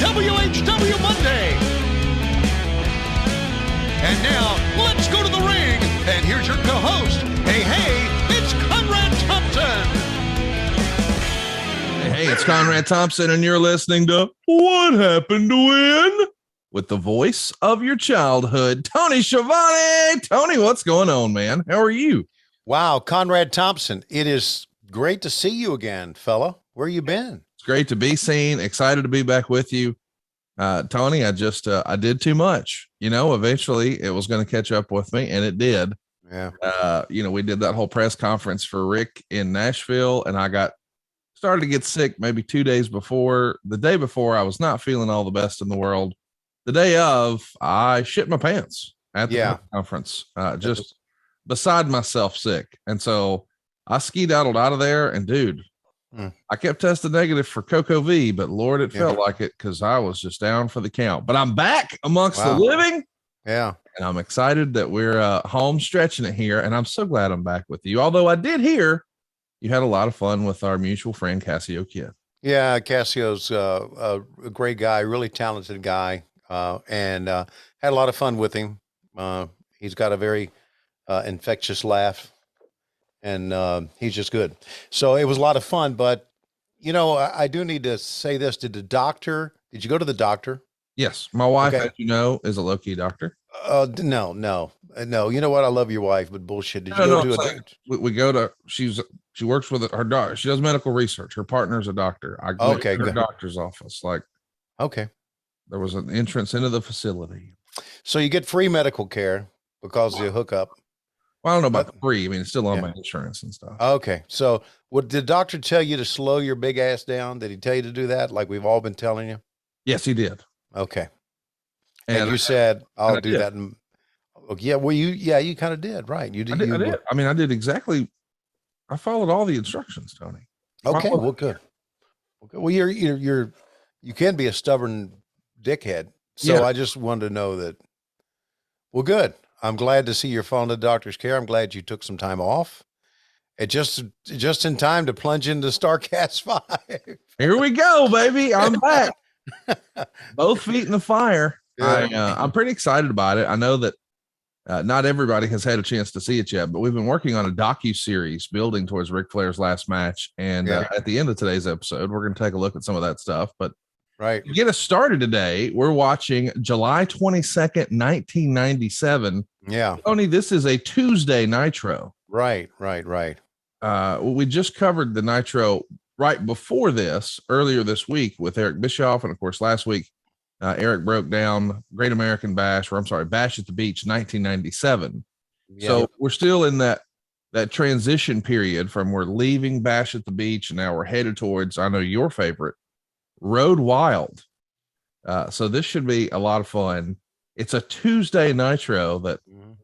WHW Monday. And now, let's go to the ring. And here's your co-host. Hey, it's Conrad Thompson. Hey, it's Conrad Thompson, and you're listening to What Happened to Win? With the voice of your childhood, Tony Schiavone. Tony, what's going on, man? How are you? Wow, Conrad Thompson, it is great to see you again, fella. Where you been? It's great to be seen. Excited to be back with you. Tony, I did too much. Eventually it was going to catch up with me, and it did. Yeah. We did that whole press conference for Rick in Nashville, and I started to get sick maybe 2 days before. The day before, I was not feeling all the best in the world. The day of, I shit my pants at the press conference, just beside myself sick. And so I skedaddled out of there, and dude, I kept testing negative for Coco V, but Lord, it felt like it because I was just down for the count. But I'm back amongst the living. Yeah. And I'm excited that we're home stretching it here. And I'm so glad I'm back with you. Although I did hear you had a lot of fun with our mutual friend, Cassio Kid. Yeah, Cassio's a great guy, really talented guy, and had a lot of fun with him. He's got a very infectious laugh. And he's just good. So it was a lot of fun, but I do need to say this. Did you go to the doctor? Yes. My wife, as you know, is a low-key doctor. No. You know what? I love your wife, but bullshit. Did you go to a doctor? We go to, she works with her doctor. She does medical research. Her partner's a doctor. I go to her doctor's office. There was an entrance into the facility. So you get free medical care because of the hookup. Well, I don't know about the free. I mean, it's still on my insurance and stuff. Okay. So did the doctor tell you to slow your big ass down? Did he tell you to do that? Like we've all been telling you? Yes, he did. Okay. And you said, I'll do that. You kind of did. Right. You did. I did. I mean, I did exactly. I followed all the instructions, Tony. Okay. Well, good. Okay. Well, you can be a stubborn dickhead. So I just wanted to know that. Well, good. I'm glad to see you're following the doctor's care. I'm glad you took some time off. It just in time to plunge into StarCast 5. Here we go, baby. I'm back. Both feet in the fire. Yeah. I'm pretty excited about it. I know that not everybody has had a chance to see it yet, but we've been working on a docu-series building towards Ric Flair's last match. And at the end of today's episode, we're going to take a look at some of that stuff. But to get us started today, we're watching July 22nd, 1997. Yeah. Tony, this is a Tuesday Nitro. Right. We just covered the Nitro right before this, earlier this week with Eric Bischoff. And of course, last week, Eric broke down Bash at the Beach, 1997. Yeah. So we're still in that transition period from we're leaving Bash at the Beach, and now we're headed towards, I know your favorite, Road Wild. So this should be a lot of fun. It's a Tuesday Nitro that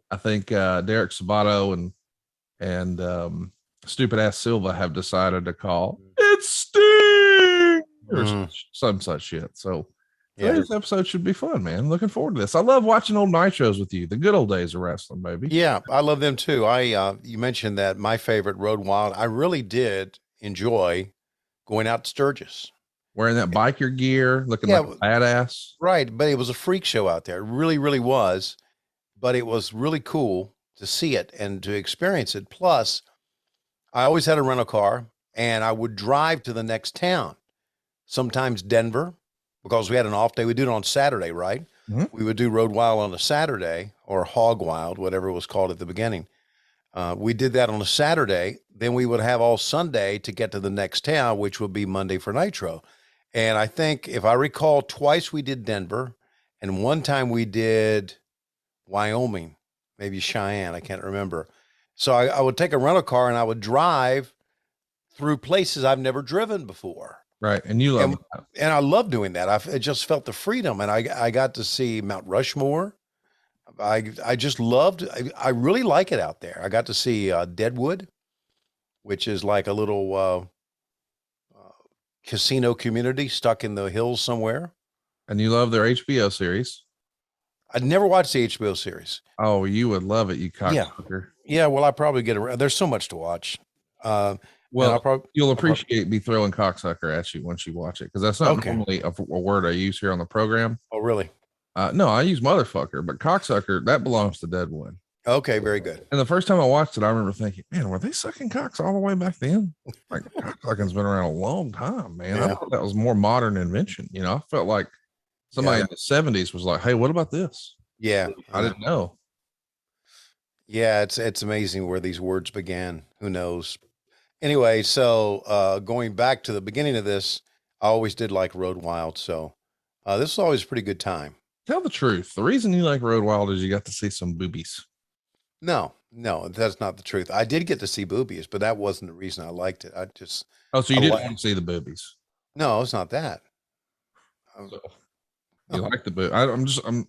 I think Derek Sabato and stupid ass Silva have decided to call It's Sting or some such shit. So today's episode should be fun, man. Looking forward to this. I love watching old Nitros with you. The good old days of wrestling, baby. Yeah, I love them too. You mentioned that my favorite Road Wild. I really did enjoy going out to Sturgis. Wearing that biker gear, looking like a badass. Right, but it was a freak show out there. It really, really was. But it was really cool to see it and to experience it. Plus, I always had a rental car, and I would drive to the next town, sometimes Denver, because we had an off day. We do it on Saturday, right? Mm-hmm. We would do Road Wild on a Saturday, or Hog Wild, whatever it was called at the beginning. We did that on a Saturday. Then we would have all Sunday to get to the next town, which would be Monday for Nitro. And I think, if I recall, twice we did Denver, and one time we did Wyoming, maybe Cheyenne. I can't remember. So I would take a rental car and I would drive through places I've never driven before. Right. And you love that. And I love doing that. I just felt the freedom, and I got to see Mount Rushmore. I just loved, I really like it out there. I got to see Deadwood, which is like a little casino community stuck in the hills somewhere. And you love their HBO series. I'd never watched the HBO series. Oh, you would love it, you cocksucker. Yeah, well, I probably get around. There's so much to watch. Well, you'll appreciate me throwing cocksucker at you once you watch it, because that's not normally a word I use here on the program. Oh, really? No, I use motherfucker, but cocksucker, that belongs to Deadwood. Okay, very good. And the first time I watched it, I remember thinking, man, were they sucking cocks all the way back then? Like, cocksucking's been around a long time, man. I thought that was more modern invention. You know, I felt like somebody in the 70s was like, hey, what about this? Yeah. I didn't know. Yeah, it's amazing where these words began. Who knows? Anyway, so going back to the beginning of this, I always did like Road Wild. So this was always a pretty good time. Tell the truth. The reason you like Road Wild is you got to see some boobies. No, that's not the truth. I did get to see boobies, but that wasn't the reason I liked it. So you didn't want to see the boobies? No, it's not that. You like the boob?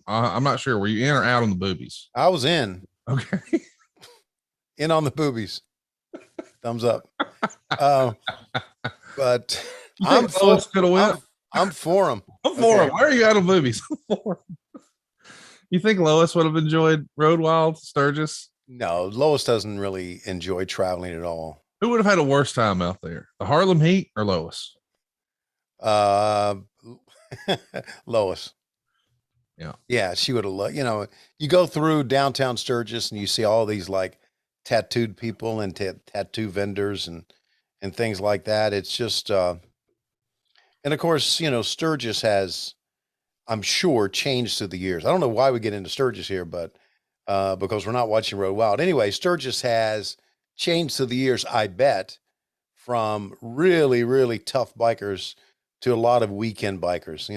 I'm not sure. Were you in or out on the boobies? I was in. Okay. In on the boobies. Thumbs up. But I'm for them. I'm for them. Why are you out of movies? You think Lois would have enjoyed Road Wild, Sturgis? No, Lois doesn't really enjoy traveling at all. Who would have had a worse time out there? The Harlem Heat or Lois? Lois. Yeah, she would have loved, you go through downtown Sturgis and you see all these like tattooed people and tattoo vendors and things like that. It's just, and of course, Sturgis has, I'm sure, changed through the years. I don't know why we get into Sturgis here, but because we're not watching Road Wild. Anyway, Sturgis has changed through the years, I bet, from really, really tough bikers to a lot of weekend bikers,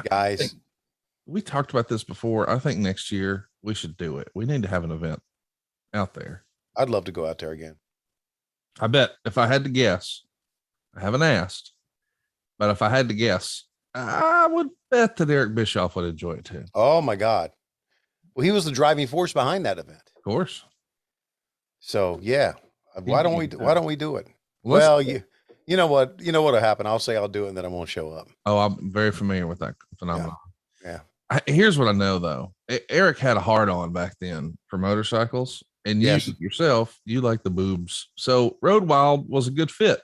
guys. We talked about this before. I think next year we should do it. We need to have an event out there. I'd love to go out there again. I bet if I had to guess, I haven't asked, but if I had to guess, I would bet that Eric Bischoff would enjoy it too. Oh my God. Well, he was the driving force behind that event. Of course. So yeah. Why don't we do it? Well, you know what'll happen. I'll say I'll do it and then I won't show up. Oh, I'm very familiar with that phenomenon. Yeah. Here's what I know though. Eric had a hard on back then for motorcycles, and you yourself, you like the boobs. So Road Wild was a good fit.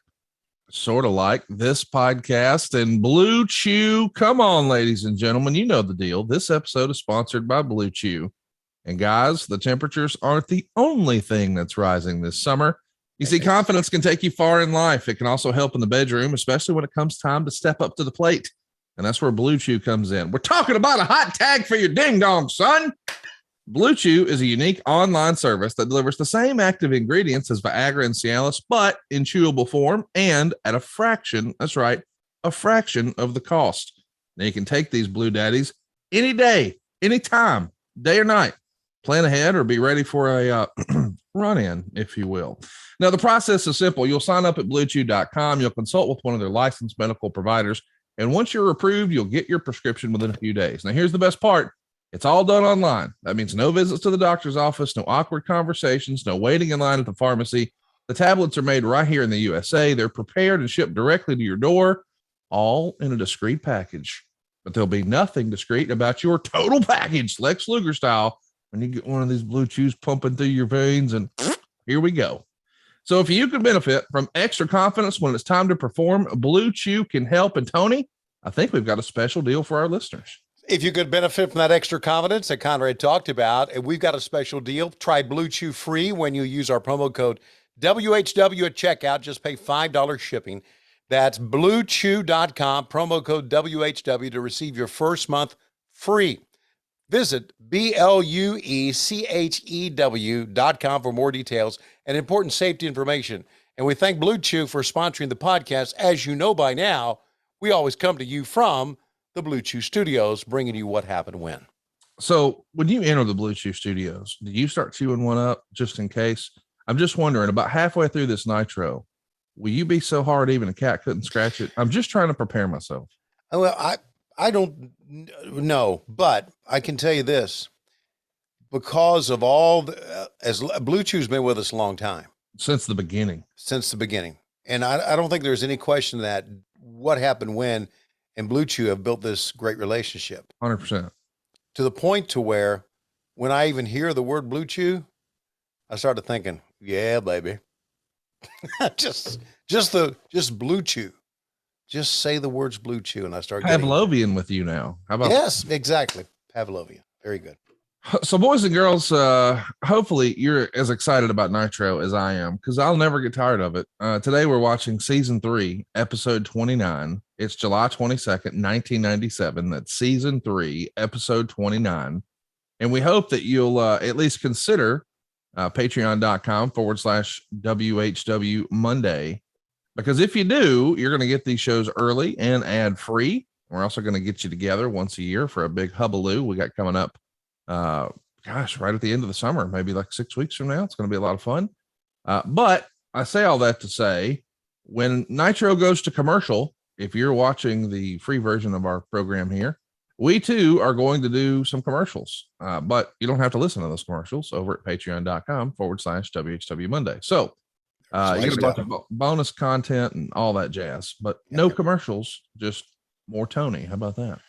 Sort of like this podcast and Blue Chew. Come on, ladies and gentlemen, you know the deal. This episode is sponsored by Blue Chew. And guys, the temperatures aren't the only thing that's rising this summer. You see, confidence can take you far in life. It can also help in the bedroom, especially when it comes time to step up to the plate. And that's where Blue Chew comes in. We're talking about a hot tag for your ding dong, son. Blue Chew is a unique online service that delivers the same active ingredients as Viagra and Cialis, but in chewable form and at a fraction. That's right, a fraction of the cost. Now you can take these Blue Daddies any day, anytime, day or night. Plan ahead or be ready for a run-in, if you will. Now, the process is simple. You'll sign up at bluechew.com. You'll consult with one of their licensed medical providers. And once you're approved, you'll get your prescription within a few days. Now, here's the best part. It's all done online. That means no visits to the doctor's office, no awkward conversations, no waiting in line at the pharmacy. The tablets are made right here in the USA. They're prepared and shipped directly to your door, all in a discreet package. But there'll be nothing discreet about your total package, Lex Luger style, when you get one of these Blue Chews pumping through your veins, and here we go. So if you can benefit from extra confidence when it's time to perform, Blue Chew can help. And Tony, I think we've got a special deal for our listeners. If you could benefit from that extra confidence that Conrad talked about, and we've got a special deal. Try Blue Chew free when you use our promo code WHW at checkout. Just pay $5 shipping. That's bluechew.com, promo code WHW to receive your first month free. Visit BLUECHEW.com for more details and important safety information. And we thank Blue Chew for sponsoring the podcast. As you know by now, we always come to you from the Blue Chew Studios, bringing you what happened when. So when you enter the Blue Chew Studios, did you start chewing one up just in case? I'm just wondering, about halfway through this Nitro, will you be so hard even a cat couldn't scratch it? I'm just trying to prepare myself. Well, I don't know, but I can tell you this, because of all as Blue Chew's been with us a long time. Since the beginning. And I don't think there's any question that what happened when and Blue Chew have built this great relationship. 100%. To the point to where when I even hear the word Blue Chew, I started thinking, yeah, baby. just Blue Chew. Just say the words Blue Chew, and I start getting Pavlovian with you now. How about yes, exactly. Pavlovian. Very good. So, boys and girls, hopefully you're as excited about Nitro as I am, because I'll never get tired of it. Today we're watching season 3, episode 29. It's July 22nd, 1997. That's season 3, episode 29. And we hope that you'll at least consider patreon.com/WHW Monday, because if you do, you're going to get these shows early and ad free. We're also going to get you together once a year for a big hubaloo we got coming up. Right at the end of the summer, maybe like 6 weeks from now. It's going to be a lot of fun. But I say all that to say, when Nitro goes to commercial, if you're watching the free version of our program here, we too are going to do some commercials. But you don't have to listen to those commercials over at patreon.com/WHW Monday. So you get a bunch of bonus content and all that jazz, but no commercials, just more Tony. How about that?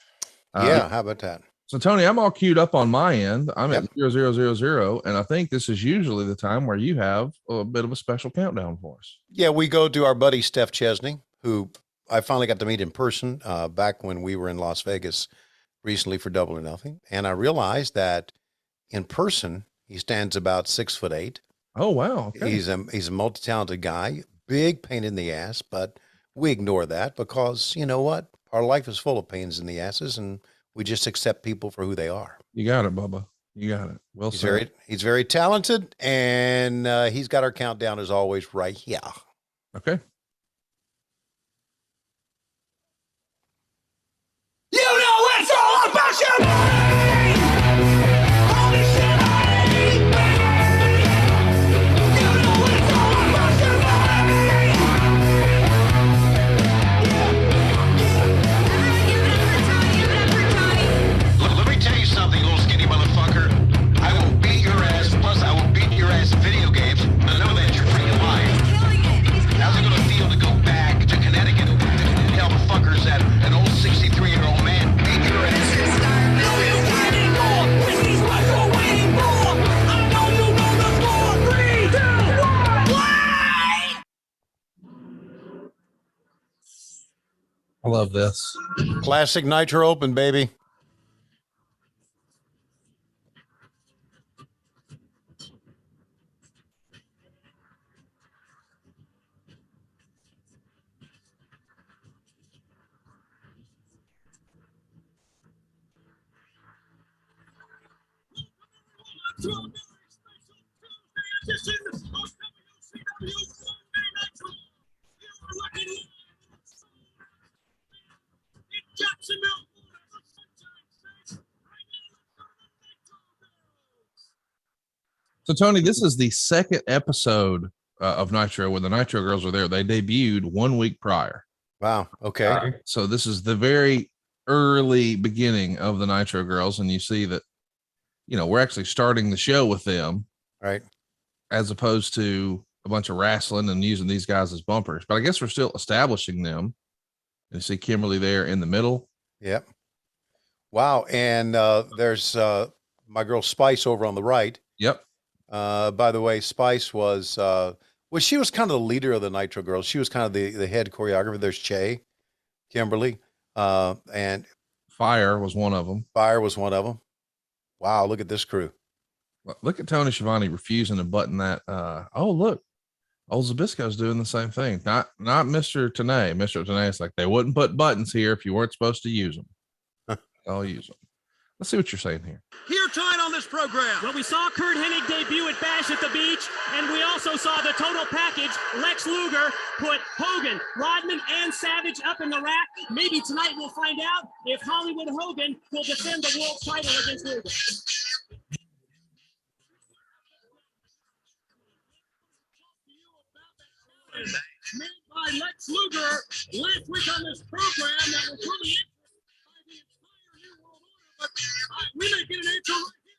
Yeah, how about that? So, Tony, I'm all queued up on my end. I'm at 0000, and I think this is usually the time where you have a bit of a special countdown for us. Yeah, we go to our buddy Steph Chesney, who I finally got to meet in person back when we were in Las Vegas recently for Double or Nothing. And I realized that in person, he stands about 6'8". Oh, wow. Okay. He's a multi-talented guy, big pain in the ass, but we ignore that because you know what? Our life is full of pains in the asses, and we just accept people for who they are. You got it, Bubba. You got it. Well said. He's very talented, and he's got our countdown as always right here. Okay. You know it's all about you, baby. Holy shit, I hate, baby. You know it's all about you, Let me tell you something, little skinny motherfucker. I will beat your ass, plus I will beat your ass in video games. I know that you're freaking lying. How's it gonna feel to go back to Connecticut and tell the fuckers that an old 63-year-old man beat your ass? I love this. Classic Nitro Open, baby. So, Tony, this is the second episode of Nitro when the Nitro Girls were there. They debuted 1 week prior. Wow. Okay. So this is the very early beginning of the Nitro Girls, and you see that, you know, we're actually starting the show with them, Right. as opposed to a bunch of wrestling and using these guys as bumpers. But I guess we're still establishing them. You see Kimberly there in the middle. Yep. Wow. And there's my girl Spice over on the right. Yep. By the way, Spice was she was kind of the leader of the Nitro Girls. She was kind of the head choreographer. There's Che, Kimberly, and Fire was one of them. Fire was one of them. Wow, look at this crew. Look at Tony Schiavone refusing to button that. Oh, look, old Zabisco's doing the same thing. Not Mr. Tenay. Mr. Tenay is like, they wouldn't put buttons here if you weren't supposed to use them. I'll use them. Let's see what you're saying here. Here tonight on this program. Well, we saw Kurt Hennig debut at Bash at the Beach, and we also saw the total package. Lex Luger put Hogan, Rodman, and Savage up in the rack. Maybe tonight we'll find out if Hollywood Hogan will defend the world title against Luger. Made by Lex Luger last week on this program that was really by the entire New World Order, but we may get an answer right here.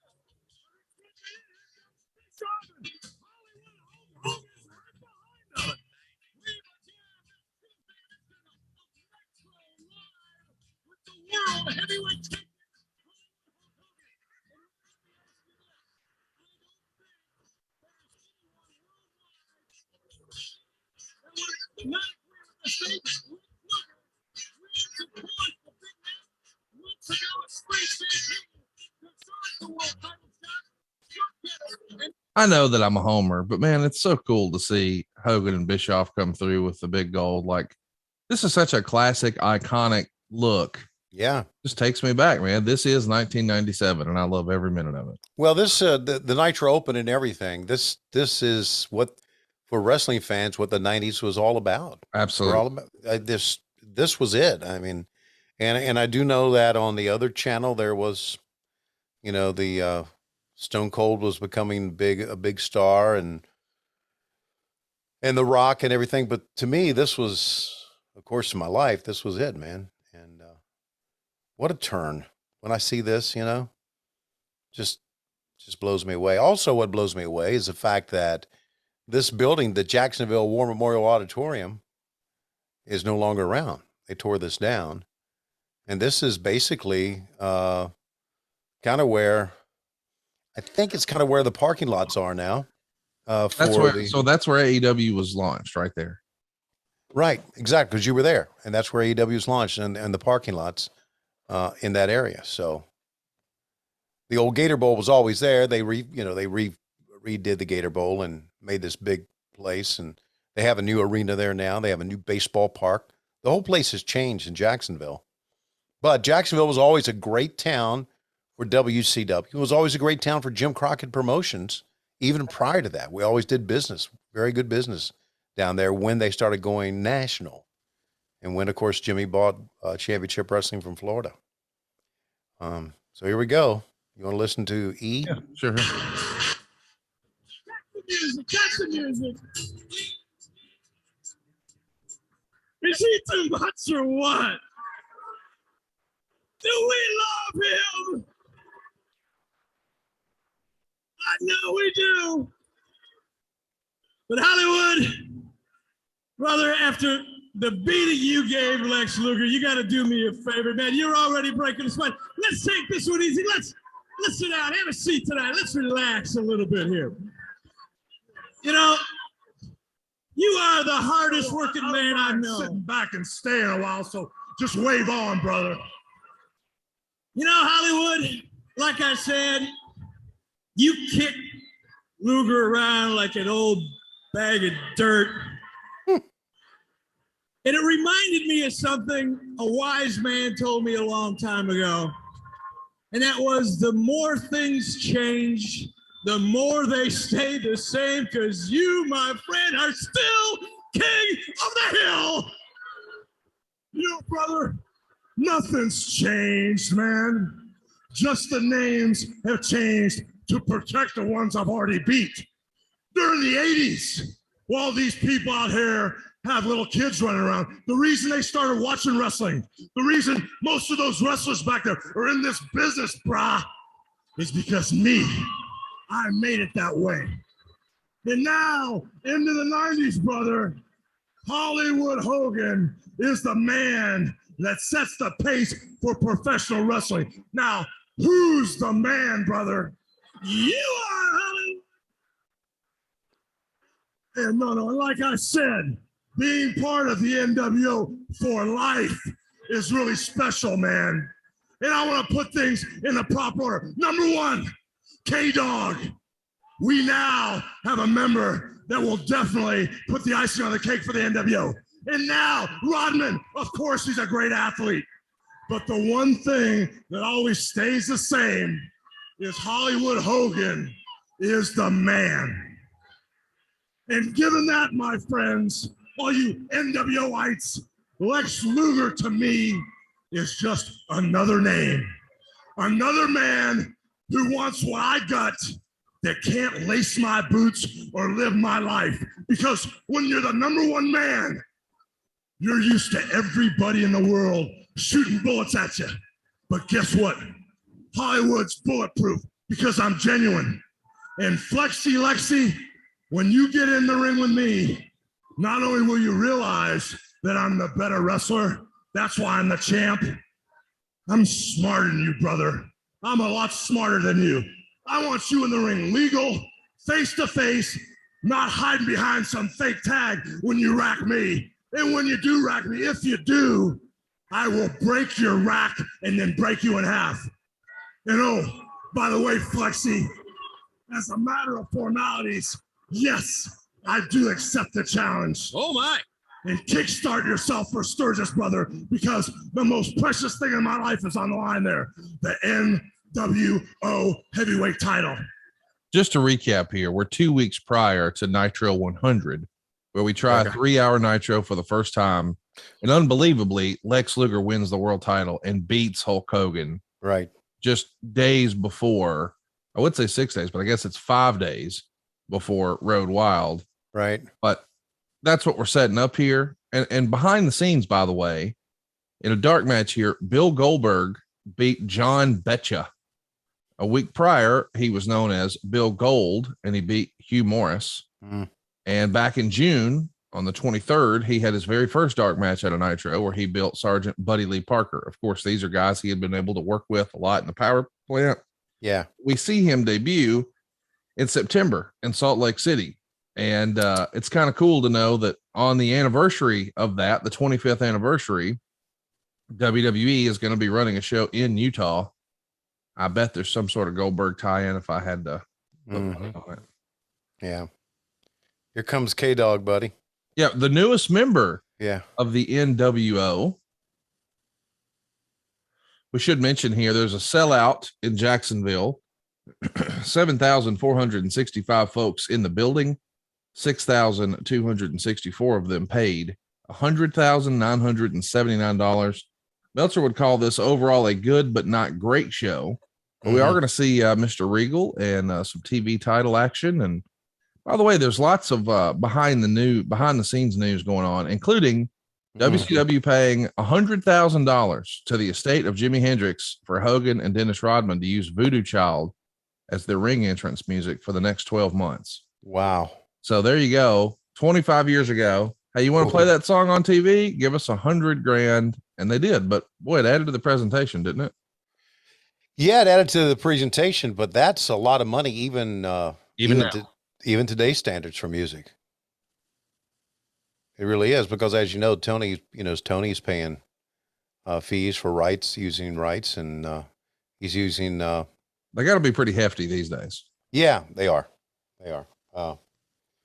Hollywood Hogan is right behind us. With the World Heavyweight Champion. I know that I'm a homer, but man, it's so cool to see Hogan and Bischoff come through with the big gold. Like, this is such a classic, iconic look. Yeah. Just takes me back, man. This is 1997, and I love every minute of it. Well, this the Nitro Open and everything. This is what, for wrestling fans, what the 90s was all about. Absolutely. All about, this was it. I mean, and I do know that on the other channel there was, you know, the Stone Cold was becoming a big star, and The Rock and everything. But to me, this was, of course, in my life, this was it, man. And what a turn when I see this, you know, just blows me away. Also, what blows me away is the fact that this building, the Jacksonville War Memorial Auditorium, is no longer around. They tore this down. And this is basically kind of where, I think it's kind of where the parking lots are now. That's where AEW was launched, right there. Right, exactly, because you were there, and that's where AEW was launched, and the parking lots in that area. So the old Gator Bowl was always there. They redid the Gator Bowl and made this big place, and they have a new arena there now. They have a new baseball park. The whole place has changed in Jacksonville. But Jacksonville was always a great town for WCW. It was always a great town for Jim Crockett Promotions. Even prior to that, we always did business, very good business down there when they started going national. And when, of course, Jimmy bought Championship Wrestling from Florida. So here we go. You want to listen to E? Yeah, sure. That's the music. That's the music. Is he too much or what? Do we love him? I know we do. But Hollywood, brother, after the beating you gave Lex Luger, you got to do me a favor, man. You're already breaking the spine. Let's take this one easy. Let's sit down. Have a seat tonight. Let's relax a little bit here. You know, you are the hardest working man I know. Sitting back and staying a while, so just wave on, brother. You know, Hollywood, like I said, you kick Luger around like an old bag of dirt. And it reminded me of something a wise man told me a long time ago. And that was, the more things change, the more they stay the same, because you, my friend, are still king of the hill. You know, brother, nothing's changed, man. Just the names have changed to protect the ones I've already beat. During the 80s, while these people out here have little kids running around, the reason they started watching wrestling, the reason most of those wrestlers back there are in this business, brah, is because me, I made it that way. And now, into the 90s, brother, Hollywood Hogan is the man that sets the pace for professional wrestling. Now, who's the man, brother? You are, Hollywood. And no, like I said, being part of the NWO for life is really special, man. And I want to put things in the proper order. Number one, K-Dog. We now have a member that will definitely put the icing on the cake for the NWO. And now, Rodman, of course, he's a great athlete. But the one thing that always stays the same is Hollywood Hogan is the man. And given that, my friends, all you NWOites, Lex Luger to me is just another name. Another man who wants what I got that can't lace my boots or live my life. Because when you're the number one man, you're used to everybody in the world shooting bullets at you. But guess what? Hollywood's bulletproof because I'm genuine. And Lexi, when you get in the ring with me, not only will you realize that I'm the better wrestler, that's why I'm the champ. I'm smarter than you, brother. I'm a lot smarter than you. I want you in the ring legal, face to face, not hiding behind some fake tag when you rack me. And when you do rack me, if you do, I will break your rack and then break you in half. And oh, by the way, Flexi, as a matter of formalities, yes, I do accept the challenge. Oh my. And kickstart yourself for Sturgis, brother, because the most precious thing in my life is on the line there. The NWO heavyweight title. Just to recap here, we're 2 weeks prior to Nitro 100, where we try a 3-hour Nitro for the first time. And unbelievably, Lex Luger wins the world title and beats Hulk Hogan. Right. Just days before, I would say 6 days, but I guess it's 5 days before Road Wild. Right. But that's what we're setting up here. And behind the scenes, by the way, in a dark match here, Bill Goldberg beat John Betcha. A week prior, he was known as Bill Gold, and he beat Hugh Morris. And back in June, on the 23rd, he had his very first dark match at a Nitro where he built Sergeant Buddy Lee Parker. Of course, these are guys he had been able to work with a lot in the power plant. Yeah. We see him debut in September in Salt Lake City. And it's kind of cool to know that on the anniversary of that, the 25th anniversary, WWE is going to be running a show in Utah. I bet there's some sort of Goldberg tie-in if I had to put money on it. Yeah. Here comes K-Dog, buddy. Yeah, the newest member Yeah. of the NWO. We should mention here, there's a sellout in Jacksonville. 7,465 folks in the building. 6,264 of them paid. $100,979. Meltzer would call this overall a good but not great show. But we are going to see Mr. Regal and some TV title action. And by the way, there's lots of behind the scenes news going on, including WCW paying $100,000 to the estate of Jimi Hendrix for Hogan and Dennis Rodman to use Voodoo Child as their ring entrance music for the next 12 months. Wow. So there you go. 25 years ago. Hey, you want to play that song on TV? Give us $100,000. And they did, but boy, it added to the presentation, didn't it? Yeah, it added to the presentation, but that's a lot of money, even today's standards for music. It really is, because as you know, Tony's paying fees for using rights, and he's using. They got to be pretty hefty these days. Yeah, they are.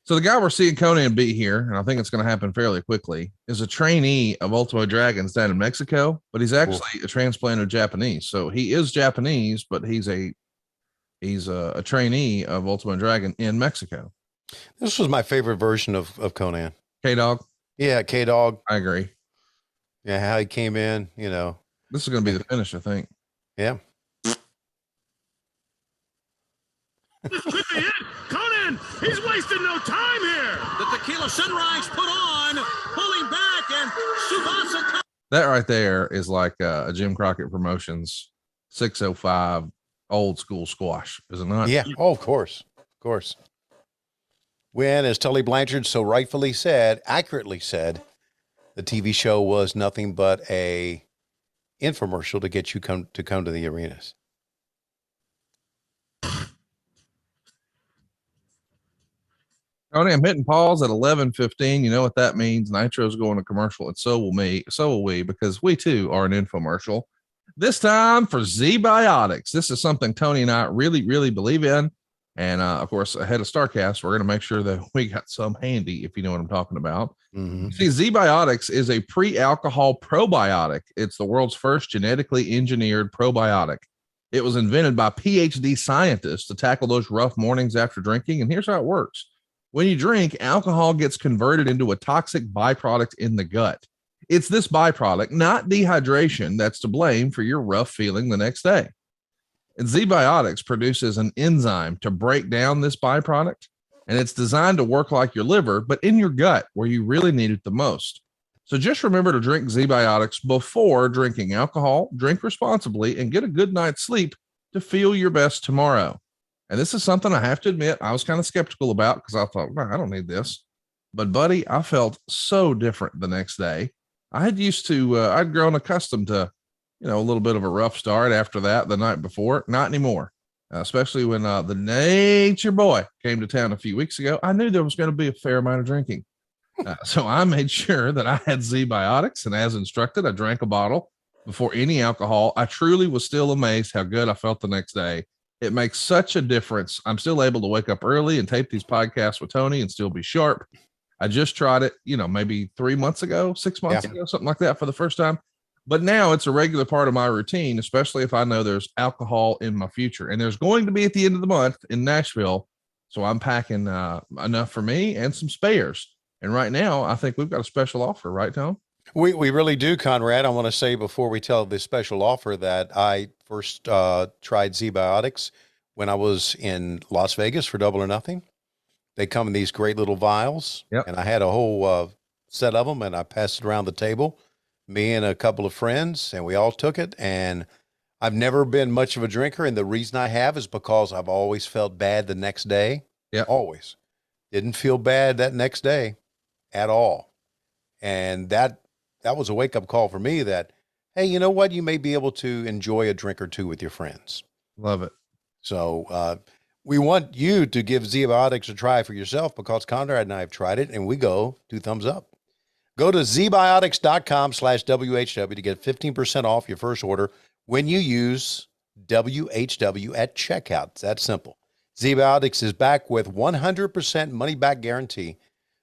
So the guy we're seeing Conan beat here, and I think it's going to happen fairly quickly, is a trainee of Ultimo Dragons down in Mexico, but he's actually a transplant of Japanese. So he is Japanese, but he's a trainee of Ultimo Dragon in Mexico. This was my favorite version of Conan. K-Dog. Yeah, K-Dog. I agree. Yeah, how he came in, This is going to be the finish, I think. Yeah. This could be it. Conan, he's wasting no time here. The Tequila Sunrise put on, pulling back, and Tsubasa. That right there is like a Jim Crockett Promotions 605 old school squash, is it not? Yeah. Oh, of course. Of course. When, as Tully Blanchard so rightfully accurately said, the TV show was nothing but a infomercial to get you to come to the arenas. Tony, I'm hitting pause at 11:15. You know what that means? Nitro's going to commercial, and so will we, because we too are an infomercial. This time for Z-Biotics. This is something Tony and I really, really believe in. And of course, ahead of StarCast, we're going to make sure that we got some handy, if you know what I'm talking about. See, Z-Biotics is a pre-alcohol probiotic. It's the world's first genetically engineered probiotic. It was invented by PhD scientists to tackle those rough mornings after drinking. And here's how it works. When you drink, alcohol gets converted into a toxic byproduct in the gut. It's this byproduct, not dehydration, that's to blame for your rough feeling the next day. And Z-Biotics produces an enzyme to break down this byproduct, and it's designed to work like your liver, but in your gut where you really need it the most. So just remember to drink Z-Biotics before drinking alcohol, drink responsibly, and get a good night's sleep to feel your best tomorrow. And this is something I have to admit I was kind of skeptical about, because I thought, I don't need this. But buddy, I felt so different the next day. I'd grown accustomed to, a little bit of a rough start after that the night before. Not anymore, especially when the Nature Boy came to town a few weeks ago. I knew there was going to be a fair amount of drinking. So I made sure that I had Z-Biotics, and as instructed, I drank a bottle before any alcohol. I truly was still amazed how good I felt the next day. It makes such a difference. I'm still able to wake up early and tape these podcasts with Tony and still be sharp. I just tried it, maybe 3 months ago, 6 months ago, something like that for the first time. But now it's a regular part of my routine, especially if I know there's alcohol in my future. And there's going to be at the end of the month in Nashville. So I'm packing enough for me and some spares. And right now, I think we've got a special offer, right, Tom? We really do, Conrad. I want to say before we tell this special offer that I first tried Z-Biotics when I was in Las Vegas for Double or Nothing. They come in these great little vials, and I had a whole set of them, and I passed it around the table, me and a couple of friends, and we all took it. And I've never been much of a drinker, and the reason I have is because I've always felt bad the next day. Yeah, always. Didn't feel bad that next day at all. And that was a wake-up call for me that, hey, you know what? You may be able to enjoy a drink or two with your friends. Love it. So we want you to give Z-Biotics a try for yourself because Conrad and I have tried it, and we go 2 thumbs up. Go to zbiotics.com/WHW to get 15% off your first order when you use WHW at checkout. It's that simple. Z-Biotics is back with 100% money-back guarantee.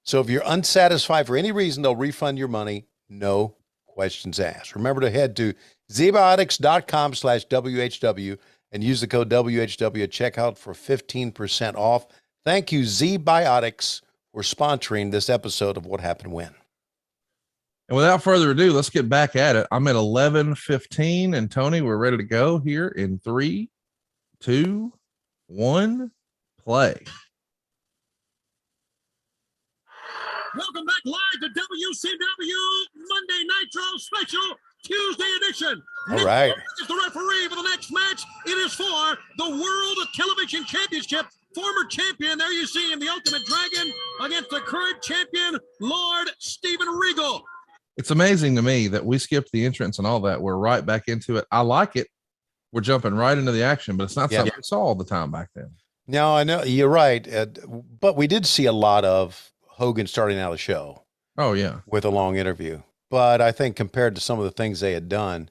So if you're unsatisfied for any reason, they'll refund your money. No questions asked. Remember to head to zbiotics.com/WHW and use the code WHW at checkout for 15% off. Thank you, Z-Biotics, for sponsoring this episode of What Happened When. And without further ado, let's get back at it. I'm at 11:15, and Tony, we're ready to go here in 3, 2, 1, play. Welcome back live to WCW Monday Nitro Special Tuesday edition. All right. Nick is the referee for the next match. It is for the World Television Championship. Former champion, there you see him, the Ultimate Dragon, against the current champion, Lord Steven Regal. It's amazing to me that we skipped the entrance and all that. We're right back into it. I like it. We're jumping right into the action, but it's not something we saw all the time back then. No, I know you're right. But we did see a lot of Hogan starting out a show. Oh, yeah. With a long interview. But I think compared to some of the things they had done,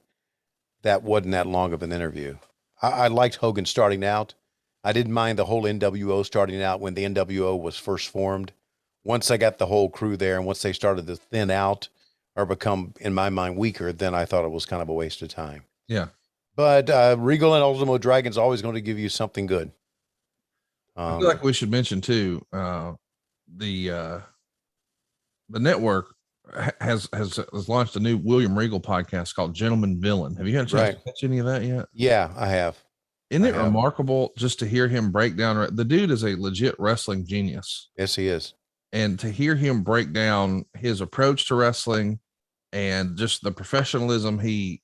that wasn't that long of an interview. I liked Hogan starting out. I didn't mind the whole NWO starting out when the NWO was first formed. Once I got the whole crew there and once they started to thin out or become, in my mind, weaker, then I thought it was kind of a waste of time. Yeah. But Regal and Ultimo Dragon is always going to give you something good. I feel like we should mention too, the network has launched a new William Regal podcast called Gentleman Villain. Have you had a chance to catch any of that yet? Yeah, I have. Isn't it remarkable just to hear him break down? The dude is a legit wrestling genius. Yes, he is. And to hear him break down his approach to wrestling and just the professionalism he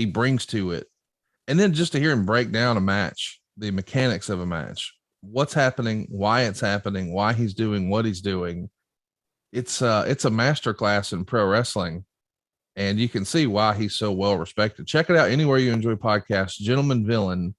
brings to it. And then just to hear him break down a match, the mechanics of a match, what's happening, why it's happening, why he's doing what he's doing. It's a masterclass in pro wrestling, and you can see why he's so well respected. Check it out anywhere you enjoy podcasts. Gentleman Villain.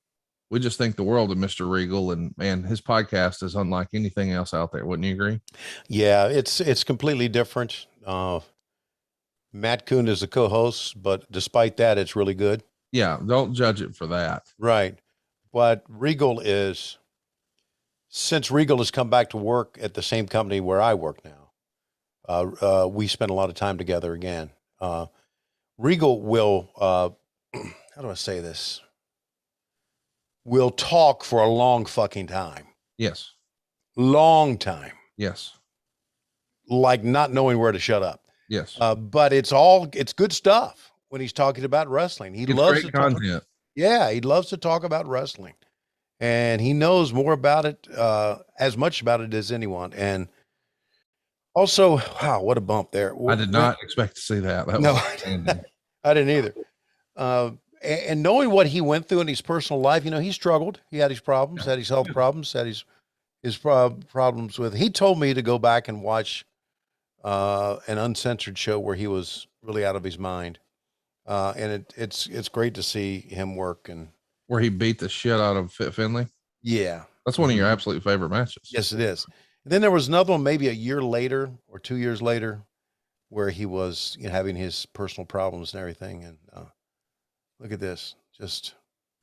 We just think the world of Mr. Regal, and man, his podcast is unlike anything else out there. Wouldn't you agree? Yeah, it's completely different. Matt Kuhn is the co-host, but despite that, it's really good. Yeah, don't judge it for that. Right. But Regal is, since Regal has come back to work at the same company where I work now, we spend a lot of time together again. Regal will, how do I say this? Will talk for a long fucking time. Yes. Long time. Yes. Like not knowing where to shut up. Yes. But it's good stuff when he's talking about wrestling. He loves great content. Yeah, he loves to talk about wrestling. And he knows more about it, as much about it as anyone. And also, wow, what a bump there. I did not expect to see that. No, I didn't either. And knowing what he went through in his personal life, he struggled. He had his problems, had his health problems, had his problems with. He told me to go back and watch an uncensored show where he was really out of his mind. And it's great to see him work. And where he beat the shit out of Finley. Yeah. That's one of your absolute favorite matches. Yes, it is. And then there was another one, maybe a year later or 2 years later, where he was having his personal problems and everything. And look at this.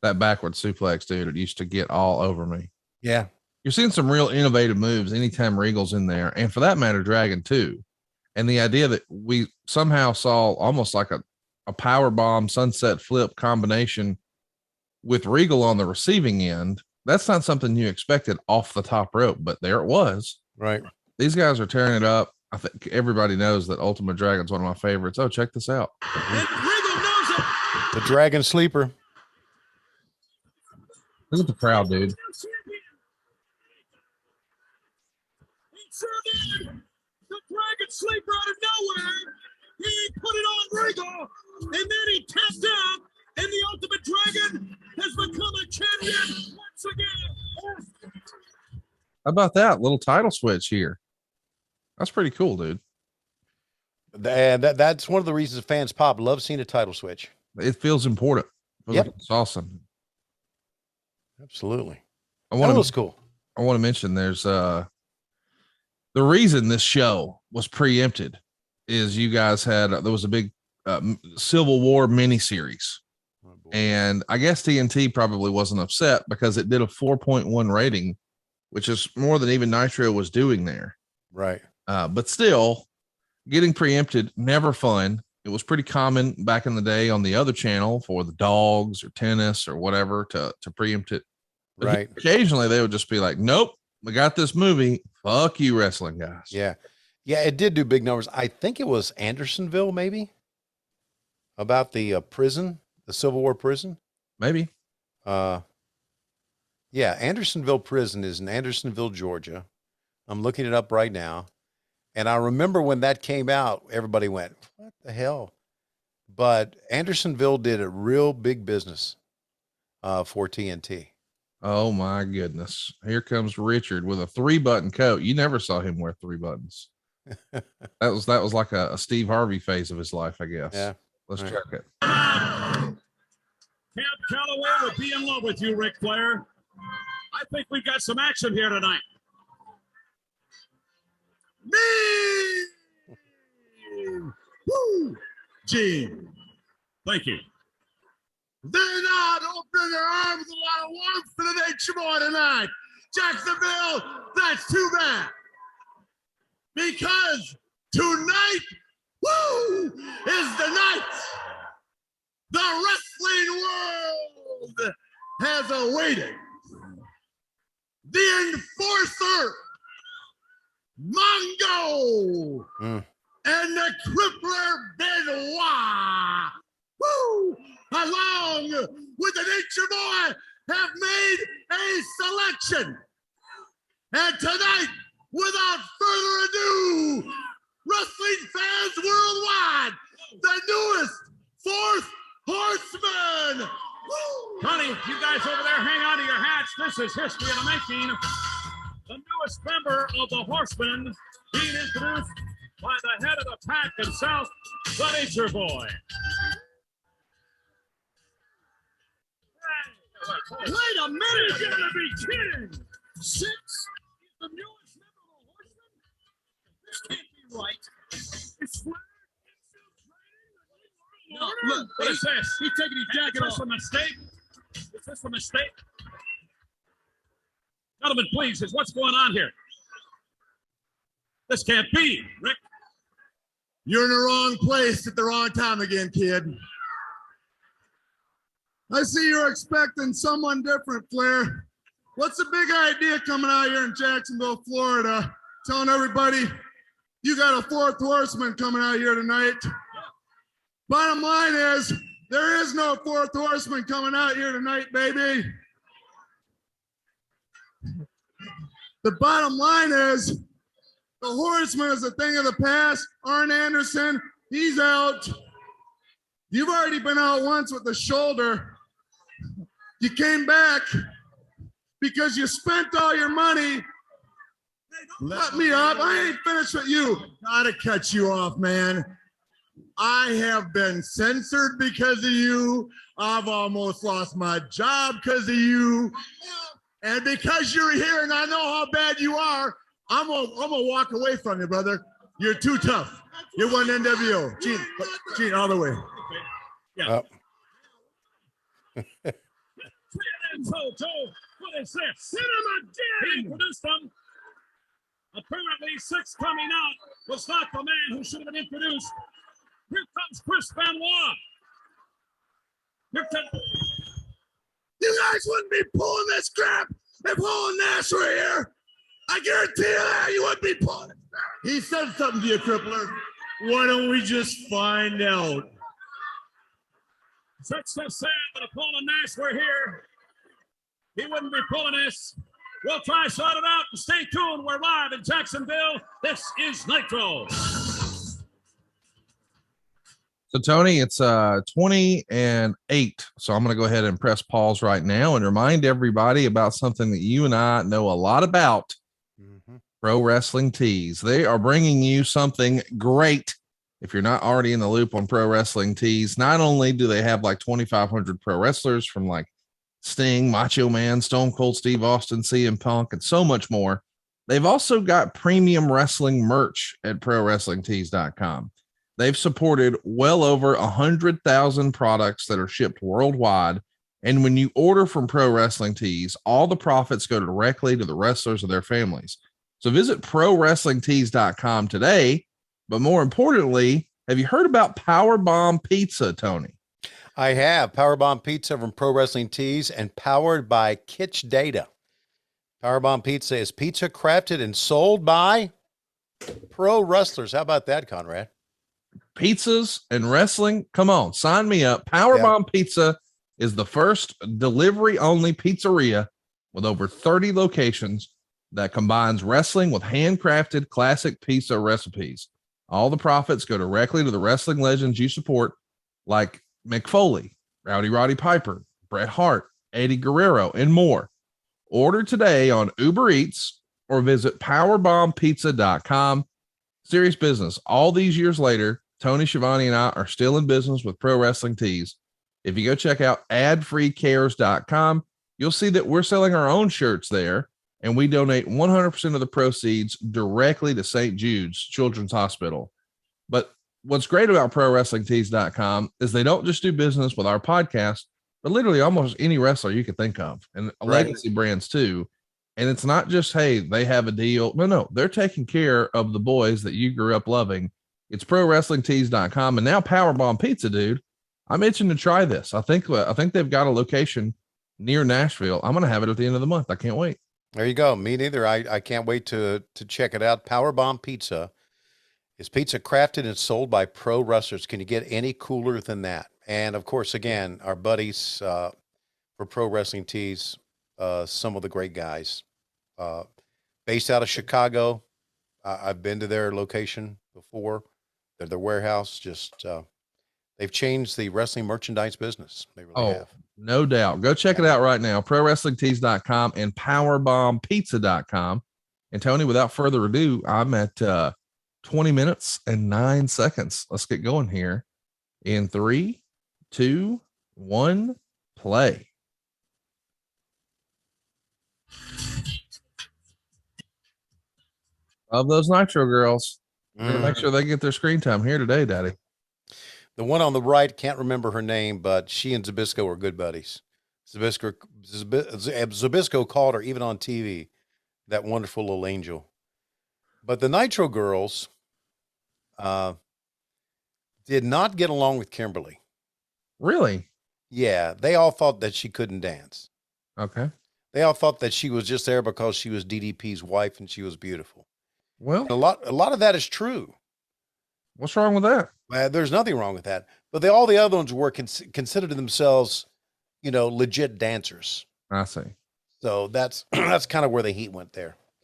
that backward suplex, dude. It used to get all over me. Yeah. You're seeing some real innovative moves anytime Regal's in there, and for that matter, Dragon too. And the idea that we somehow saw almost like a power bomb sunset flip combination with Regal on the receiving end, that's not something you expected off the top rope, but there it was. Right. These guys are tearing it up. I think everybody knows that Ultimo Dragon's one of my favorites. Oh, check this out. The Dragon Sleeper. Look at the crowd, dude. Sure did. The Dragon Sleeper out of nowhere. He put it on Regal, and then he tapped out, and the Ultimate Dragon has become a champion once again. How about that little title switch here? That's pretty cool, dude. And that's one of the reasons fans pop love seeing a title switch. It feels important. Yep. It's awesome. Absolutely. I want That to was cool. I want to mention there's the reason this show was preempted is you guys had there was a big Civil War miniseries. Oh, boy. And I guess TNT probably wasn't upset because it did a 4.1 rating, which is more than even Nitro was doing there. Right. But still, getting preempted, never fun. It was pretty common back in the day on the other channel for the dogs or tennis or whatever to preempt it. But Right. occasionally they would just be like, nope, we got this movie. Fuck you, wrestling guys. Yeah. Yeah, it did do big numbers. I think it was Andersonville, maybe, about the prison, the Civil War prison. Maybe. Yeah, Andersonville prison is in Andersonville, Georgia. I'm looking it up right now. And I remember when that came out, everybody went, what the hell? But Andersonville did a real big business for TNT. Oh my goodness. Here comes Richard with a 3-button coat. You never saw him wear 3 buttons. that was like a Steve Harvey phase of his life, I guess. Yeah. Let's Right. check it. Camp Calloway would be in love with you, Ric Flair. I think we got some action here tonight. Me! Woo! Gene. Thank you. They're not opening their arms a lot of warmth for the Nature Boy tonight. Jacksonville, that's too bad. Because tonight, woo, is the night the wrestling world has awaited. The Enforcer, Mongo, and the Crippler Benoit, woo, along with the Nature Boy, have made a selection. And tonight, without further ado, wrestling fans worldwide, the newest Fourth Horseman. Woo! Honey, you guys over there, hang on to your hats. This is history in the making. The newest member of the Horsemen being introduced by the head of the pack himself, the Nature Boy. Wait a minute! You gotta be kidding! 6? He's the newest member of the Horsemen? This can't be right. It's Flair. No, look, what is this? He's taking his jacket off. Is this a mistake? Is this a mistake? Gentlemen, please, what's going on here? This can't be, Rick. You're in the wrong place at the wrong time again, kid. I see you're expecting someone different, Flair. What's the big idea coming out here in Jacksonville, Florida, telling everybody you got a fourth horseman coming out here tonight? Bottom line is, there is no fourth horseman coming out here tonight, baby. The bottom line is, the horseman is a thing of the past. Arn Anderson, he's out. You've already been out once with the shoulder. You came back because you spent all your money. Let me up. I ain't finished with you. Gotta cut you off, man. I have been censored because of you. I've almost lost my job because of you. And because you're here and I know how bad you are, I'm gonna walk away from you, brother. You're too tough. You're one NWO. Gene, all the way. Yeah. Photo. What is this? Hit him again! He introduced them. Apparently, 6 coming out was not the man who should have been introduced. Here comes Chris Benoit. Here comes... You guys wouldn't be pulling this crap if Hall and Nash were here. I guarantee you that you wouldn't be pulling it. He said something to you, Crippler. Why don't we just find out? It's so sad that if Paul and Nash were here, he wouldn't be pulling this. We'll try sort it out and stay tuned. We're live in Jacksonville. This is Nitro. So Tony, it's 20 and 8. So I'm going to go ahead and press pause right now and remind everybody about something that you and I know a lot about. Pro Wrestling Tees. They are bringing you something great. If you're not already in the loop on Pro Wrestling Tees, not only do they have like 2,500 pro wrestlers from like Sting, Macho Man, Stone Cold Steve Austin, CM Punk, and so much more, they've also got premium wrestling merch at ProWrestlingTees.com. They've supported well over 100,000 products that are shipped worldwide. And when you order from Pro Wrestling Tees, all the profits go directly to the wrestlers or their families. So visit ProWrestlingTees.com today. But more importantly, have you heard about Powerbomb Pizza, Tony? I have. Powerbomb Pizza from Pro Wrestling Tees and powered by Kitsch Data. Powerbomb Pizza is pizza crafted and sold by pro wrestlers. How about that, Conrad? Pizzas and wrestling. Come on, sign me up. Powerbomb Pizza is the first delivery-only pizzeria with over 30 locations that combines wrestling with handcrafted classic pizza recipes. All the profits go directly to the wrestling legends you support, like Mick Foley, Rowdy Roddy Piper, Bret Hart, Eddie Guerrero, and more. Order today on Uber Eats or visit powerbomb.pizza.com. Serious business. All these years later, Tony Schiavone and I are still in business with Pro Wrestling Tees. If you go check out adfreecares.com, you'll see that we're selling our own shirts there, and we donate 100% of the proceeds directly to St. Jude's Children's Hospital. But what's great about ProWrestlingTees.com is they don't just do business with our podcast, but literally almost any wrestler you could think of, and legacy brands too. And it's not just, hey, they have a deal. No, they're taking care of the boys that you grew up loving. It's ProWrestlingTees.com, and now Powerbomb Pizza, dude. I'm itching to try this. I think they've got a location near Nashville. I'm going to have it at the end of the month. I can't wait. There you go. Me neither. I can't wait to check it out. Powerbomb Pizza is pizza crafted and sold by pro wrestlers. Can you get any cooler than that? And of course, again, our buddies for Pro Wrestling Tees, some of the great guys, based out of Chicago. I've been to their location before. Their warehouse. Just they've changed the wrestling merchandise business. They really have. No doubt. Go check it out right now. ProWrestlingTees.com and PowerbombPizza.com. And Tony, without further ado, I'm at 20 minutes and 9 seconds. Let's get going here in 3, 2, 1, play. Love those Nitro girls. Make sure they get their screen time here today, Daddy. The one on the right, can't remember her name, but she and Zbyszko are good buddies. Zbyszko called her even on TV, that wonderful little angel. But the Nitro girls did not get along with Kimberly. Really? Yeah, they all thought that she couldn't dance. Okay. They all thought that she was just there because she was DDP's wife and she was beautiful. Well, and a lot of that is true. What's wrong with that? There's nothing wrong with that. But all the other ones were considered themselves, legit dancers. I see. So that's kind of where the heat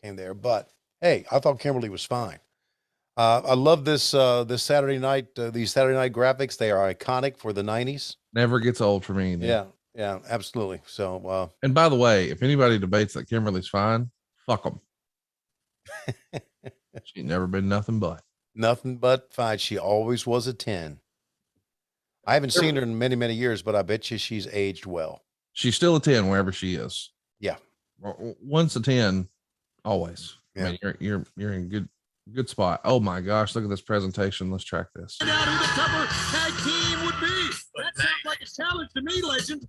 came there. But hey, I thought Kimberly was fine. I love this Saturday night, these Saturday night graphics. They are iconic for the 90s. Never gets old for me either. Yeah, absolutely. So, and by the way, if anybody debates that Kimberly's fine, fuck them. She's never been nothing but. Nothing but fine. She always was a 10. I haven't seen her in many, many years, but I bet you she's aged well. She's still a 10 wherever she is. Yeah. Once a 10, always. Yeah. I mean, you're in good spot. Oh my gosh, look at this presentation. Let's track this. Find out who the tougher tag team would be. That sounds like a challenge to me, legend.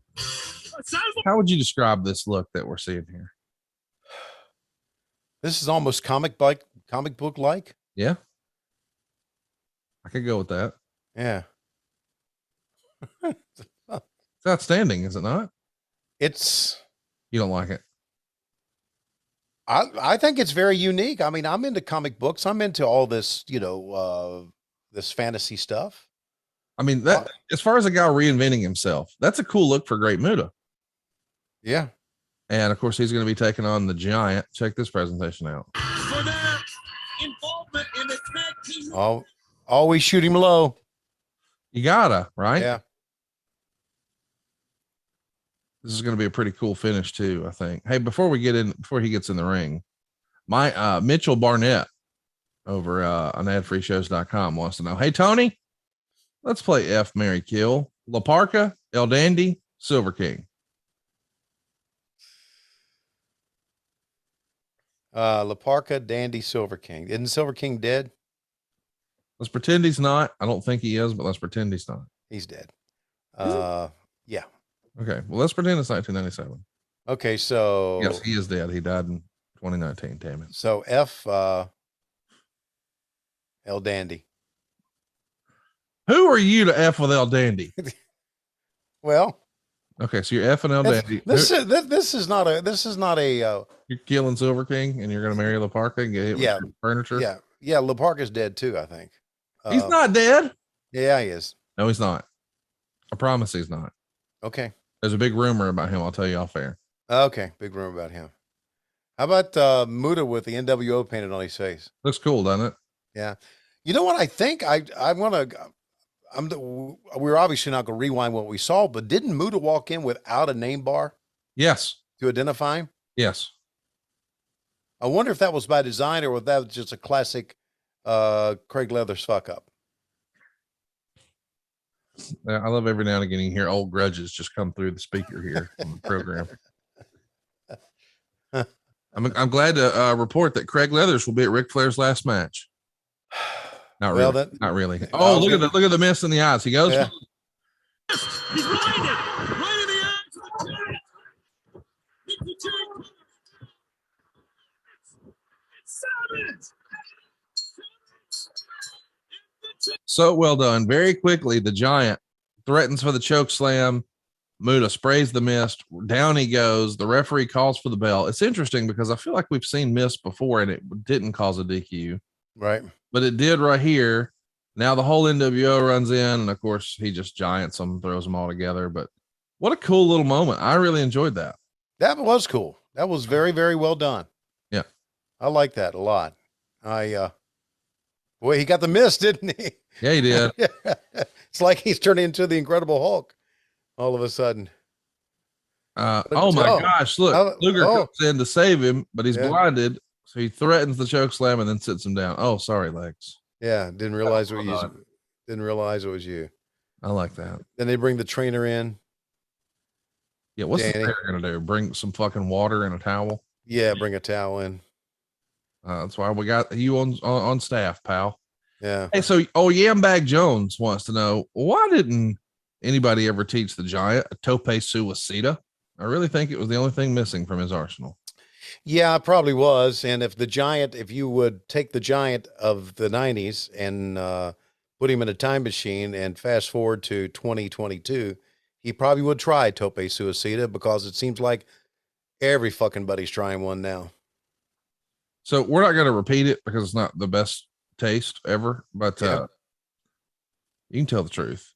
How would you describe this look that we're seeing here? This is almost comic book like. Yeah. I could go with that. Yeah. It's outstanding, is it not? You don't like it? I think it's very unique. I mean, I'm into comic books. I'm into all this, this fantasy stuff. I mean, that as far as a guy reinventing himself, that's a cool look for Great Muta. Yeah. And of course, he's going to be taking on the Giant. Check this presentation out. For their involvement in the tag team. Always shoot him low. You gotta, right? Yeah. This is going to be a pretty cool finish too, I think. Hey, before he gets in the ring, my Mitchell Barnett over on adfreeshows.com wants to know, hey, Tony, let's play F, Marry, Kill, La Parka, El Dandy, Silver King. La Parka, Dandy, Silver King. Isn't Silver King dead? Let's pretend he's not. I don't think he is, but let's pretend he's not. He's dead. Yeah. Okay. Well, let's pretend it's 1997. Okay. So yes, he is dead. He died in 2019. Damn it. So F, El Dandy. Who are you to F with El Dandy? Well, okay. So you're F and El Dandy. This is not a, you're killing Silver King and you're going to marry La Parka and get hit with furniture. Yeah. Yeah. La Parka's dead too, I think. He's not dead. Yeah, he is. No, he's not. I promise he's not. Okay. There's a big rumor about him. I'll tell you off air. Okay. Big rumor about him. How about Muta with the NWO painted on his face? Looks cool, doesn't it? Yeah. You know what? I think we're obviously not going to rewind what we saw, but didn't Muta walk in without a name bar? Yes. To identify him? Yes. I wonder if that was by design or if that was just a classic Craig Leathers fuck up. I love every now and again you hear old grudges just come through the speaker here on the program. I'm glad to report that Craig Leathers will be at Ric Flair's last match. Not really. Well, not really. Oh, look at the mist in the eyes. He goes. Yeah. He's blinded. Right in the eyes of the Giant. Savage. So well done. Very quickly, the Giant threatens for the choke slam. Muta sprays the mist. Down he goes. The referee calls for the bell. It's interesting because I feel like we've seen mist before and it didn't cause a DQ. Right. But it did right here. Now the whole NWO runs in, and of course he just giants them, throws them all together. But what a cool little moment. I really enjoyed that. That was cool. That was very, very well done. Yeah. I like that a lot. Boy, he got the mist, didn't he? Yeah, he did. It's like he's turning into the Incredible Hulk all of a sudden. Oh my gosh. Look, Luger comes in to save him, but he's blinded. So he threatens the choke slam and then sits him down. Oh, sorry, Lex. Yeah, didn't realize it was you. I like that. Then they bring the trainer in. Yeah, what's Danny. the trainer gonna do? Bring some fucking water and a towel? Yeah, bring a towel in. That's why we got you on staff, pal. Yeah. Hey, so Yambag Jones wants to know, why didn't anybody ever teach the Giant a tope suicida? I really think it was the only thing missing from his arsenal. Yeah, it probably was. And if you would take the Giant of the 90s and put him in a time machine and fast forward to 2022, he probably would try tope suicida because it seems like every fucking buddy's trying one now. So we're not going to repeat it because it's not the best taste ever, but you can tell the truth.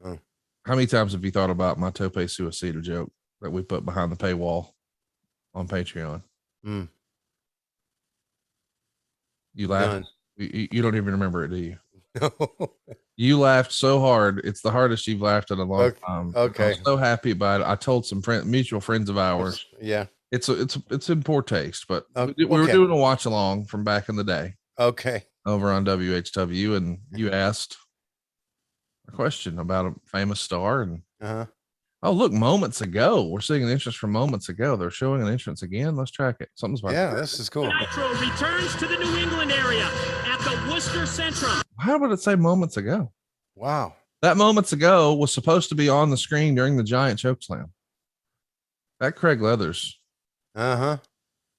How many times have you thought about my tope suicida joke that we put behind the paywall on Patreon? You laughed. You don't even remember it, do you? No. You laughed so hard. It's the hardest you've laughed in a long time. Okay. I'm so happy about it. I told some mutual friends of ours. Yeah. It's in poor taste, but we were doing a watch along from back in the day. Okay. Over on WHW, and you asked a question about a famous star, and oh, look, moments ago, we're seeing an entrance from moments ago. They're showing an entrance again. Let's track it. Something's about this is cool. Nitro returns to the New England area at the Worcester Centrum. How would it say moments ago? Wow. That moments ago was supposed to be on the screen during the Giant chokeslam. That Craig Leathers. Uh-huh.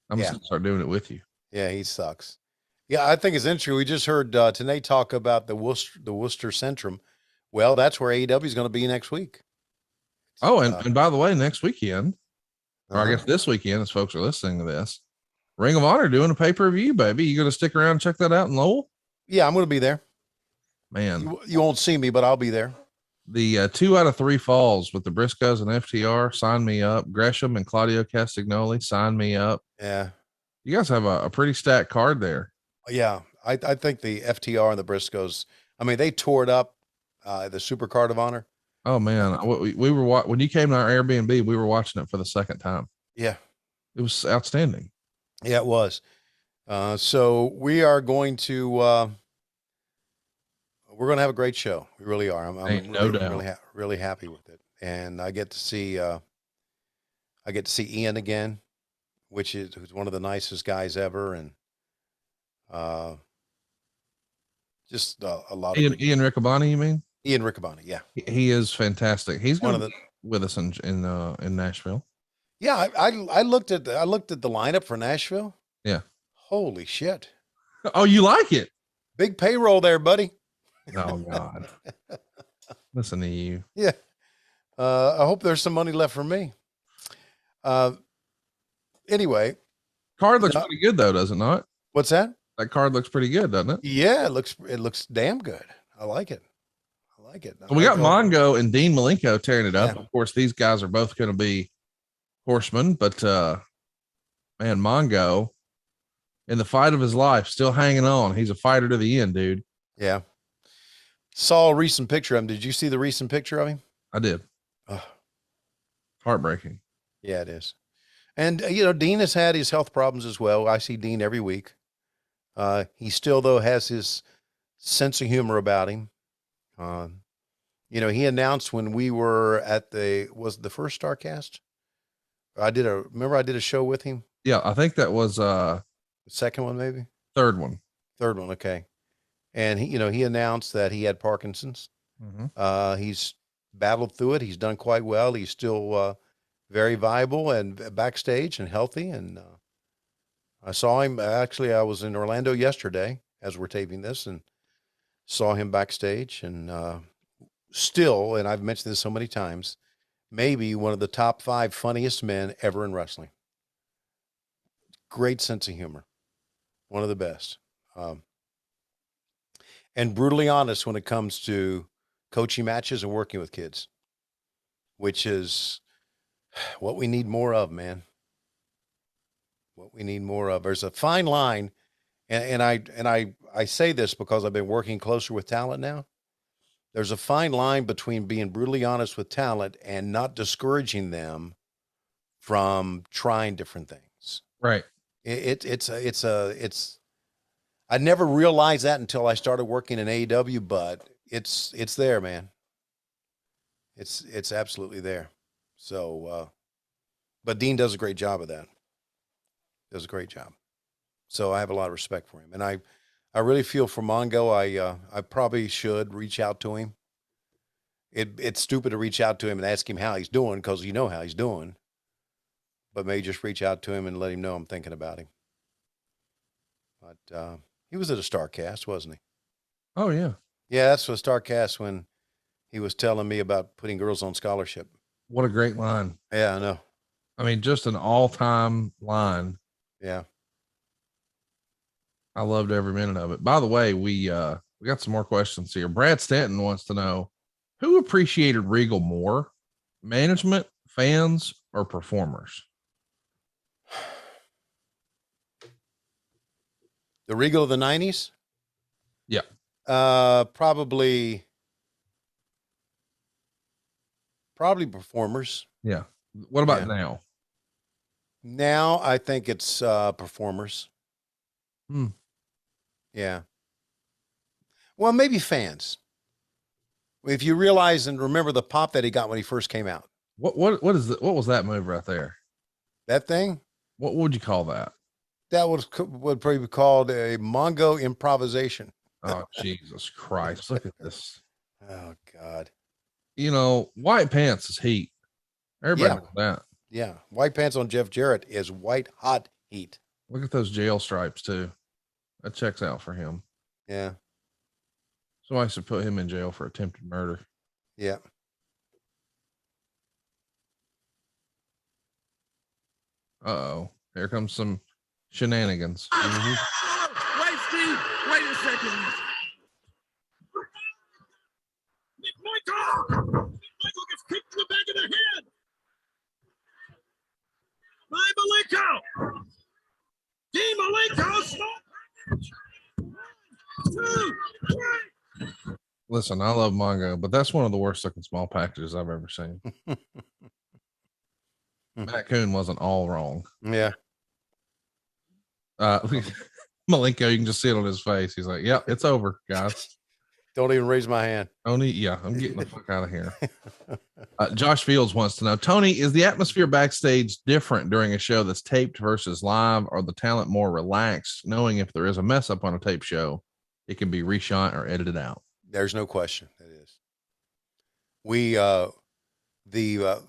I'm Yeah. just gonna start doing it with you. Yeah, he sucks. Yeah, I think it's interesting. We just heard Tanay talk about the Worcester Centrum. Well, that's where AEW is going to be next week. Oh, and by the way, next weekend, or I Uh-huh. guess this weekend, as folks are listening to this, Ring of Honor doing a pay-per-view, baby. You gonna stick around and check that out in Lowell? Yeah, I'm going to be there. Man, You won't see me, but I'll be there. the 2 out of 3 falls with the Briscoes and FTR, sign me up. Gresham and Claudio Castagnoli, sign me up. Yeah. You guys have a pretty stacked card there. Yeah. I think the FTR and the Briscoes, I mean, they tore it up, the Super Card of Honor. Oh man, we were when you came to our Airbnb, we were watching it for the second time. Yeah. It was outstanding. Yeah, it was. So we are going to, we're going to have a great show. We really are. I'm Ain't no doubt. really happy with it. And I get to see Ian again, who's one of the nicest guys ever. And, just a lot of Ian Riccaboni, you mean? Ian Riccaboni. Yeah. He is fantastic. He's One going of to be with us in Nashville. Yeah. I looked at the lineup for Nashville. Yeah. Holy shit. Oh, you like it? Big payroll there, buddy. Oh God. Listen to you. Yeah. I hope there's some money left for me. Anyway. Card looks pretty good though, does it not? What's that? That card looks pretty good, doesn't it? Yeah, it looks damn good. I like it. So we got Mongo and Dean Malenko tearing it up. Yeah. Of course, these guys are both going to be horsemen, but man, Mongo in the fight of his life, still hanging on. He's a fighter to the end, dude. Yeah. Saw a recent picture of him. Did you see the recent picture of him? I did. Ugh. Heartbreaking. Yeah, it is. And, Dean has had his health problems as well. I see Dean every week. He still, though, has his sense of humor about him. He announced when we were at was it the first Starcast? Remember I did a show with him? Yeah, I think that was The second one, maybe? third one. Third one, okay. And he announced that he had Parkinson's. Mm-hmm. He's battled through it. He's done quite well. He's still very viable and backstage and healthy. And I saw him. Actually, I was in Orlando yesterday as we're taping this and saw him backstage. And still, and I've mentioned this so many times, maybe one of the top 5 funniest men ever in wrestling. Great sense of humor. One of the best. And brutally honest when it comes to coaching matches and working with kids, which is what we need more of, man. What we need more of. There's a fine line, and I say this because I've been working closer with talent now. There's a fine line between being brutally honest with talent and not discouraging them from trying different things. Right. I never realized that until I started working in AEW, but it's there, man. It's absolutely there. So, but Dean does a great job of that. Does a great job. So I have a lot of respect for him. And I really feel for Mongo. I probably should reach out to him. It's stupid to reach out to him and ask him how he's doing, because you know how he's doing. But maybe just reach out to him and let him know I'm thinking about him. But he was at a Starcast, wasn't he? Oh yeah. Yeah, that's a Starcast when he was telling me about putting girls on scholarship. What a great line. Yeah, I know. I mean, just an all-time line. Yeah. I loved every minute of it. By the way, we got some more questions here. Brad Stanton wants to know who appreciated Regal more, management, fans, or performers? The Regal of the 90s? Yeah. Probably performers. Yeah. What about now? Now I think it's performers. Hmm. Yeah. Well, maybe fans. If you realize and remember the pop that he got when he first came out. What was that move right there? That thing? What would you call that? That would probably be called a Mongo improvisation. Oh, Jesus Christ. Look at this. Oh, God. White pants is heat. Everybody knows that. Yeah. White pants on Jeff Jarrett is white hot heat. Look at those jail stripes too. That checks out for him. Yeah. So I should put him in jail for attempted murder. Yeah. Uh-oh. Here comes some shenanigans. Wait, Steve. Wait a second. Michael gets kicked in the back of the head by Malenko. Dean Malenko, small. 1, 2, 3. Listen, I love Mongo, but that's one of the worst looking small packages I've ever seen. Matt Coon wasn't all wrong. Yeah. Malenko, you can just see it on his face. He's like, "Yep, it's over, guys." Don't even raise my hand. Tony, yeah, I'm getting the fuck out of here. Josh Fields wants to know, Tony, is the atmosphere backstage different during a show that's taped versus live, or the talent more relaxed, knowing if there is a mess up on a tape show, it can be reshot or edited out? There's no question. It is. We, the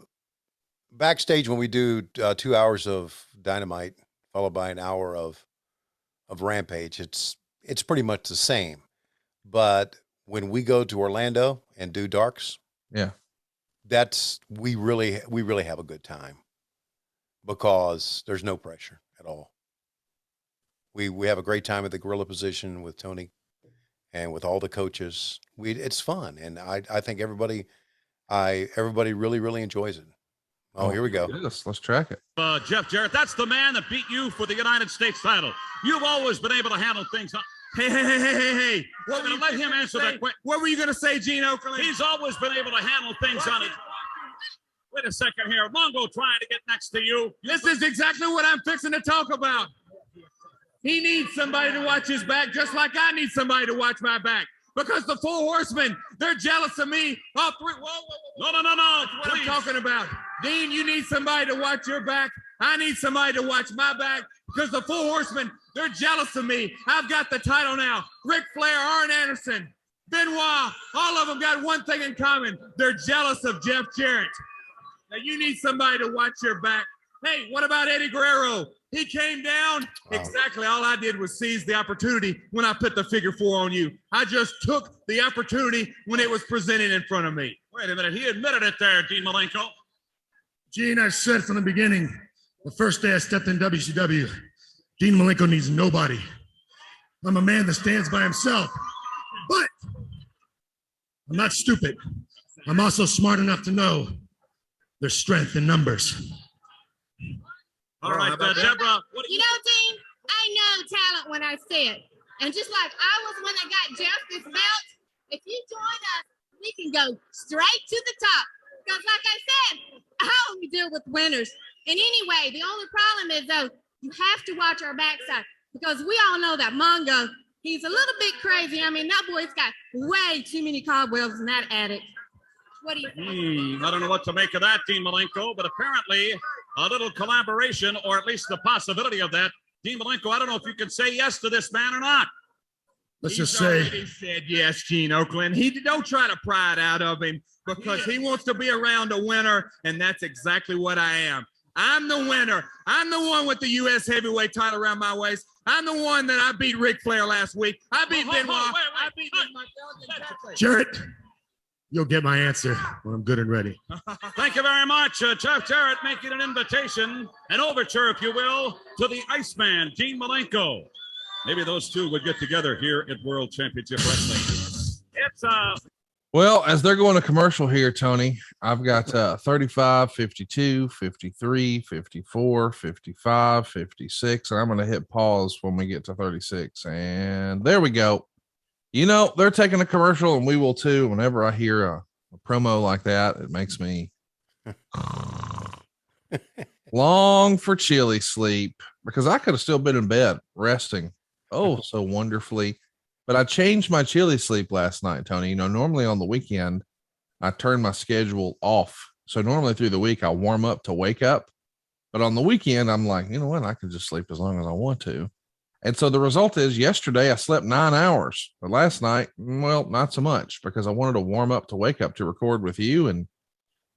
backstage, when we do 2 hours of Dynamite followed by an hour of Rampage, it's pretty much the same. But when we go to Orlando and do darks, yeah, we really have a good time because there's no pressure at all. We have a great time at the gorilla position with Tony and with all the coaches. It's fun, and I think everybody really enjoys it. Oh, here we go. Let's track it. Jeff Jarrett, that's the man that beat you for the United States title. You've always been able to handle things. Hey. What were you let him answer that question? What were you going to say, Gene Okerlund? He's always been able to handle things on it. Wait a second here. Mongo trying to get next to you. This is exactly what I'm fixing to talk about. He needs somebody to watch his back, just like I need somebody to watch my back. Because the Four Horsemen, they're jealous of me. All three. Whoa. No. That's what I'm talking about. Dean, you need somebody to watch your back. I need somebody to watch my back. Because the Four Horsemen, they're jealous of me. I've got the title now. Ric Flair, Arn Anderson, Benoit, all of them got one thing in common. They're jealous of Jeff Jarrett. Now you need somebody to watch your back. Hey, what about Eddie Guerrero? He came down. Wow. Exactly. All I did was seize the opportunity when I put the figure 4 on you. I just took the opportunity when it was presented in front of me. Wait a minute. He admitted it there, Dean Malenko. Gene, I said from the beginning, the first day I stepped in WCW, Dean Malenko needs nobody. I'm a man that stands by himself. But I'm not stupid. I'm also smart enough to know there's strength in numbers. All right, Deborah. You know, Dean, I know talent when I see it. And just like I was when I got Jeff this belt, if you join us, we can go straight to the top. Because like I said, I only deal with winners. And anyway, the only problem is, though, you have to watch our backside. Because we all know that Mongo, he's a little bit crazy. I mean, that boy's got way too many cobwebs in that attic. What do you think? I don't know what to make of that, Dean Malenko, but apparently a little collaboration, or at least the possibility of that. Dean Malenko, I don't know if you can say yes to this man or not. Let's just say He said yes, Gene Okerlund. He don't try to pry it out of him because he wants to be around a winner, and that's exactly what I am. I'm the winner. I'm the one with the U.S. heavyweight title around my waist. I'm the one that I beat Ric Flair last week. I beat Benoit. I beat Benoit. Jarrett, you'll get my answer when I'm good and ready. Thank you very much, Jeff Jarrett, making an invitation, an overture, if you will, to the Iceman, Dean Malenko. Maybe those two would get together here at World Championship Wrestling. It's Well, as they're going to commercial here, Tony, I've got 35, 52, 53, 54, 55, 56, and I'm going to hit pause when we get to 36. And there we go. You know, they're taking a commercial, and we will too. Whenever I hear a promo like that, it makes me long for chilly sleep, because I could have still been in bed resting so wonderfully. But I changed my chilly sleep last night, Tony. You know, normally on the weekend, I turn my schedule off. So normally through the week, I warm up to wake up. But on the weekend, I'm like, you know what? I can just sleep as long as I want to. And so the result is yesterday I slept 9 hours. But last night, well, not so much, because I wanted to warm up to wake up to record with you. And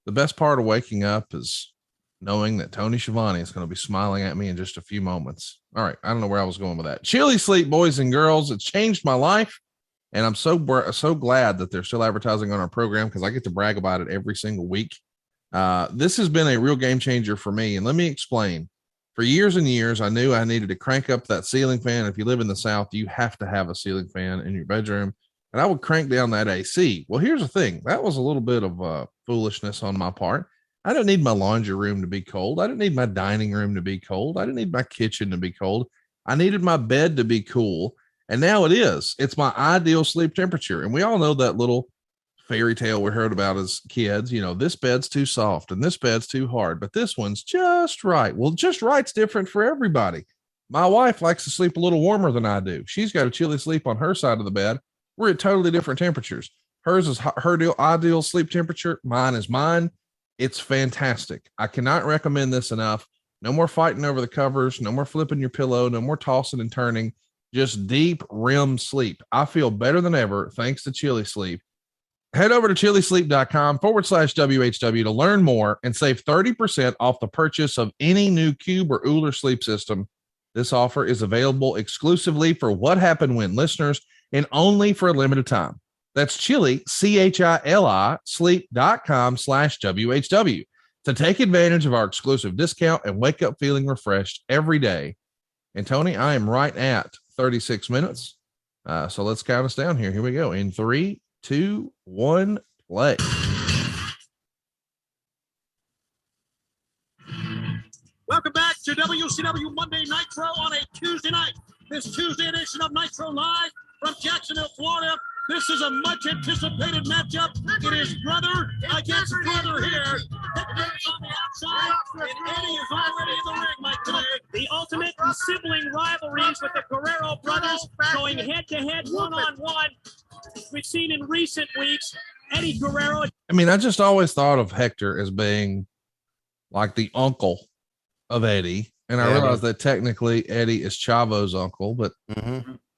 the best part of waking up is knowing that Tony Schiavone is going to be smiling at me in just a few moments. All right. I don't know where I was going with that. Chili Sleep, boys and girls. It's changed my life. And I'm so glad that they're still advertising on our program because I get to brag about it every single week. This has been a real game changer for me. And let me explain. For years and years, I knew I needed to crank up that ceiling fan. If you live in the South, you have to have a ceiling fan in your bedroom. And I would crank down that AC. Well, here's the thing. That was a little bit of foolishness on my part. I don't need my laundry room to be cold. I didn't need my dining room to be cold. I didn't need my kitchen to be cold. I needed my bed to be cool. And now it is. It's my ideal sleep temperature. And we all know that little fairy tale we heard about as kids. You know, this bed's too soft and this bed's too hard, but this one's just right. Well, just right's different for everybody. My wife likes to sleep a little warmer than I do. She's got a chilly sleep on her side of the bed. We're at totally different temperatures. Hers is her ideal sleep temperature. Mine is mine. It's fantastic. I cannot recommend this enough. No more fighting over the covers. No more flipping your pillow. No more tossing and turning. Just deep REM sleep. I feel better than ever thanks to Chili Sleep. Head over to chilisleep.com/WHW to learn more and save 30% off the purchase of any new Cube or Uller sleep system. This offer is available exclusively for What Happened When listeners and only for a limited time. That's Chili, CHILI, sleep.com/WHW to take advantage of our exclusive discount and wake up feeling refreshed every day. And Tony, I am right at 36 minutes. So let's count us down here. Here we go. In 3, 2, 1, play. Welcome back to WCW Monday Nitro on a Tuesday night. This Tuesday edition of Nitro Live from Jacksonville, Florida. This is a much anticipated matchup. It is brother against brother here. Hector's on the outside, and Eddie is already in the ring, Mike, today. The ultimate in sibling rivalries with the Guerrero brothers going head-to-head, one-on-one. We've seen in recent weeks, Eddie Guerrero. I mean, I just always thought of Hector as being like the uncle of Eddie. And I realized that technically Eddie is Chavo's uncle, but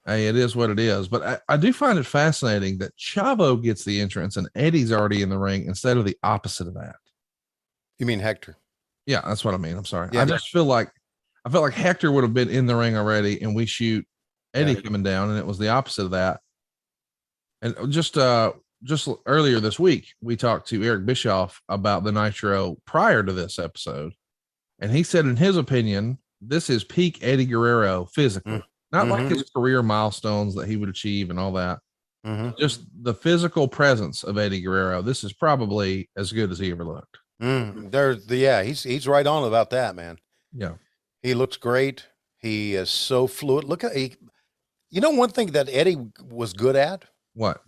hey, it is what it is. But I do find it fascinating that Chavo gets the entrance and Eddie's already in the ring instead of the opposite of that. You mean Hector? Yeah, that's what I mean. I'm sorry. Yeah, I felt like Hector would have been in the ring already and we shoot Eddie coming down, and it was the opposite of that. And just earlier this week, we talked to Eric Bischoff about the Nitro prior to this episode. And he said, in his opinion, this is peak Eddie Guerrero physically, not like his career milestones that he would achieve and all that. Just the physical presence of Eddie Guerrero. This is probably as good as he ever looked. He's right on about that, man. Yeah. He looks great. He is so fluid. Look at one thing that Eddie was good at. What?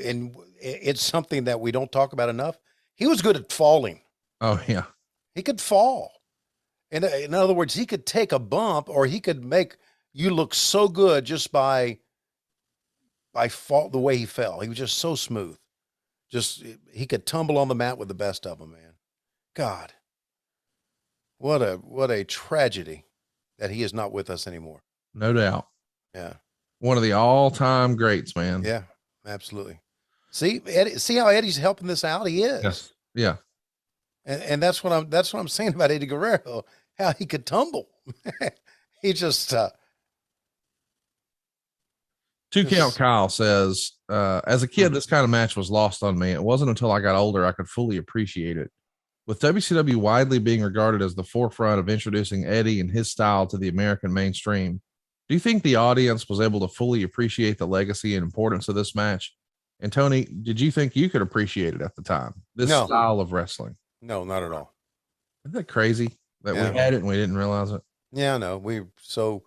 And it's something that we don't talk about enough. He was good at falling. Oh yeah. He could fall. And in other words, he could take a bump, or he could make you look so good just by fall, the way he fell. He was just so smooth. He could tumble on the mat with the best of them, man. God, what a tragedy that he is not with us anymore. No doubt. Yeah. One of the all-time greats, man. Yeah, absolutely. See, Eddie, see how Eddie's helping this out? He is. Yes. Yeah. And that's what I'm saying about Eddie Guerrero, how he could tumble. He just, Two Count Kyle says, as a kid, this kind of match was lost on me. It wasn't until I got older I could fully appreciate it. With WCW widely being regarded as the forefront of introducing Eddie and his style to the American mainstream, do you think the audience was able to fully appreciate the legacy and importance of this match? And Tony, did you think you could appreciate it at the time? This style of wrestling? No, not at all. Isn't that crazy that we had it and we didn't realize it? Yeah, no, we so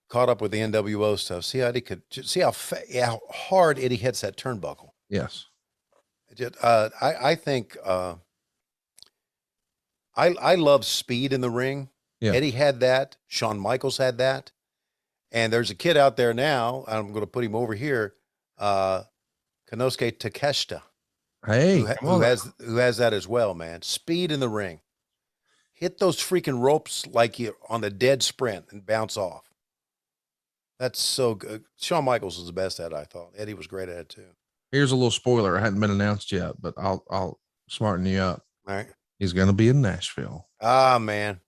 caught up with the NWO stuff. See how Eddie how hard Eddie hits that turnbuckle. Yes. I think I love speed in the ring. Yeah. Eddie had that. Shawn Michaels had that. And there's a kid out there now. I'm going to put him over here. Konosuke Takeshita. Hey, who has that as well, man. Speed in the ring. Hit those freaking ropes like you're on a dead sprint and bounce off. That's so good. Shawn Michaels was the best at it, I thought. Eddie was great at it too. Here's a little spoiler. It hadn't been announced yet, but I'll smarten you up. All right. He's going to be in Nashville. Ah, man.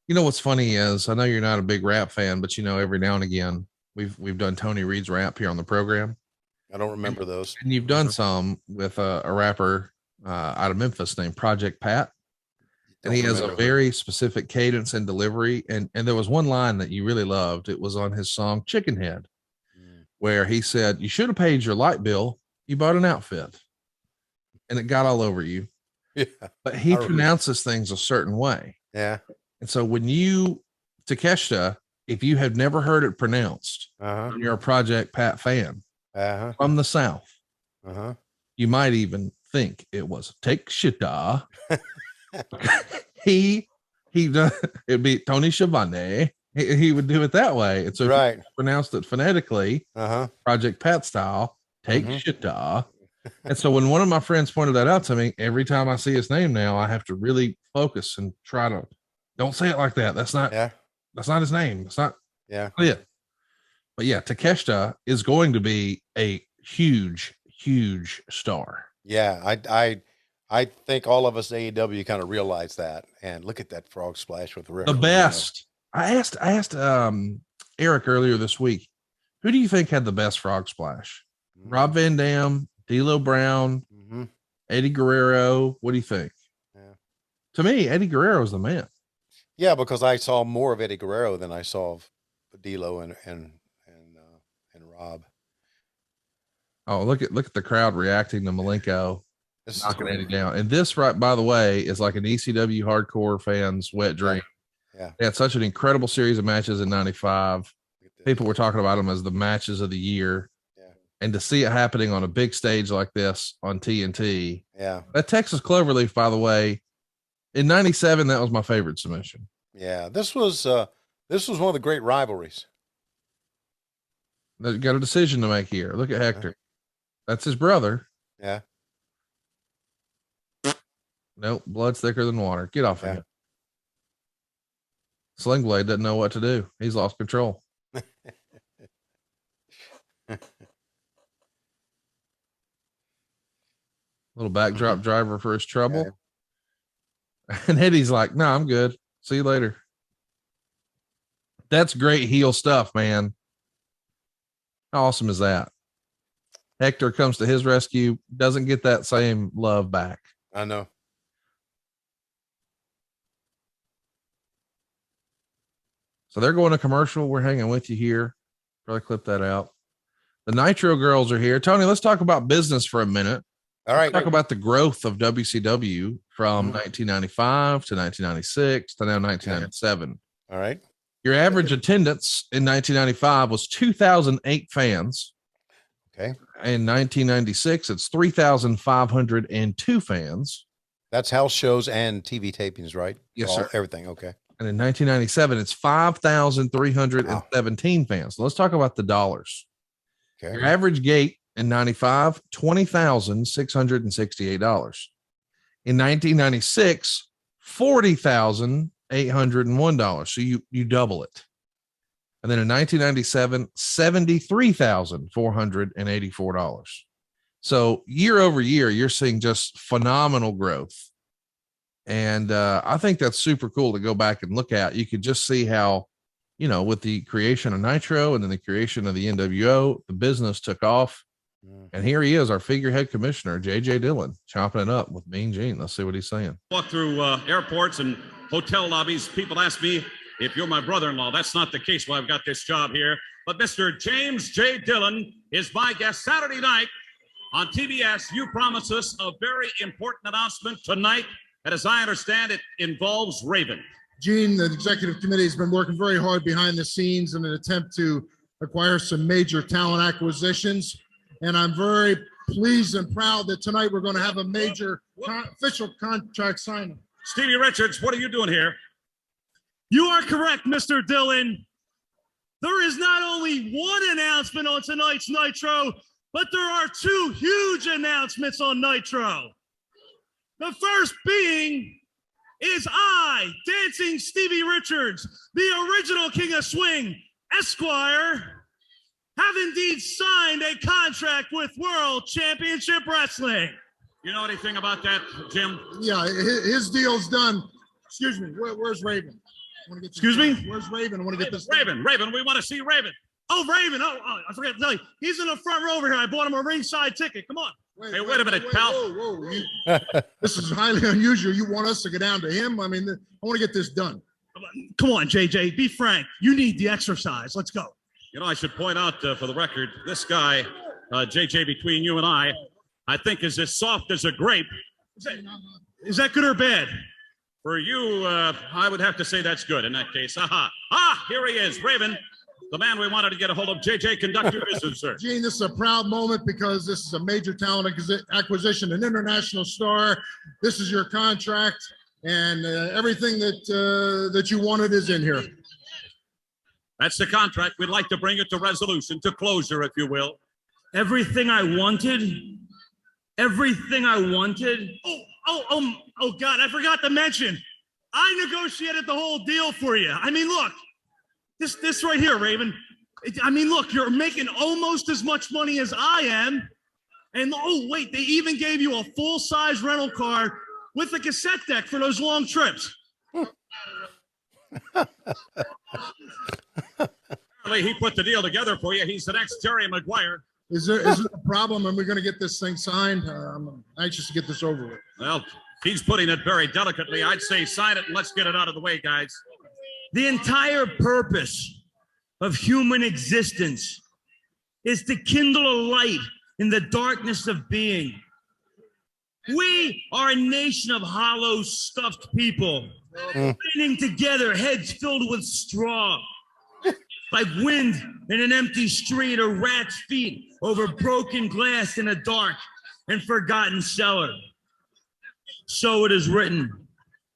You know what's funny is I know you're not a big rap fan, but every now and again we've done Tony Reed's rap here on the program. I don't remember those. And you've done some with a rapper out of Memphis named Project Pat. And he has a very specific cadence and delivery. And there was one line that you really loved. It was on his song Chicken Head, where he said, you should have paid your light bill. You bought an outfit. And it got all over you. Yeah. But he pronounces things a certain way. Yeah. And so when Takeshita, if you have never heard it pronounced, and you're a Project Pat fan from the South, you might even think it was Takeshita. It'd be Tony Schiavone. He would do it that way. And so if you pronounced it phonetically, Project Pat style, Takeshita. And so when one of my friends pointed that out to me, every time I see his name now, I have to really focus and try to don't say it like that. That's not his name. It's not it. But yeah, Takeshita is going to be a huge, huge star. Yeah, I think all of us AEW kind of realize that. And look at that frog splash with the river. The best. I asked Eric earlier this week, who do you think had the best frog splash? Rob Van Dam, D'Lo Brown, Eddie Guerrero. What do you think? Yeah. To me, Eddie Guerrero is the man. Yeah, because I saw more of Eddie Guerrero than I saw of D'Lo and Rob. Oh, look at the crowd reacting to Malenko knocking Eddie down. And this, right, by the way, is like an ECW hardcore fans' wet dream. Yeah. They had such an incredible series of matches in '95. People were talking about them as the matches of the year. And to see it happening on a big stage like this on TNT. Yeah. That Texas Cloverleaf, by the way, in '97, that was my favorite submission. Yeah. This was one of the great rivalries. They've got a decision to make here. Look at Hector. That's his brother. Yeah. Nope. Blood's thicker than water. Get off of him. Sling Blade doesn't know what to do. He's lost control. Little backdrop driver for his trouble. Yeah. And Eddie's like, no, I'm good. See you later. That's great heel stuff, man. How awesome is that? Hector comes to his rescue, doesn't get that same love back. I know. So they're going to commercial. We're hanging with you here. Probably clip that out. The Nitro girls are here. Tony, let's talk about business for a minute. All right. Let's talk about the growth of WCW from 1995 to 1996 to now 1997. All right. Your average attendance in 1995 was 2,008 fans. Okay. In 1996, it's 3,502 fans. That's house shows and TV tapings, right? Yes, sir. Everything. Okay. And in 1997, it's 5,317 fans. So let's talk about the dollars. Okay. Your average gate in 95, $20,668. In 1996, $40,801. So you double it. And then in 1997, $73,484. So year over year, you're seeing just phenomenal growth. And I think that's super cool to go back and look at. You could just see how, with the creation of Nitro and then the creation of the NWO, the business took off. And here he is, our figurehead commissioner, JJ Dillon, chopping it up with Mean Gene. Let's see what he's saying. Walk through airports and hotel lobbies. People ask me if you're my brother-in-law. That's not the case while I've got this job here. But Mr. James J. Dillon is my guest Saturday night on TBS. You promised us a very important announcement tonight. And as I understand, it involves Raven. Gene, the executive committee has been working very hard behind the scenes in an attempt to acquire some major talent acquisitions. And I'm very pleased and proud that tonight we're going to have a major official contract signing. Stevie Richards, what are you doing here? You are correct, Mr. Dillon. There is not only one announcement on tonight's Nitro, but there are two huge announcements on Nitro. The first being is I, Dancing Stevie Richards, the original King of Swing, Esquire, have indeed signed a contract with World Championship Wrestling. You know anything about that, Jim? Yeah, his deal's done. Excuse me. Where's Raven? I wanna get this Excuse me? done. Where's Raven? I want to get this done. Raven, we want to see Raven. Oh, Raven. Oh, I forgot to tell you. He's in the front row over here. I bought him a ringside ticket. Come on. Hey, wait a minute, pal. Whoa. This is highly unusual. You want us to go down to him? I mean, I want to get this done. Come on, JJ. Be frank. You need the exercise. Let's go. You know, I should point out for the record, this guy, JJ, between you and I think is as soft as a grape. Is that good or bad? For you, I would have to say that's good in that case. Here he is, Raven, the man we wanted to get a hold of. JJ, conduct your business, sir. Gene, this is a proud moment because this is a major talent acquisition, an international star. This is your contract, and everything that you wanted is in here. That's the contract. We'd like to bring it to resolution, to closure, if you will. Everything I wanted. Everything I wanted. Oh, God, I forgot to mention. I negotiated the whole deal for you. I mean, look, this right here, Raven. I mean, look, you're making almost as much money as I am. And oh, wait, they even gave you a full-size rental car with a cassette deck for those long trips. Apparently, he put the deal together for you. He's the next Jerry Maguire. Is there a problem? Are we going to get this thing signed? I'm anxious to get this over with. Well, he's putting it very delicately. I'd say sign it and let's get it out of the way, guys. The entire purpose of human existence is to kindle a light in the darkness of being. We are a nation of hollow, stuffed people, standing together, heads filled with straw, like wind in an empty street or rat's feet over broken glass in a dark and forgotten cellar. So it is written,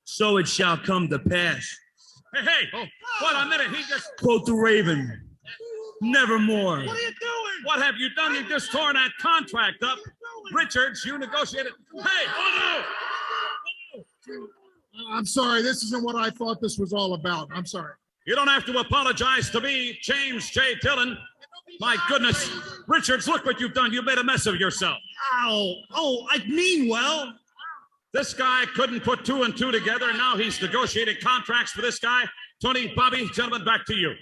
so it shall come to pass. Hey, what a minute. He just... Quote the Raven, nevermore. What are you doing? What have you done? You just torn that contract up. Richards, you negotiated. Hey, oh no! I'm sorry. This isn't what I thought this was all about. I'm sorry. You don't have to apologize to me, James J. Dillon. My goodness. Richards, look what you've done. You made a mess of yourself. Oh, I mean well. This guy couldn't put two and two together. Now he's negotiating contracts for this guy. Tony, Bobby, gentlemen, back to you.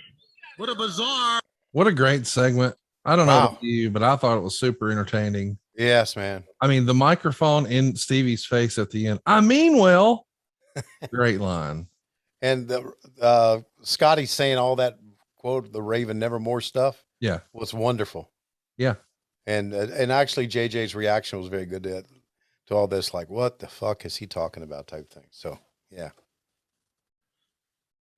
What a bizarre. What a great segment. I don't know about you, but I thought it was super entertaining. Yes, man. I mean, the microphone in Stevie's face at the end. I mean, well, great line. And Scotty saying all that quote, the Raven Nevermore stuff. Yeah. Was wonderful. Yeah. And actually JJ's reaction was very good to all this. Like, what the fuck is he talking about type thing. So, yeah.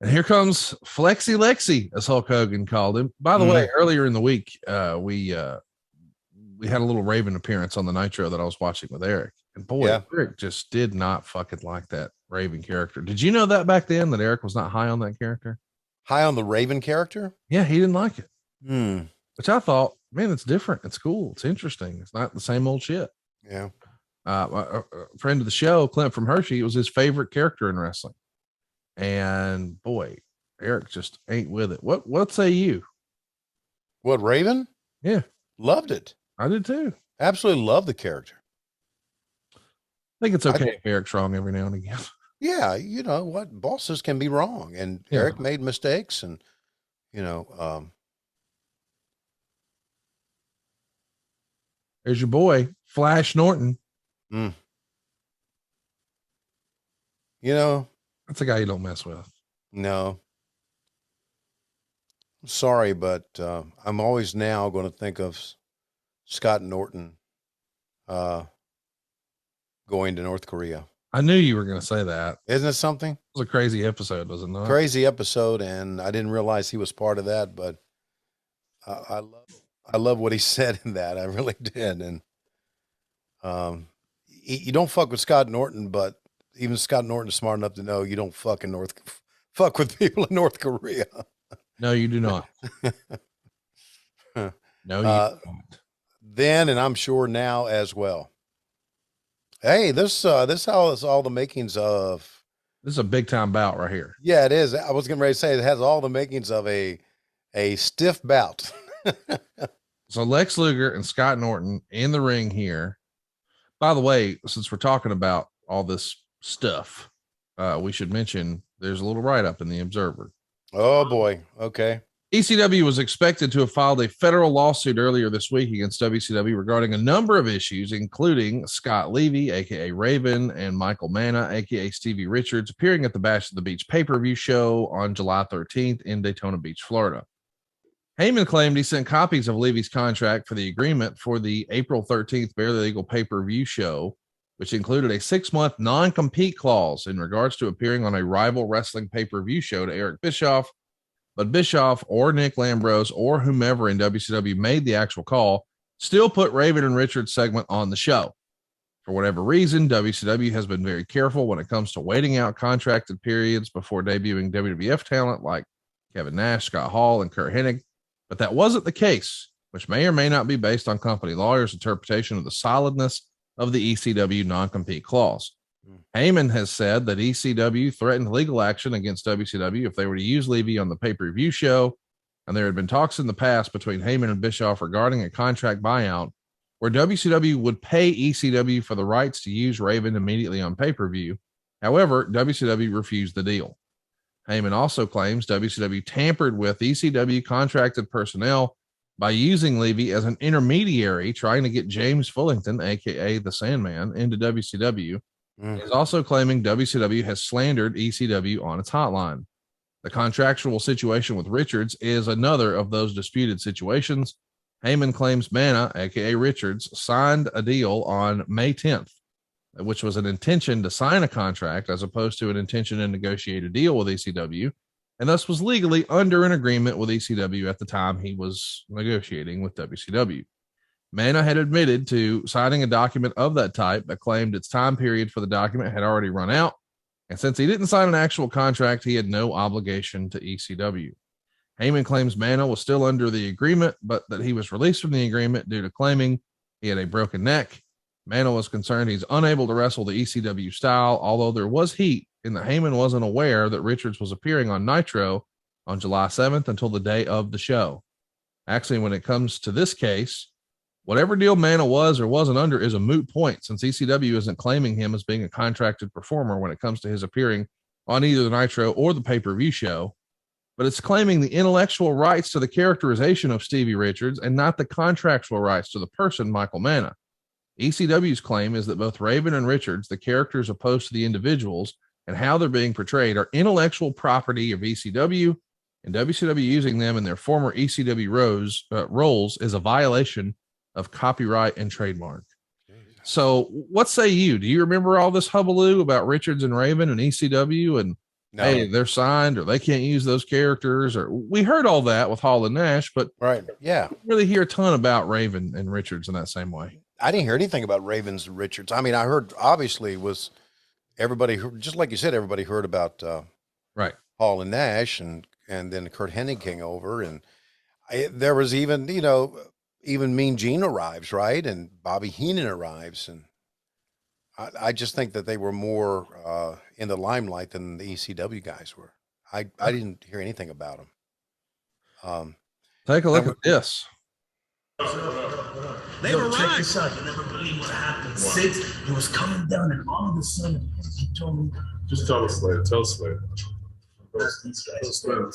And here comes Flexi Lexi, as Hulk Hogan called him. By the way, earlier in the week, we had a little Raven appearance on the Nitro that I was watching with Eric. And boy, Eric just did not fucking like that Raven character. Did you know that back then, that Eric was not high on that character? High on the Raven character? Yeah, he didn't like it. Which I thought, man, it's different. It's cool. It's interesting. It's not the same old shit. Yeah. A friend of the show, Clint from Hershey, it was his favorite character in wrestling. And boy, Eric just ain't with it. What say you? What, Raven? Yeah. Loved it. I did too. Absolutely love the character. I think it's okay if Eric's wrong every now and again. Yeah, you know what? Bosses can be wrong, and Eric made mistakes, and there's your boy, Flash Norton. You know, that's a guy you don't mess with. No. I'm sorry, but I'm always now going to think of Scott Norton going to North Korea. I knew you were going to say that. Isn't it something? It was a crazy episode, was it not? Crazy episode, and I didn't realize he was part of that, but I love what he said in that. I really did. And you don't fuck with Scott Norton, but even Scott Norton is smart enough to know you don't fuck with people in North Korea. No, you do not. No, you don't. Then, and I'm sure now as well. Hey, this is all the makings of. This is a big time bout right here. Yeah, it is. I was getting ready to say it has all the makings of a stiff bout. So Lex Luger and Scott Norton in the ring here. By the way, since we're talking about all this stuff, we should mention there's a little write-up in the Observer. Oh boy. Okay. ECW was expected to have filed a federal lawsuit earlier this week against WCW regarding a number of issues, including Scott Levy, aka Raven, and Michael Manna, aka Stevie Richards, appearing at the Bash at the Beach pay-per-view show on July 13th in Daytona Beach, Florida. Heyman claimed he sent copies of Levy's contract for the agreement for the April 13th Barely Legal pay-per-view show, which included a 6-month non-compete clause in regards to appearing on a rival wrestling pay-per-view show to Eric Bischoff. But Bischoff or Nick Lambros or whomever in WCW made the actual call still put Raven and Richards' segment on the show. For whatever reason, WCW has been very careful when it comes to waiting out contracted periods before debuting WWF talent like Kevin Nash, Scott Hall, and Kurt Hennig. But that wasn't the case, which may or may not be based on company lawyers' interpretation of the solidness of the ECW non-compete clause. Heyman has said that ECW threatened legal action against WCW if they were to use Levy on the pay-per-view show, and there had been talks in the past between Heyman and Bischoff regarding a contract buyout where WCW would pay ECW for the rights to use Raven immediately on pay-per-view. However, WCW refused the deal. Heyman also claims WCW tampered with ECW contracted personnel by using Levy as an intermediary, trying to get James Fullington, aka the Sandman, into WCW. He's also claiming WCW has slandered ECW on its hotline. The contractual situation with Richards is another of those disputed situations. Heyman claims Manna, aka Richards, signed a deal on May 10th, which was an intention to sign a contract as opposed to an intention to negotiate a deal with ECW, and thus was legally under an agreement with ECW at the time he was negotiating with WCW. Manna had admitted to signing a document of that type, but claimed its time period for the document had already run out. And since he didn't sign an actual contract, he had no obligation to ECW. Heyman claims Manna was still under the agreement, but that he was released from the agreement due to claiming he had a broken neck. Manna was concerned he's unable to wrestle the ECW style, although there was heat in that Heyman wasn't aware that Richards was appearing on Nitro on July 7th until the day of the show. Actually, when it comes to this case, whatever deal Manna was or wasn't under is a moot point, since ECW isn't claiming him as being a contracted performer when it comes to his appearing on either the Nitro or the pay-per-view show, but it's claiming the intellectual rights to the characterization of Stevie Richards and not the contractual rights to the person, Michael Manna. ECW's claim is that both Raven and Richards, the characters opposed to the individuals and how they're being portrayed, are intellectual property of ECW, and WCW using them in their former ECW roles is a violation of copyright and trademark. So what say you? Do you remember all this hullabaloo about Richards and Raven and ECW and No. hey, they're signed or they can't use those characters? Or we heard all that with Hall and Nash, but Right. Yeah. we really hear a ton about Raven and Richards in that same way. I didn't hear anything about Ravens and Richards. I mean, I heard obviously was everybody heard, just like you said, everybody heard about Right. Hall and Nash and then Kurt Hennig came over and there was even, even Mean Gene arrives, right? And Bobby Heenan arrives. And I just think that they were more in the limelight than the ECW guys were. I didn't hear anything about them. Take a look at this. They've Check arrived. this out. You never believe what happened. Sid, he was coming down, and all of a sudden, he told me, Just tell us later. Tell us later. these guys are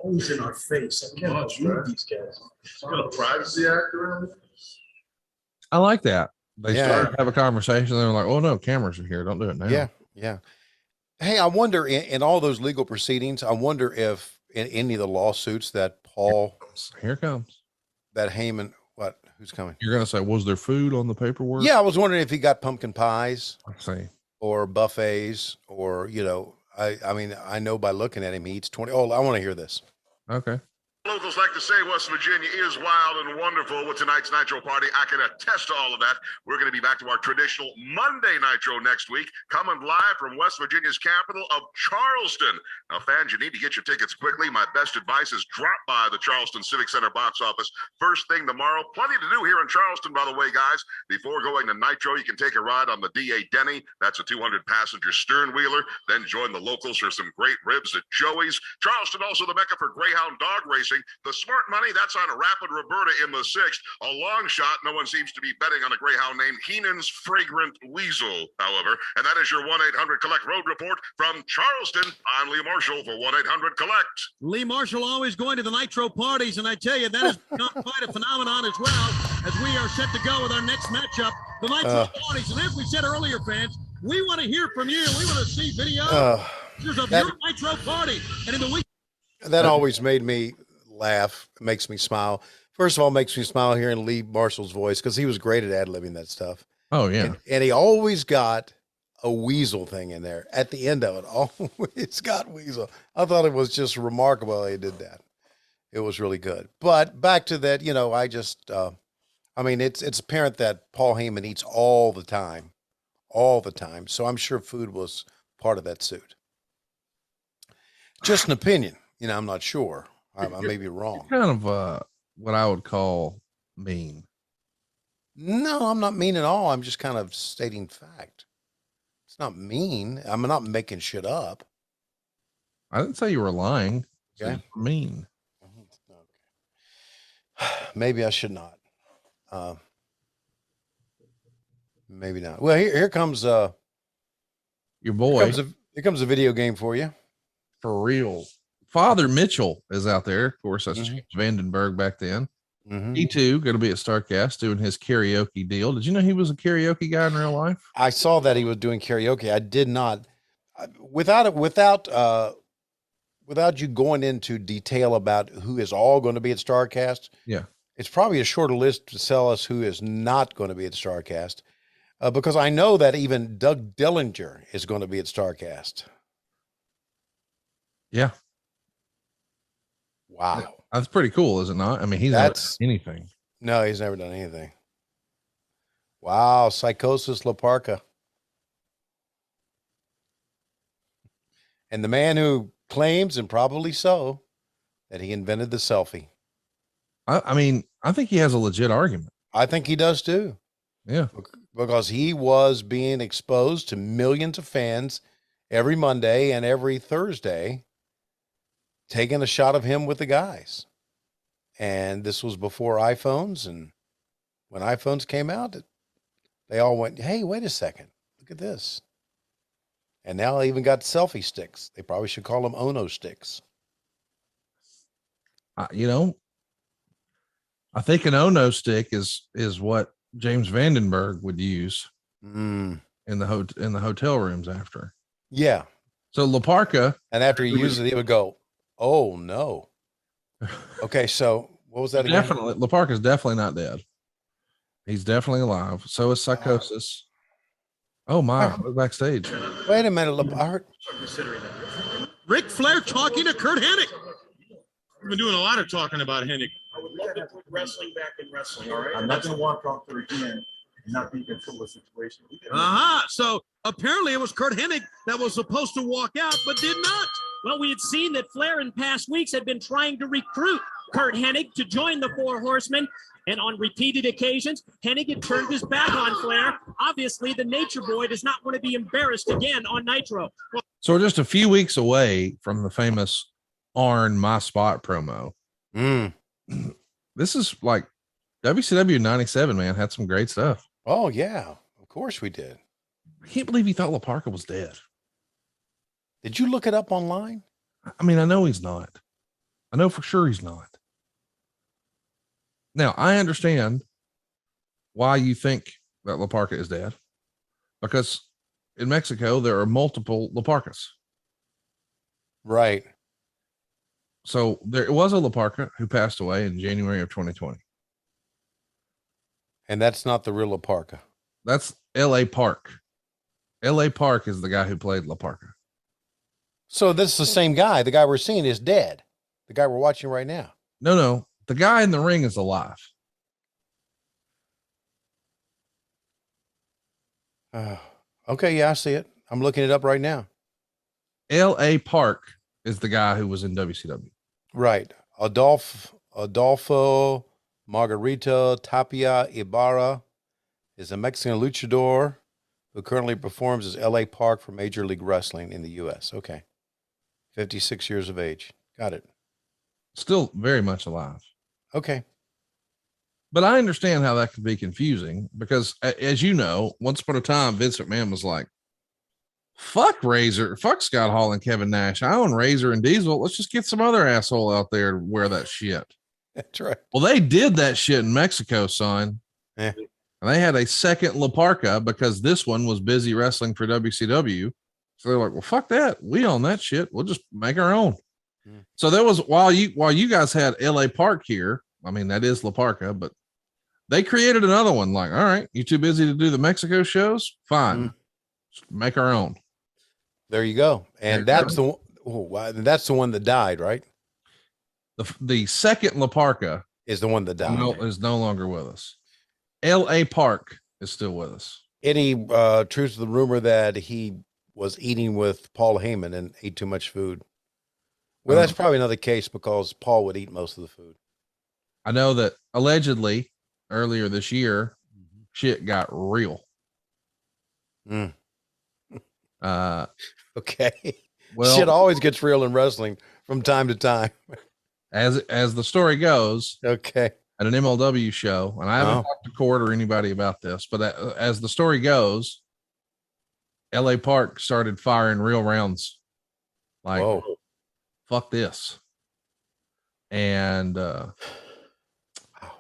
always in our face. I can't Much, believe right? these guys. Got a privacy act around it? I like that. They Yeah. started to have a conversation. They're like, oh no, cameras are here. Don't do it now. Yeah. Yeah. Hey, I wonder in all those legal proceedings, I wonder if in any of the lawsuits that Paul, Here it comes. that Heyman, who's coming? You're going to say, was there food on the paperwork? Yeah. I was wondering if he got pumpkin pies Let's see. or buffets or, I mean, I know by looking at him, he eats 20. Oh, I want to hear this. Okay. Locals like to say West Virginia is wild and wonderful with tonight's Nitro party. I can attest to all of that. We're going to be back to our traditional Monday Nitro next week, coming live from West Virginia's capital of Charleston. Now, fans, you need to get your tickets quickly. My best advice is drop by the Charleston Civic Center box office first thing tomorrow. Plenty to do here in Charleston, by the way, guys. Before going to Nitro, you can take a ride on the D.A. Denny. That's a 200-passenger stern wheeler. Then join the locals for some great ribs at Joey's. Charleston, also the mecca for Greyhound dog racing. racing. The smart money, that's on a Rapid Roberta in the 6th. A long shot. No one seems to be betting on a greyhound named Heenan's Fragrant Weasel, however. And that is your 1-800-COLLECT road report from Charleston. I'm Lee Marshall for 1-800-COLLECT. Lee Marshall always going to the Nitro parties, and I tell you, that has become quite a phenomenon as well, as we are set to go with our next matchup, the Nitro parties. And as we said earlier, fans, we want to hear from you. We want to see video of your Nitro party. And in the week, that always made me laugh. It makes me smile. First of all, it makes me smile hearing Lee Marshall's voice, because he was great at ad-libbing that stuff. Oh, yeah. And he always got a weasel thing in there at the end of it. Always got weasel. I thought it was just remarkable he did that. It was really good. But back to that, you know, I just, I mean, it's apparent that Paul Heyman eats all the time. So I'm sure food was part of that suit. Just an opinion. You know, I'm not sure. I may be wrong. Kind of what I would call mean. No, I'm not mean at all. I'm just kind of stating fact. It's not mean. I'm not making shit up. I didn't say you were lying. Okay. Mean. Maybe I should not. Maybe not. Well, here comes your boy. Here comes a video game for you. For real. Father Mitchell is out there. Of course, that's James Vandenberg back then. He too going to be at StarCast doing his karaoke deal. Did you know he was a karaoke guy in real life? I saw that he was doing karaoke. I did not. Without you going into detail about who is all going to be at StarCast. Yeah. It's probably a shorter list to tell us who is not going to be at StarCast, because I know that even Doug Dillinger is going to be at StarCast. Yeah. Wow. That's pretty cool, is it not? I mean, he's never done anything. No, he's never done anything. Wow. Psychosis La Parka. And the man who claims, and probably so, that he invented the selfie. I mean, I think he has a legit argument. I think he does too. Yeah. Because he was being exposed to millions of fans every Monday and every Thursday, taking a shot of him with the guys. And this was before iPhones. And when iPhones came out, they all went, hey, wait a second. Look at this. And now they even got selfie sticks. They probably should call them Ono sticks. You know, I think an Ono stick is what James Vandenberg would use in the hotel rooms after. Yeah. So La Parka. And after he used it, he would go, oh no. Okay. So what was that again? Definitely. La Parka's definitely not dead. He's definitely alive. So is Psychosis. Oh my, we're backstage. Wait a minute. I heard Ric Flair talking to Kurt Hennig. We've been doing a lot of talking about Hennig. I would love to put wrestling back in wrestling, all right? I'm not going to walk off the ring and not be in control of the situation. So apparently it was Kurt Hennig that was supposed to walk out, but did not. Well, we had seen that Flair in past weeks had been trying to recruit Kurt Hennig to join the Four Horsemen, and on repeated occasions, Hennig had turned his back on Flair. Obviously, the Nature Boy does not want to be embarrassed again on Nitro. Well, so we're just a few weeks away from the famous Arn My Spot promo. This is like WCW 97, man, had some great stuff. Oh, yeah. Of course we did. I can't believe he thought La Parka was dead. Did you look it up online? I mean, I know he's not. I know for sure he's not. Now, I understand why you think that La Parka is dead, because in Mexico, there are multiple La Parkas. Right. So there was a La Parka who passed away in January of 2020. And that's not the real La Parka. That's L.A. Park. L.A. Park is the guy who played La Parka. So this is the same guy. The guy we're seeing is dead. The guy we're watching right now. No. The guy in the ring is alive. Okay, yeah, I see it. I'm looking it up right now. L.A. Park is the guy who was in WCW. Right. Adolfo Margarito Tapia Ibarra is a Mexican luchador who currently performs as L.A. Park for Major League Wrestling in the U.S. Okay. 56 years of age. Got it. Still very much alive. Okay. But I understand how that could be confusing because, as you know, once upon a time, Vince McMahon was like, fuck Razor, fuck Scott Hall and Kevin Nash. I own Razor and Diesel. Let's just get some other asshole out there to wear that shit. That's right. Well, they did that shit in Mexico, son. Yeah. And they had a second La Parka because this one was busy wrestling for WCW. So they're like, well, fuck that. We own that shit. We'll just make our own. So there was, while you guys had LA Park here, I mean, that is La Parka, but they created another one. Like, all right, you too busy to do the Mexico shows? Fine. Just make our own. There you go. And that's the that's the one that died, right? The second La Parka is the one that died. Is no longer with us. LA Park is still with us. Any truth to the rumor that he was eating with Paul Heyman and ate too much food? Well, that's probably another case because Paul would eat most of the food. I know that allegedly earlier this year, shit got real. Okay. Well, shit always gets real in wrestling from time to time. As the story goes, okay, at an MLW show, and I haven't talked to Court or anybody about this, but as the story goes, LA Park started firing real rounds. Like, fuck this. And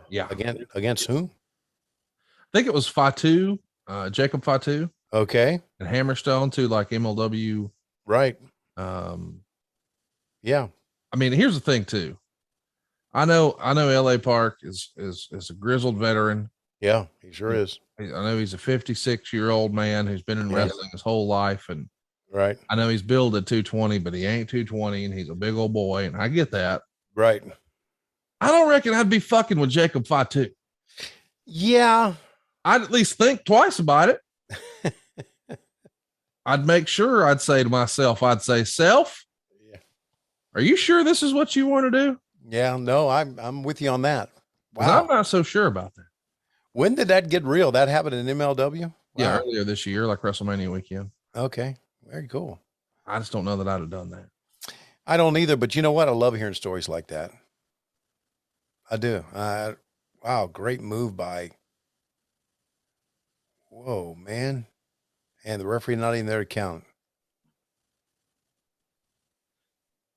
yeah. Against whom? I think it was Fatu, Jacob Fatu. Okay. And Hammerstone too, like MLW. Right. Yeah. I mean, here's the thing too. I know LA Park is a grizzled veteran. Yeah, he sure is. I know he's a 56-year-old man who's been in wrestling his whole life. And right. I know he's billed at 220, but he ain't 220 and he's a big old boy. And I get that. Right. I don't reckon I'd be fucking with Jacob Fatu. Yeah. I'd at least think twice about it. I'd make sure I'd say to myself, self, are you sure this is what you want to do? Yeah, no, I'm with you on that. Wow. I'm not so sure about that. When did that get real? That happened in MLW? Wow. Yeah, earlier this year, like WrestleMania weekend. Okay, very cool. I just don't know that I'd have done that. I don't either, but you know what? I love hearing stories like that. I do. Wow, great move by. Whoa, man. And the referee not even there to count.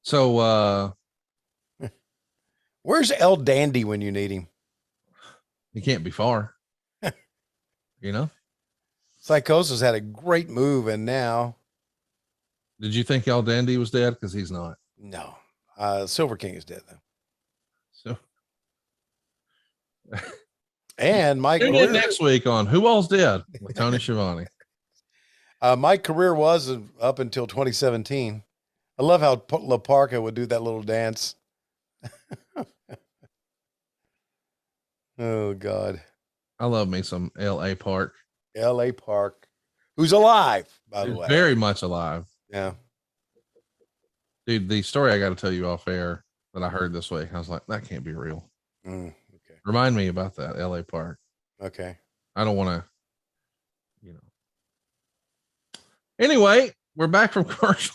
So, where's El Dandy when you need him? He can't be far. You know? Psychosis had a great move, and now. Did you think El Dandy was dead? Because he's not. No. Silver King is dead, though. So. And my Tune in next week on Who All's Dead with Tony Schiavone. My career was up until 2017. I love how La Parka would do that little dance. Oh, God. I love me some L.A. Park. L.A. Park, who's alive, by the way. Very much alive. Yeah. Dude, the story I got to tell you off air that I heard this week, I was like, that can't be real. Okay. Remind me about that, L.A. Park. Okay. I don't want to, Anyway, we're back from commercial.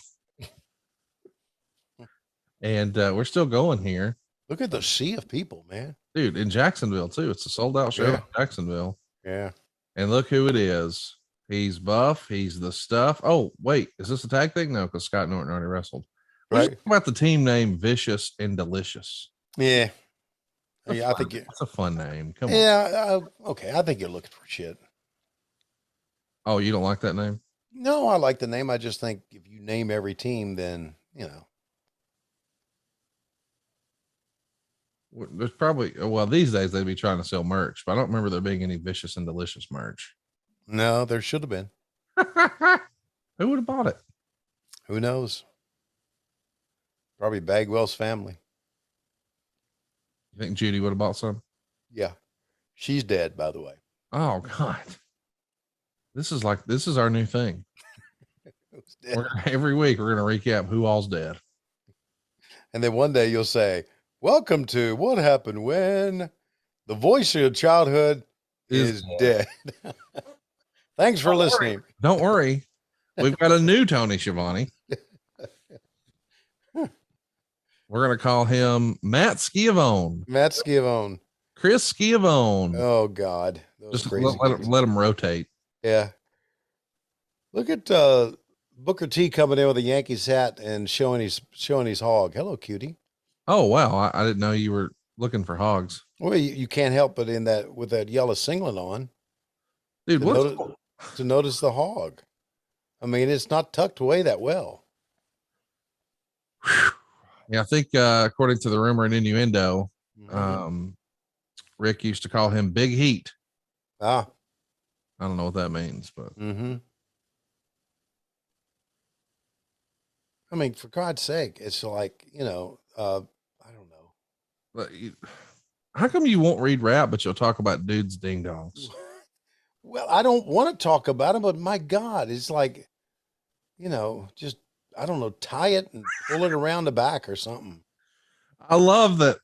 And we're still going here. Look at the sea of people, man. Dude, in Jacksonville, too. It's a sold-out show in Jacksonville. Yeah. And look who it is. He's buff. He's the stuff. Oh, wait. Is this a tag thing? No, because Scott Norton already wrestled. Right. About the team name Vicious and Delicious. Yeah. I think it's a fun name. Come on. Yeah. Okay. I think you're looking for shit. Oh, you don't like that name? No, I like the name. I just think if you name every team, then, There's probably, these days they'd be trying to sell merch, but I don't remember there being any Vicious and Delicious merch. No, there should have been. Who would have bought it? Who knows? Probably Bagwell's family. You think Judy would have bought some? Yeah. She's dead, by the way. Oh, God. This is our new thing. Every week we're going to recap who all's dead. And then one day you'll say, welcome to What Happened When the voice of your childhood is dead. Thanks for listening. Don't worry. We've got a new Tony Schiavone. We're going to call him Matt Schiavone. Matt Schiavone. Chris Schiavone. Oh God. Those Just crazy names. let him rotate. Yeah. Look at Booker T coming in with a Yankees hat and showing his hog. Hello, cutie. Oh, wow. I didn't know you were looking for hogs. Well, you can't help but with that yellow singlet on. Dude, to notice the hog. I mean, it's not tucked away that well. Yeah, I think according to the rumor and innuendo, Rick used to call him Big Heat. Ah. I don't know what that means, but I mean, for God's sake, it's like, I don't know. But how come you won't read rap, but you'll talk about dudes ding dongs? Well, I don't want to talk about it, but my God, it's like, just, I don't know, tie it and pull it around the back or something. I love that.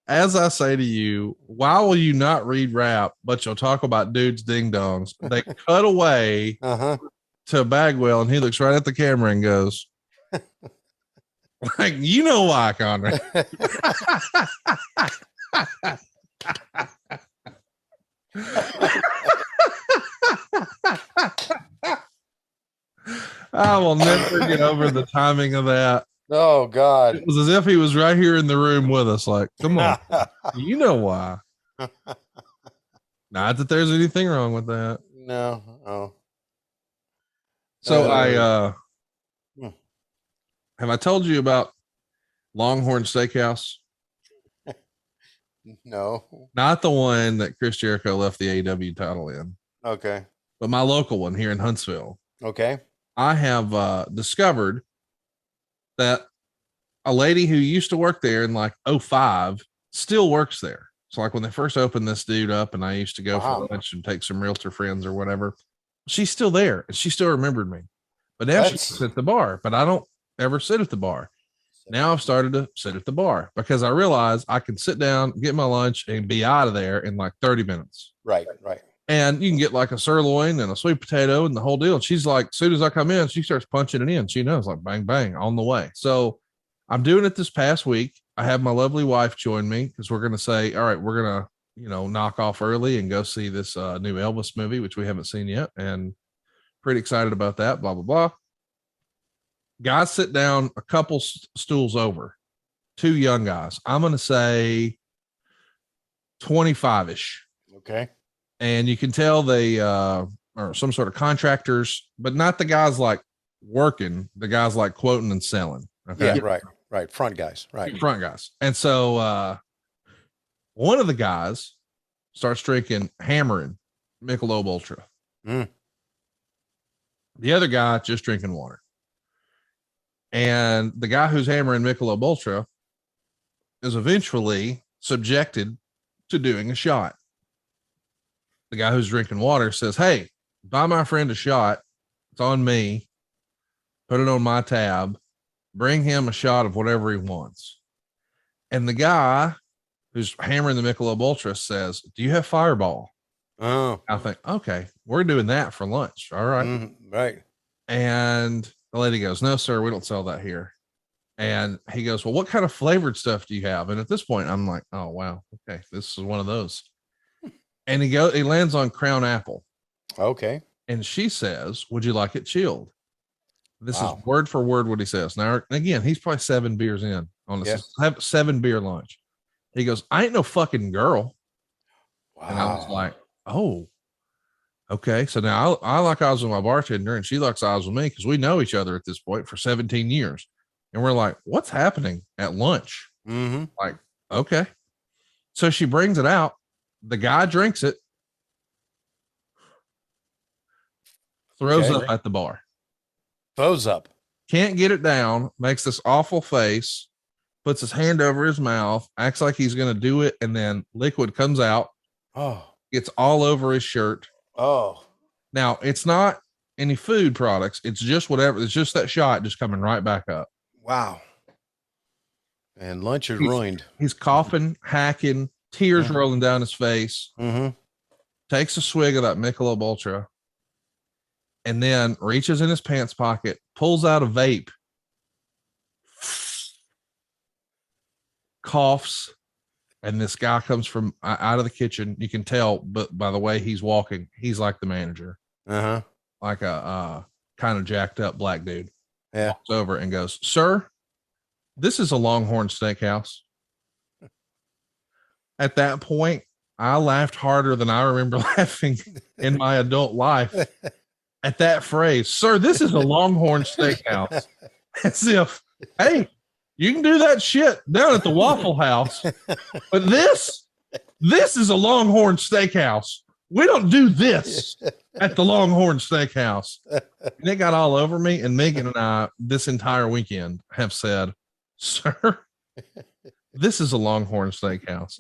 As I say to you, why will you not read rap, but you'll talk about dudes ding dongs? They cut away to Bagwell, and he looks right at the camera and goes, like, you know why, Conrad. I will never get over the timing of that. Oh God. It was as if he was right here in the room with us. Like, come on, you know why. Not that there's anything wrong with that. No. Oh. So have I told you about Longhorn Steakhouse? No. Not the one that Chris Jericho left the AEW title in. Okay. But my local one here in Huntsville. Okay. I have discovered that a lady who used to work there in like 2005 still works there. So like when they first opened this dude up and I used to go for lunch and take some realtor friends or whatever, she's still there and she still remembered me. But now she sits at the bar, but I don't ever sit at the bar. Now I've started to sit at the bar because I realize I can sit down, get my lunch, and be out of there in like 30 minutes. Right. And you can get like a sirloin and a sweet potato and the whole deal. She's like, as soon as I come in, she starts punching it in. She knows, like, bang, bang, on the way. So I'm doing it this past week. I have my lovely wife join me because we're going to say, all right, we're going to, knock off early and go see this new Elvis movie, which we haven't seen yet. And pretty excited about that, blah, blah, blah. Guys sit down a couple stools over, two young guys. I'm going to say 25-ish. Okay. And you can tell they are some sort of contractors, but not the guys like working, the guys like quoting and selling. Okay. Yeah, right. Front guys. Right. Front guys. And so one of the guys starts drinking hammering Michelob Ultra. The other guy just drinking water. And the guy who's hammering Michelob Ultra is eventually subjected to doing a shot. The guy who's drinking water says, hey, buy my friend a shot. It's on me. Put it on my tab. Bring him a shot of whatever he wants. And the guy who's hammering the Michelob Ultra says, do you have Fireball? Oh. I think, okay, we're doing that for lunch. All right. Right. And the lady goes, no, sir, we don't sell that here. And he goes, well, what kind of flavored stuff do you have? And at this point, I'm like, oh, wow. Okay. This is one of those. And he lands on Crown Apple. Okay. And she says, would you like it chilled? This is word for word what he says. Now, again, he's probably 7 beers in on this. Have 7-beer lunch. He goes, I ain't no fucking girl. Wow. And I was like, oh, okay. So now I like eyes with my bartender and she likes eyes with me because we know each other at this point for 17 years. And we're like, what's happening at lunch? Like, okay. So she brings it out. The guy drinks it, throws up at the bar. Throws up. Can't get it down, makes this awful face, puts his hand over his mouth, acts like he's going to do it, and then liquid comes out. Oh. Gets all over his shirt. Oh. Now, it's not any food products. It's just whatever. It's just that shot just coming right back up. Wow. And lunch is ruined. He's coughing, hacking, tears rolling down his face. Takes a swig of that Michelob Ultra and then reaches in his pants pocket, pulls out a vape, coughs, and this guy comes from out of the kitchen. You can tell, but by the way he's walking, he's like the manager, like a kind of jacked up black dude. Yeah, walks over and goes, "Sir, this is a Longhorn Steakhouse." At that point, I laughed harder than I remember laughing in my adult life at that phrase. "Sir, this is a Longhorn Steakhouse." As if, hey, you can do that shit down at the Waffle House, but this is a Longhorn Steakhouse. We don't do this at the Longhorn Steakhouse. And it got all over me. And Megan and I, this entire weekend, have said, "Sir, this is a Longhorn Steakhouse."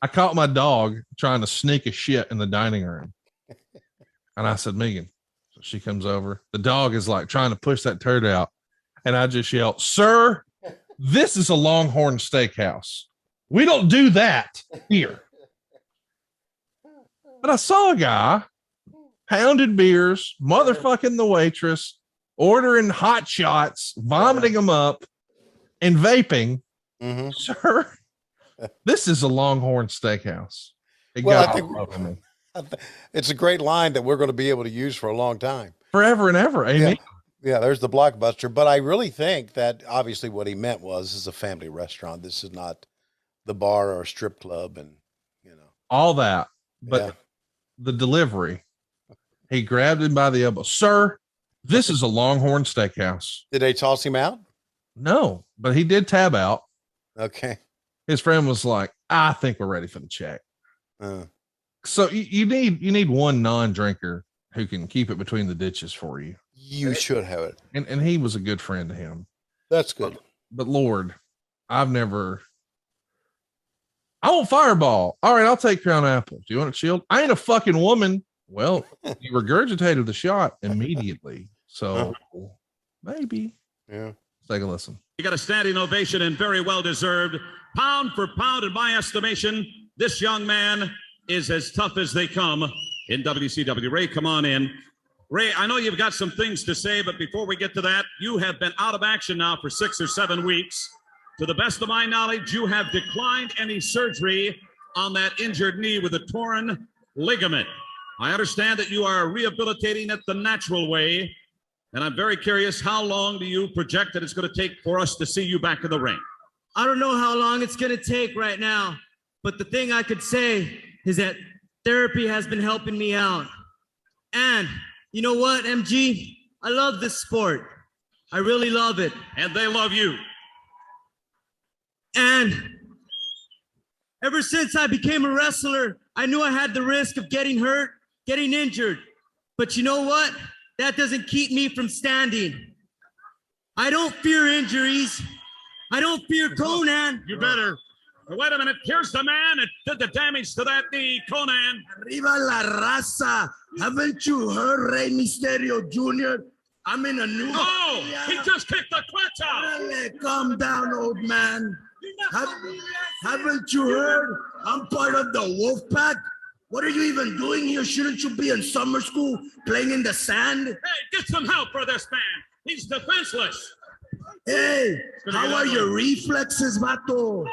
I caught my dog trying to sneak a shit in the dining room. And I said, "Megan." So she comes over. The dog is like trying to push that turd out. And I just yelled, "Sir, this is a Longhorn Steakhouse. We don't do that here." But I saw a guy pounding beers, motherfucking the waitress, ordering hot shots, vomiting them up, and vaping. "Sir, this is a Longhorn Steakhouse." It got all over me. It's a great line that we're going to be able to use for a long time. Forever and ever. Amen. Yeah, there's the Blockbuster. But I really think that obviously what he meant was this is a family restaurant. This is not the bar or a strip club and, all that. But the delivery, he grabbed him by the elbow. "Sir, this is a Longhorn Steakhouse." Did they toss him out? No, but he did tab out. Okay. His friend was like, "I think we're ready for the check." So you need one non-drinker who can keep it between the ditches for you. You should have it. And he was a good friend to him. That's good. But Lord, I want Fireball. All right, I'll take Crown Apple. Do you want a Shield? I ain't a fucking woman. Well, you regurgitated the shot immediately. So maybe. Yeah. Let's take a listen. You got a standing ovation and very well deserved. Pound for pound, in my estimation, this young man is as tough as they come in WCW. Ray, come on in. Ray, I know you've got some things to say, but before we get to that, you have been out of action now for 6 or 7 weeks. To the best of my knowledge, you have declined any surgery on that injured knee with a torn ligament. I understand that you are rehabilitating it the natural way, and I'm very curious, how long do you project that it's going to take for us to see you back in the ring? I don't know how long it's going to take right now, but the thing I could say is that therapy has been helping me out. And you know what, MG? I love this sport. I really love it. And they love you. And ever since I became a wrestler, I knew I had the risk of getting hurt, getting injured. But you know what? That doesn't keep me from standing. I don't fear injuries. I don't fear Conan. You better. Wait a minute. Here's the man that did the damage to that knee, Conan. Arriba la raza. Haven't you heard Rey Mysterio Jr.? I'm in a new... Oh, he just kicked the clutch out. Calm down, old man. Haven't you heard? I'm part of the Wolf Pack. What are you even doing here? Shouldn't you be in summer school playing in the sand? Hey, get some help for this man. He's defenseless. Hey, how are your reflexes, vato?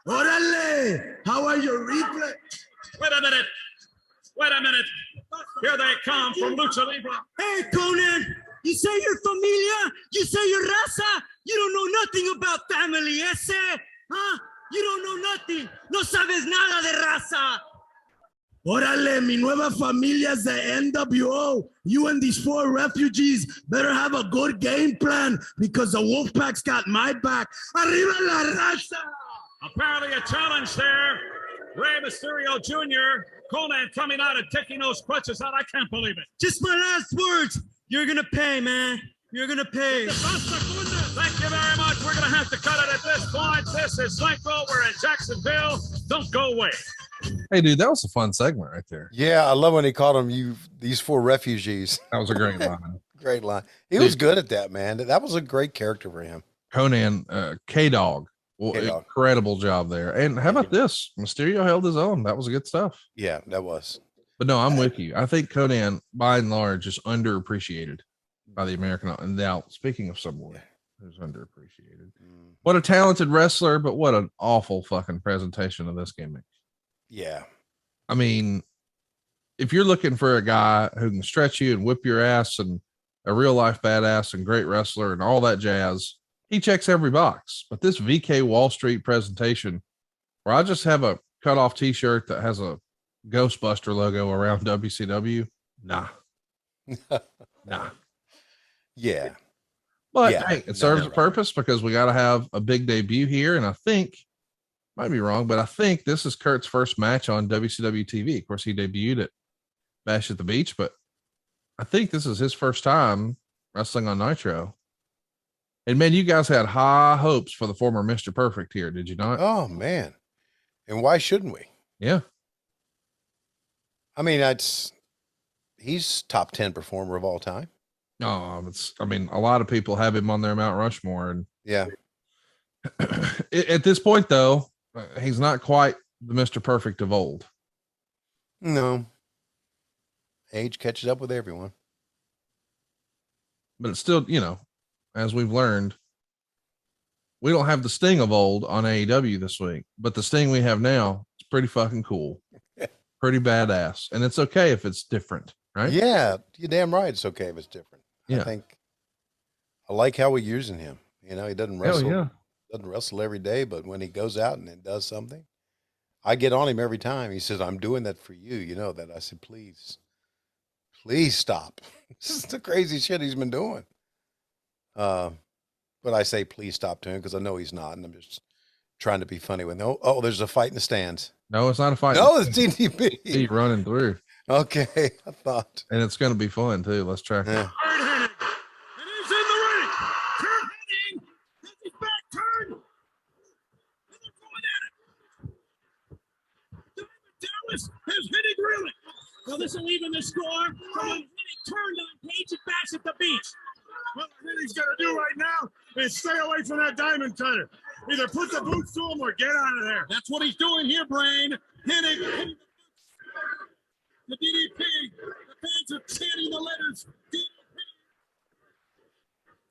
Orale, how are your reflexes? Wait a minute. Here they come from Lucha Libre. Hey, Conan, you say you're familia? You say you're raza? You don't know nothing about family, ese? Huh? You don't know nothing. No sabes nada de raza. Orale, mi nueva familia is the NWO. You and these 4 refugees better have a good game plan because the Wolfpack's got my back. Arriba la raza! Apparently a challenge there. Rey Mysterio Jr., Conan coming out and taking those crutches out. I can't believe it. Just my last words. You're going to pay, man. You're going to pay. Thank you very much. We're going to have to cut it at this point. This is Psycho. We're in Jacksonville. Don't go away. Hey, dude, that was a fun segment right there. Yeah, I love when he called them these 4 refugees. That was a great line. Great line. He was good at that, man. That was a great character for him. Conan, K-Dog. Well, K-Dog. Incredible job there. And how about this? Mysterio held his own. That was good stuff. Yeah, that was. But no, I'm with you. I think Conan, by and large, is underappreciated by the American. And now, speaking of Subway, who's underappreciated. What a talented wrestler, but what an awful fucking presentation of this gimmick. Yeah. I mean, if you're looking for a guy who can stretch you and whip your ass and a real life badass and great wrestler and all that jazz, he checks every box. But this VK Wall Street presentation, where I just have a cut off t-shirt that has a Ghostbuster logo around WCW, nah. Yeah. But Yeah, hey, it no, serves a you're right. purpose because we got to have a big debut here. And I think, might be wrong, but I think this is Kurt's first match on WCW TV. Of course, he debuted at Bash at the Beach, but I think this is his first time wrestling on Nitro. And man, you guys had high hopes for the former Mr. Perfect here, did you not? Oh, man. And why shouldn't we? Yeah. I mean, he's top 10 performer of all time. No, I mean, a lot of people have him on their Mount Rushmore. And yeah, at this point, though, he's not quite the Mr. Perfect of old. No. Age catches up with everyone. But it's still, you know, as we've learned, we don't have the Sting of old on AEW this week, but the Sting we have now is pretty fucking cool. Pretty badass. And it's okay if it's different, right? Yeah, you're damn right. It's okay if it's different. Yeah. I like how we're using him. You know, he doesn't wrestle. Yeah. Doesn't wrestle every day, but when he goes out and does something, I get on him every time. He says, "I'm doing that for you." You know that. I said, "Please stop." This is the crazy shit he's been doing. But I say, "Please stop" to him because I know he's not, and I'm just trying to be funny with him. Oh, there's a fight in the stands. No, it's not a fight. No, it's DDP. He's running through. Okay, I thought. And it's going to be fun too. Let's track it. Yeah. And he's in the ring. Kurt Hennig has his back turned. And they're going at it. Dallas has Hennig reeling. Well, this will even the score. Hennig turned on Page and Bash at the Beach. What Hennig's got to do right now is stay away from that diamond cutter. Either put the boots to him or get out of there. That's what he's doing here, Brain. Hennig. The DDP. The fans are chanting the letters. DDP.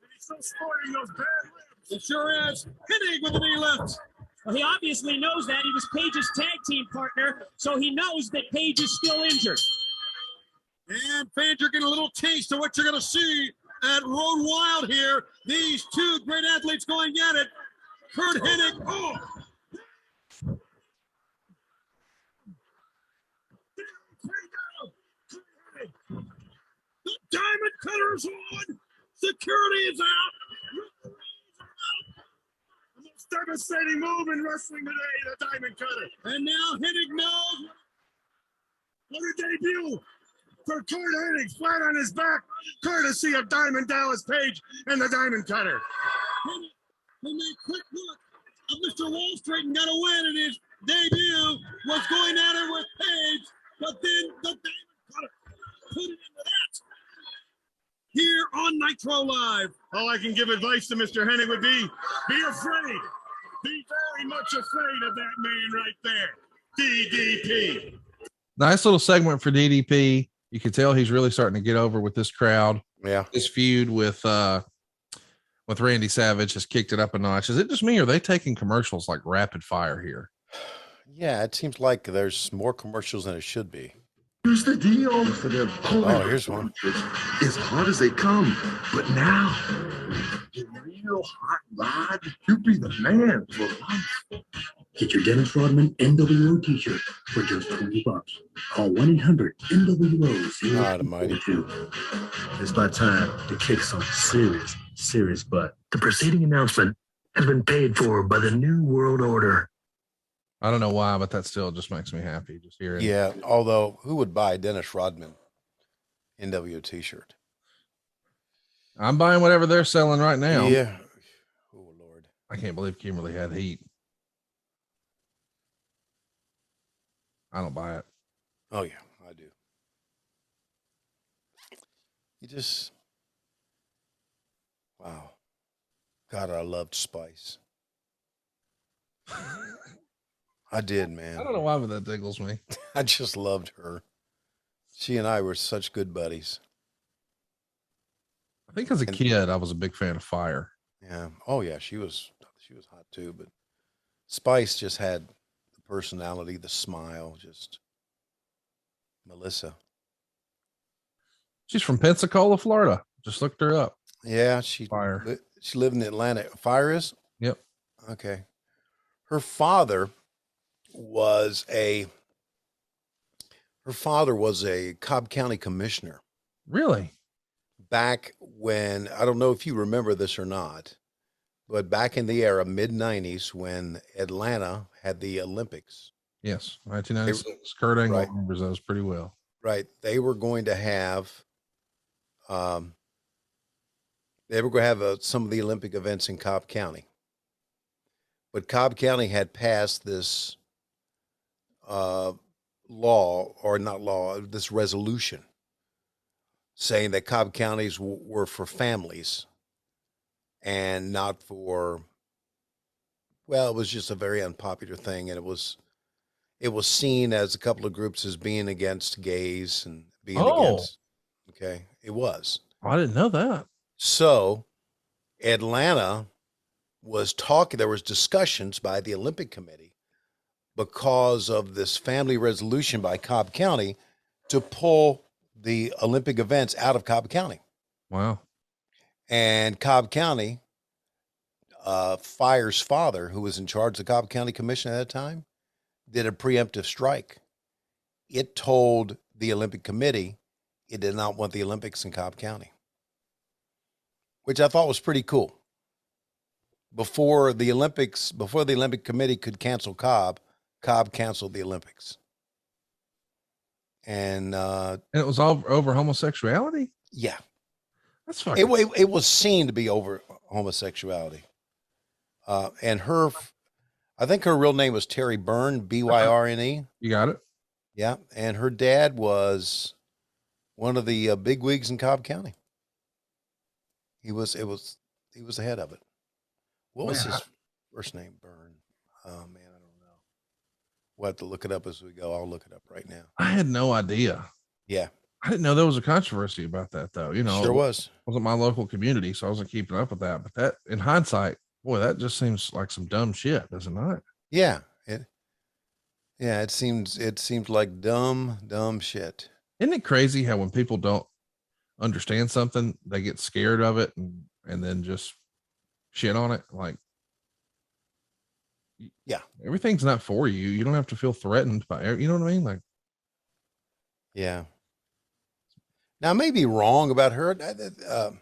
And he's still sporting those bad lips. It sure is. Hennig with the knee left. Well, he obviously knows that. He was Page's tag team partner, so he knows that Page is still injured. And fans are getting a little taste of what you're going to see at Road Wild here. These two great athletes going at it. Kurt Hennig. Oh! The diamond cutter's on. Security is out. The most devastating move in wrestling today, the diamond cutter. And now Hennig knows. What a debut for Kurt Hennig, flat on his back, courtesy of Diamond Dallas Page and the diamond cutter. Hennig, who made quick look of Mr. Wall Street and got a win in his debut, was going at it with Page, but then the diamond cutter put it into that. Here on Nitro Live. All I can give advice to Mr. Hennig would be afraid. Be very much afraid of that man right there. DDP. Nice little segment for DDP. You can tell he's really starting to get over with this crowd. Yeah. This feud with Randy Savage has kicked it up a notch. Is it just me or are they taking commercials like rapid fire here? Yeah, it seems like there's more commercials than it should be. Here's the deal. Here's one. As hard as they come, but now, the real hot rod, you be the man for life. Get your Dennis Rodman NWO t-shirt for just $20. Call 1-800-NWO. Almighty. It's about time to kick some serious butt. The preceding announcement has been paid for by the New World Order. I don't know why, but that still just makes me happy just hearing. Yeah, although who would buy a Dennis Rodman NWO t-shirt? I'm buying whatever they're selling right now. Yeah. Oh, Lord. I can't believe Kimberly had heat. I don't buy it. Oh, yeah, I do. You just, wow. God, I loved Spice. I did, man. I don't know why, but that tickles me. I just loved her. She and I were such good buddies. I think as a kid, I was a big fan of Fire. Yeah. Oh yeah, she was hot too, but Spice just had the personality, the smile, just Melissa. She's from Pensacola, Florida. Just looked her up. Yeah, Fire. She lived in Atlanta. Fire is? Yep. Okay. Her father was a Cobb County commissioner. Really? Back when, I don't know if you remember this or not, but back in the era, mid-90s, when Atlanta had the Olympics. Yes, 1996. Kurt Angle Right. remembers those pretty well. Right. They were going to have some of the Olympic events in Cobb County. But Cobb County had passed this this resolution saying that Cobb counties were for families and not for, well, it was just a very unpopular thing. And it was seen as a couple of groups as being against gays and being against. Okay. It was. I didn't know that. So Atlanta was talking, there was discussions by the Olympic Committee because of this family resolution by Cobb County to pull the Olympic events out of Cobb County. Wow. And Cobb County, Fire's father, who was in charge of the Cobb County Commission at that time, did a preemptive strike. It told the Olympic Committee it did not want the Olympics in Cobb County, which I thought was pretty cool. Before the Olympic Committee could cancel Cobb canceled the Olympics. And it was all over homosexuality? Yeah. That's fucking. It was seen to be over homosexuality. And I think her real name was Terry Byrne, Byrne. You got it? Yeah. And her dad was one of the big wigs in Cobb County. He was the head of it. What was his first name? Byrne. Oh man, I don't know. We'll have to look it up as we go. I'll look it up right now. I had no idea. Yeah. I didn't know there was a controversy about that though. You know, Sure was. It wasn't my local community, so I wasn't keeping up with that. But that, in hindsight, boy, that just seems like some dumb shit, does it not? Yeah. It seems like dumb shit. Isn't it crazy how when people don't understand something, they get scared of it and then just shit on it? Like, yeah, everything's not for you. You don't have to feel threatened by, you know what I mean? Like, yeah. Now, I may be wrong about her. It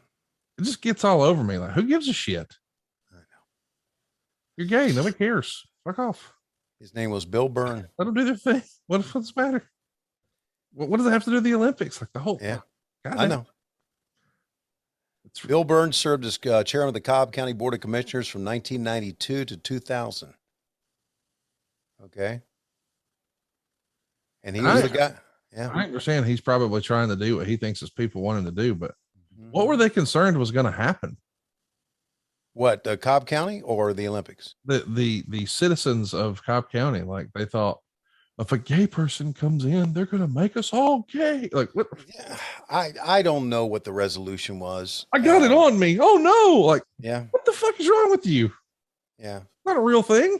just gets all over me. Like, who gives a shit? I know. You're gay. Nobody cares. Fuck off. His name was Bill Byrne. Let them do their thing. What's the matter? What does it have to do with the Olympics? Like the whole. Yeah, God, I know. Bill Byrne served as chairman of the Cobb County Board of Commissioners from 1992 to 2000. Okay. And he was the guy. Yeah. I understand he's probably trying to do what he thinks his people want him to do, but what were they concerned was going to happen? What, Cobb County or the Olympics? The citizens of Cobb County, like they thought, if a gay person comes in, they're going to make us all gay. Like what? Yeah, I don't know what the resolution was. I got it on me. Oh no! Like, yeah. What the fuck is wrong with you? Yeah, not a real thing.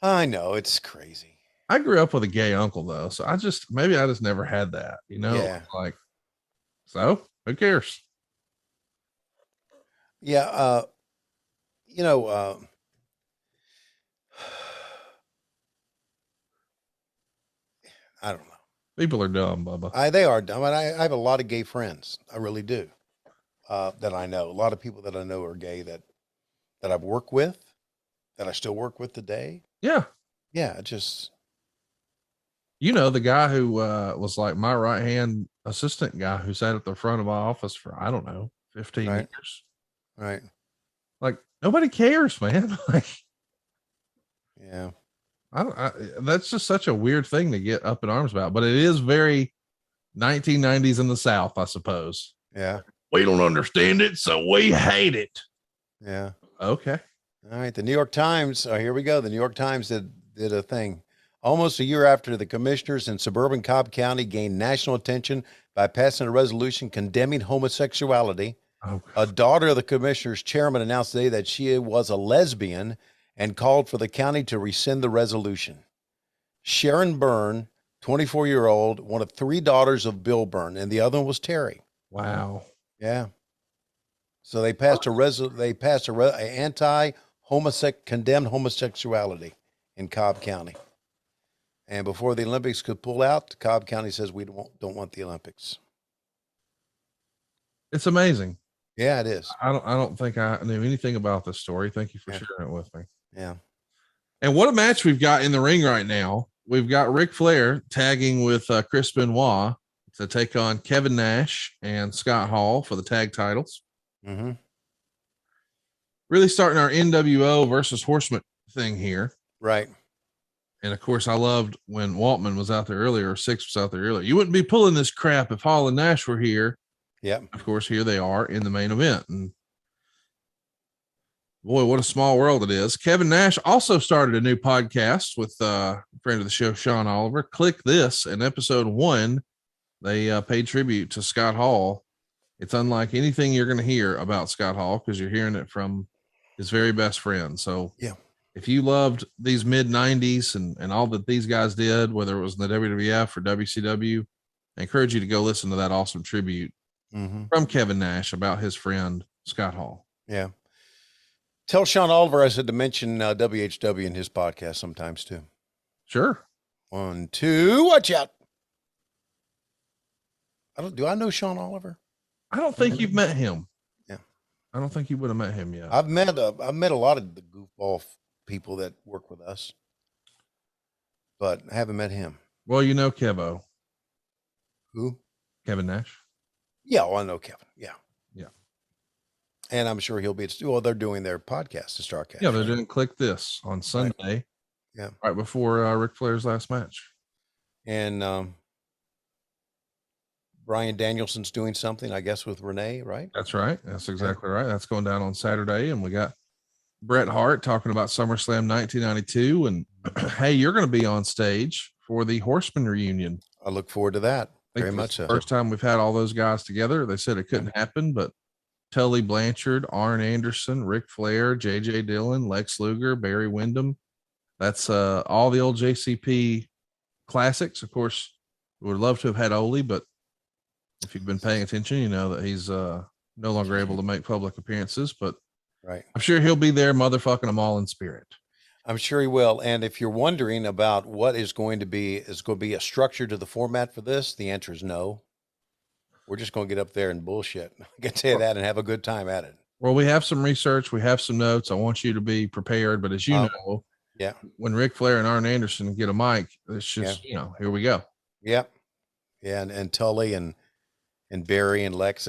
I know, it's crazy. I grew up with a gay uncle though, so I just never had that. You know, yeah. Like, so who cares? Yeah, you know. I don't know. People are dumb, Bubba. They are dumb. And I have a lot of gay friends. I really do. That I know. A lot of people that I know are gay that I've worked with, that I still work with today. Yeah. Yeah. Just. You know, the guy who was like my right hand assistant guy who sat at the front of my office for, I don't know, 15 years. Right. Like nobody cares, man. Like, yeah. That's just such a weird thing to get up in arms about, but it is very 1990s in the South, I suppose. Yeah. We don't understand it, so we hate it. Yeah. Okay. All right. The New York Times. Here we go. The New York Times did a thing. Almost a year after the commissioners in suburban Cobb County gained national attention by passing a resolution condemning homosexuality, A daughter of the commissioner's chairman announced today that she was a lesbian and called for the county to rescind the resolution. Sharon Byrne, 24-year-old, one of 3 daughters of Bill Byrne, and the other one was Terry. Wow. Yeah. So they passed condemned homosexuality in Cobb County. And before the Olympics could pull out, Cobb County says we don't want the Olympics. It's amazing. Yeah, it is. I don't think I knew anything about this story. Thank you for sharing it with me. Yeah. And what a match we've got in the ring right now. We've got Ric Flair tagging with Chris Benoit to take on Kevin Nash and Scott Hall for the tag titles. Mm-hmm. Really starting our NWO versus Horseman thing here. Right. And of course, I loved when Waltman was out there earlier, or Six was out there earlier. You wouldn't be pulling this crap if Hall and Nash were here. Yep. Of course, here they are in the main event. And boy, what a small world it is. Kevin Nash also started a new podcast with a friend of the show, Sean Oliver. Click this. In episode 1, they paid tribute to Scott Hall. It's unlike anything you're going to hear about Scott Hall because you're hearing it from his very best friend. So yeah, if you loved these mid-90s and all that these guys did, whether it was in the WWF or WCW, I encourage you to go listen to that awesome tribute from Kevin Nash about his friend Scott Hall. Yeah. Tell Sean Oliver I said to mention WHW in his podcast sometimes too. Sure. 1, 2, watch out. Do I know Sean Oliver? I don't think you've met him. Yeah. I don't think you would have met him yet. I've met a lot of the goofball people that work with us, but I haven't met him. Well, you know Kevo. Who? Kevin Nash. Yeah, well, I know Kevin. Yeah. Yeah. And I'm sure he'll be they're doing their podcast to Starcast. Yeah, they're doing Click This on Sunday. Right. Yeah. Right before Ric Flair's last match. And Brian Danielson's doing something, I guess, with Renee, right? That's right. That's exactly right. That's going down on Saturday. And we got Bret Hart talking about SummerSlam 1992. And hey, you're going to be on stage for the Horseman reunion. I look forward to that. Very much so. First time we've had all those guys together. They said it couldn't happen, but Tully Blanchard, Arn Anderson, Ric Flair, J.J. Dillon, Lex Luger, Barry Windham. That's all the old JCP classics. Of course, we would love to have had Ole, but if you've been paying attention, you know that he's no longer able to make public appearances, but right. I'm sure he'll be there motherfucking them all in spirit. I'm sure he will. And if you're wondering about what is going to be a structure to the format for this, the answer is no. We're just going to get up there and bullshit. I can tell you that and have a good time at it. Well, we have some research. We have some notes. I want you to be prepared. But as you know, yeah, when Ric Flair and Arn Anderson get a mic, it's just, here we go. Yep. Yeah. And Tully and Barry and Lex,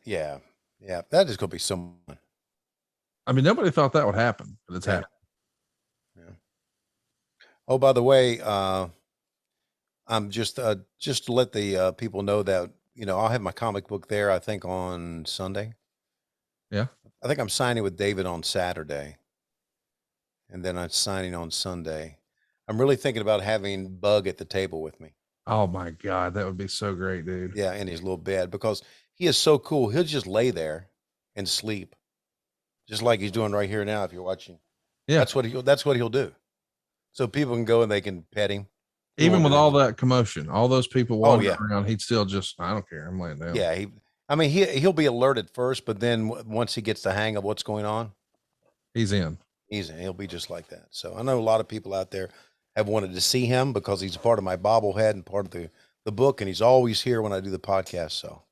yeah. That is going to be so fun. I mean, nobody thought that would happen, but it's happened. Yeah. Oh, by the way, I'm just to let the people know that, I'll have my comic book there, I think on Sunday. Yeah. I think I'm signing with David on Saturday. And then I'm signing on Sunday. I'm really thinking about having Bug at the table with me. Oh my God. That would be so great, dude. Yeah. In his little bed, because he is so cool. He'll just lay there and sleep. Just like he's doing right here now. If you're watching, that's what he'll do. So people can go and they can pet him. Even with all that commotion, all those people wandering around, he'd still just, I don't care. I'm laying down. Yeah. He'll be alert at first, but then once he gets the hang of what's going on, he's in. He'll be just like that. So I know a lot of people out there have wanted to see him because he's a part of my bobblehead and part of the book. And he's always here when I do the podcast. So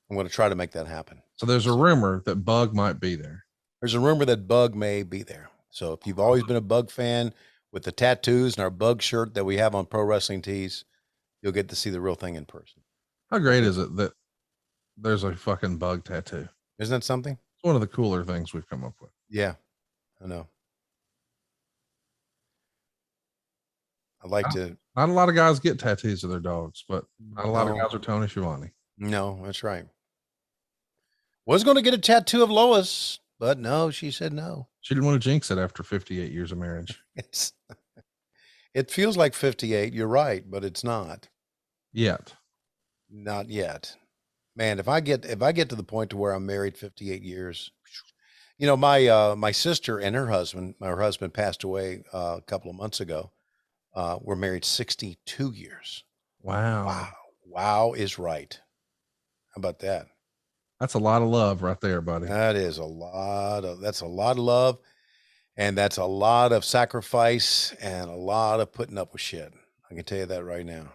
I'm going to try to make that happen. So there's a rumor that Bug might be there. There's a rumor that Bug may be there. So if you've always been a Bug fan with the tattoos and our Bug shirt that we have on Pro Wrestling Tees, you'll get to see the real thing in person. How great is it that there's a fucking Bug tattoo? Isn't that something? It's one of the cooler things we've come up with. Yeah, I know. I'd like to. Not a lot of guys get tattoos of their dogs, but not a lot of guys are Tony Schiavone. No, that's right. Was going to get a tattoo of Lois, but no, she said no. She didn't want to jinx it after 58 years of marriage. It feels like 58. You're right, but it's not. Yet. Not yet. Man, if I get to the point to where I'm married 58 years, you know, my sister and her husband passed away a couple of months ago. We're married 62 years. Wow. Wow is right. How about that? That's a lot of love right there, buddy. That's a lot of love, and that's a lot of sacrifice and a lot of putting up with shit. I can tell you that right now.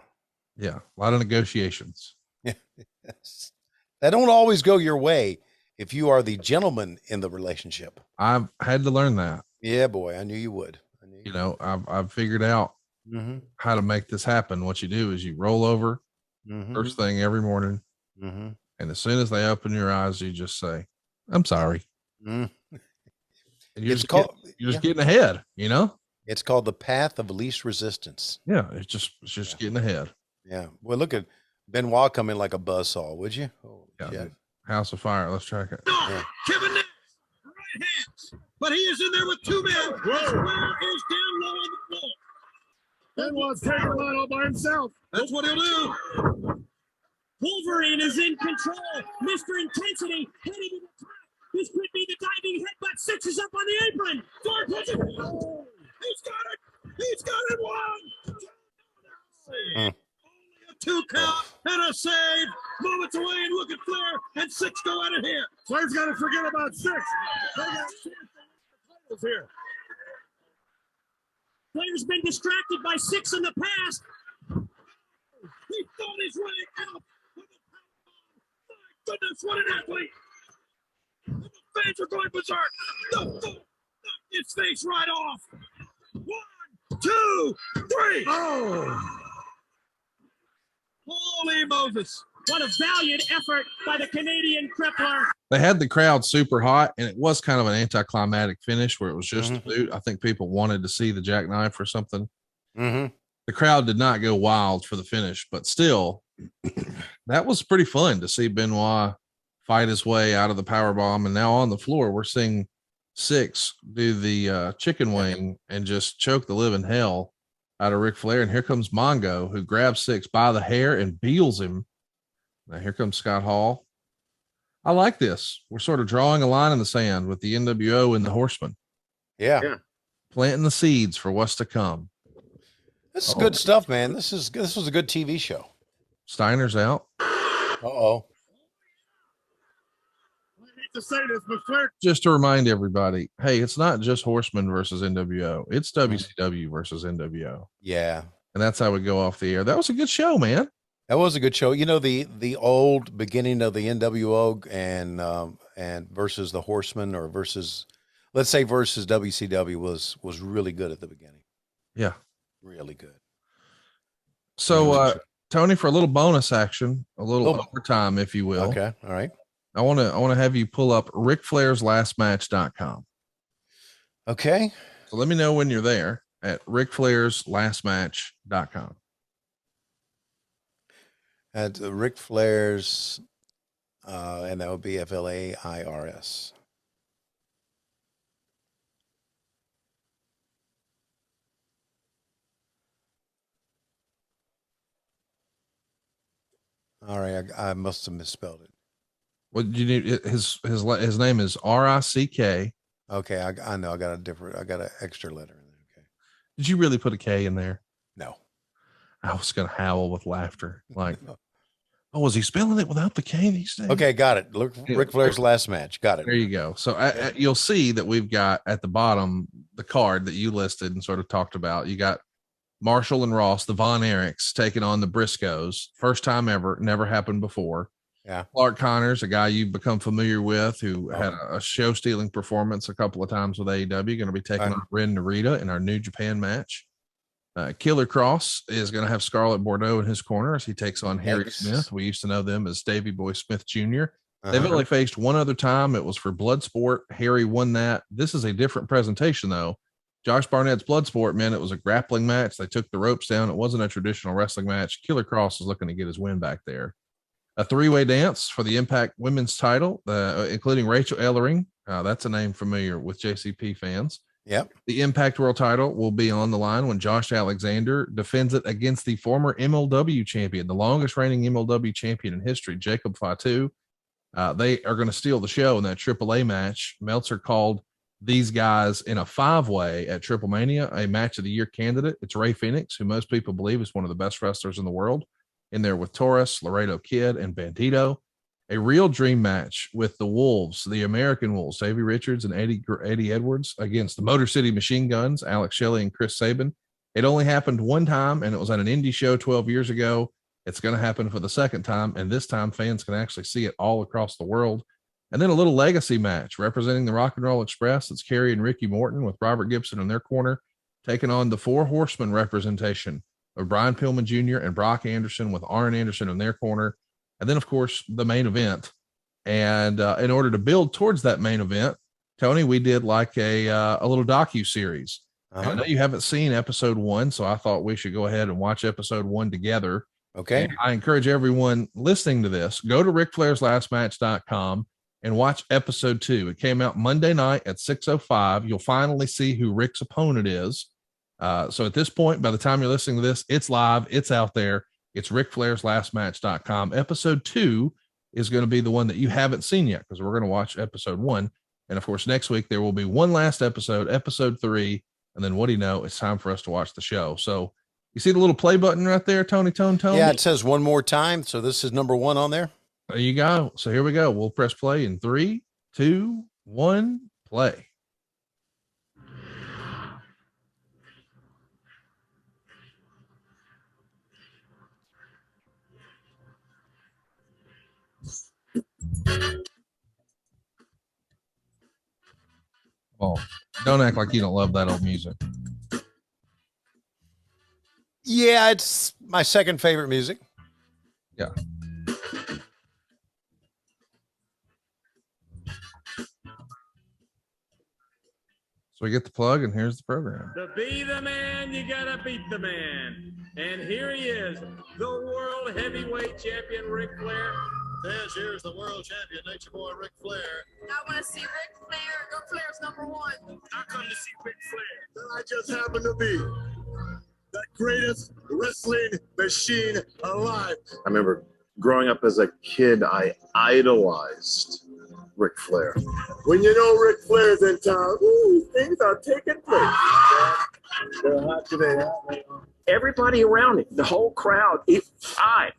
Yeah. A lot of negotiations. Yes. That don't always go your way if you are the gentleman in the relationship. I've had to learn that. Yeah, boy. I knew you would. You know, I've figured out how to make this happen. What you do is you roll over first thing every morning. And as soon as they open your eyes, you just say, I'm sorry. And you're just getting ahead, you know? It's called the path of least resistance. Yeah. It's just getting ahead. Yeah. Well, look at Benoit come in like a buzzsaw, would you? Oh, yeah. House of Fire. Let's track it. Yeah. Kevin Nash, right hands. But he is in there with two men. Where is down low on the floor. Benoit's taking him out all by himself. That's what he'll do. Wolverine is in control. Mr. Intensity heading to the top. This could be the diving headbutt. Six is up on the apron. Four punches. Oh, he's got it. He's got it. One. Only a 2 count and a save. Moments away, and look at Flair and Six go out of here. Flair's got to forget about Six. They got titles here. Flair's been distracted by Six in the past. He fought his way out. My goodness, what an athlete! The fans are going berserk. The foot knocked his face right off. 1, 2, 3. Oh! Holy Moses! What a valiant effort by the Canadian crippler. They had the crowd super hot, and it was kind of an anticlimactic finish where it was just a boot. I think people wanted to see the jackknife or something. The crowd did not go wild for the finish, but still, that was pretty fun to see Benoit fight his way out of the power bomb. And now on the floor, we're seeing Six do the chicken wing and just choke the living hell out of Ric Flair. And here comes Mongo, who grabs Six by the hair and beals him. Now here comes Scott Hall. I like this. We're sort of drawing a line in the sand with the NWO and the Horsemen. Yeah. Planting the seeds for what's to come. This is good stuff, man. This was a good TV show. Steiner's out. Uh-oh. I hate to say this, but Flair. Just to remind everybody, hey, it's not just Horsemen versus NWO. It's WCW versus NWO. Yeah. And that's how we go off the air. That was a good show, man. That was a good show. You know, the old beginning of the NWO and versus the Horsemen, or versus, let's say, versus WCW was really good at the beginning. Yeah. Really good. So, Tony, for a little bonus action, a little overtime, if you will. Okay. All right. I want to have you pull up Ric Flair's lastmatch.com. Okay. So let me know when you're there at Ric Flair's lastmatch.com. At Ric Flair's, and that would be FLAIRS. All right, I must have misspelled it. What did you need? His name is RICK. Okay, I know. I got an extra letter in there. Okay. Did you really put a K in there? No. I was gonna howl with laughter. Like, oh, was he spelling it without the K these days? Okay, got it. Look, Ric Flair's last match. Got it. There you go. So you'll see that we've got at the bottom the card that you listed and sort of talked about. You got Marshall and Ross, the Von Erichs, taking on the Briscoes. First time ever, never happened before. Yeah. Clark Connors, a guy you've become familiar with, who had a show-stealing performance a couple of times with AEW, going to be taking on Ren Narita in our New Japan match. Killer Cross is going to have Scarlett Bordeaux in his corner as he takes on Harry Smith. We used to know them as Davey Boy Smith Jr. They've only faced one other time. It was for Bloodsport. Harry won that. This is a different presentation, though. Josh Barnett's Bloodsport, man, it was a grappling match. They took the ropes down. It wasn't a traditional wrestling match. Killer Cross is looking to get his win back there. A three-way dance for the Impact Women's title, including Rachel Ellering. That's a name familiar with JCP fans. Yep. The Impact World title will be on the line when Josh Alexander defends it against the former MLW champion, the longest reigning MLW champion in history, Jacob Fatu. They are going to steal the show in that AAA match. Meltzer called these guys in a 5-way at Triple Mania, a match of the year candidate. It's Ray Phoenix, who most people believe is one of the best wrestlers in the world, in there with Taurus, Laredo Kid, and Bandito. A real dream match with the Wolves, the American Wolves, Davey Richards and Eddie Edwards, against the Motor City Machine Guns, Alex Shelley and Chris Sabin. It only happened one time, and it was at an indie show 12 years ago. It's going to happen for the second time, and this time fans can actually see it all across the world. And then a little legacy match representing the Rock and Roll Express. It's Kerry and Ricky Morton with Robert Gibson in their corner, taking on the Four Horsemen representation of Brian Pillman Jr. and Brock Anderson with Arn Anderson in their corner. And then, of course, the main event. And in order to build towards that main event, Tony, we did like a little docu-series. I know you haven't seen episode 1, so I thought we should go ahead and watch episode 1 together. Okay. And I encourage everyone listening to this, go to RicFlairsLastMatch.com and watch episode 2. It came out Monday night at 6:05. You'll finally see who Rick's opponent is. So at this point, by the time you're listening to this, it's live, it's out there. It's RicFlairsLastMatch.com. Episode 2 is going to be the one that you haven't seen yet, because we're going to watch episode 1. And of course, next week there will be one last episode, episode 3. And then what do you know? It's time for us to watch the show. So you see the little play button right there, Tony? Yeah, it says one more time. So this is number 1 on there. There you go. So here we go. We'll press play in 3, 2, 1, play. Oh, don't act like you don't love that old music. Yeah, it's my second favorite music. Yeah. So we get the plug, and here's the program. To be the man, you gotta beat the man. And here he is, the world heavyweight champion, Ric Flair. Yes, here's the world champion, Nature Boy Ric Flair. I want to see Ric Flair. Ric Flair's number 1. I come to see Ric Flair. Then I just happen to be the greatest wrestling machine alive. I remember growing up as a kid, I idolized Ric Flair. When you know Ric Flair's in town, ooh, things are taking place. They're hot today, huh? Everybody around him, the whole crowd, I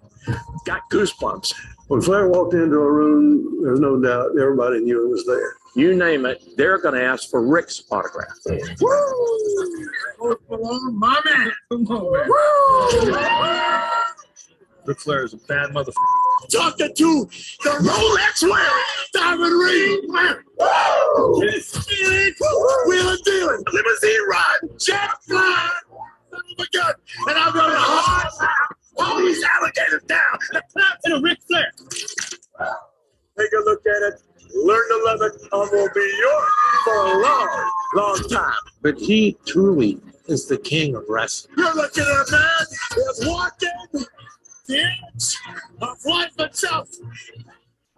got goosebumps. When Flair walked into a room, there's no doubt everybody knew it was there. You name it, they're going to ask for Rick's autograph. Woo! My man. Come on, man. Ric Flair is a bad motherfucker. Talking to the Rolex wearing, diamond ring wearing, stealing, wheeling, dealing, limousine ride, jet flying, son of a gun, and I'm running hard. All these alligators down. To Ric Flair. Take a look at it. Learn to love it. I'm gonna be yours for a long, long time. But he truly is the king of wrestling. You're looking at a man that's walking the edge of life itself.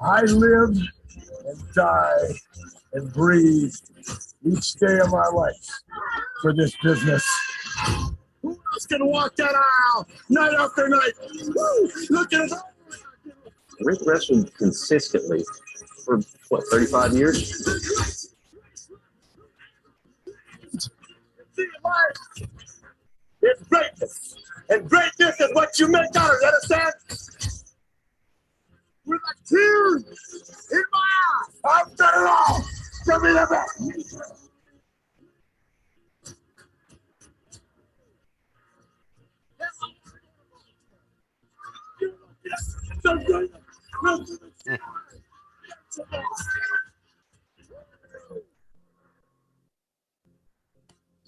I live and die and breathe each day of my life for this business. Who else can walk that aisle night after night? Woo! Look at it. Rick wrestled consistently for, 35 years? It's greatness. And greatness is what you make out of it, you understand? With a tear in my eye, I've done it all. Give me the best. The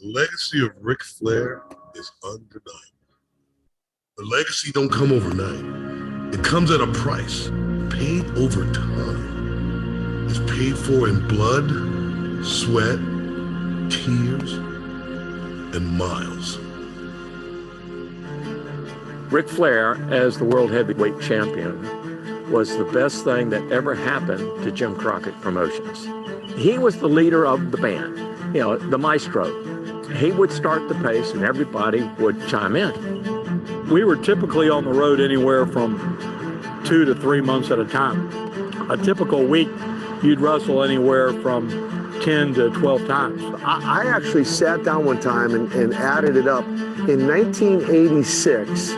legacy of Ric Flair is undeniable. The legacy don't come overnight. It comes at a price, paid over time. It's paid for in blood, sweat, tears, and miles. Ric Flair, as the world heavyweight champion, was the best thing that ever happened to Jim Crockett Promotions. He was the leader of the band. you know, the maestro. He would start the pace and everybody would chime in. We were typically on the road anywhere from 2 to 3 months at a time. A typical week, you'd wrestle anywhere from 10 to 12 times. I actually sat down one time and added it up. In 1986,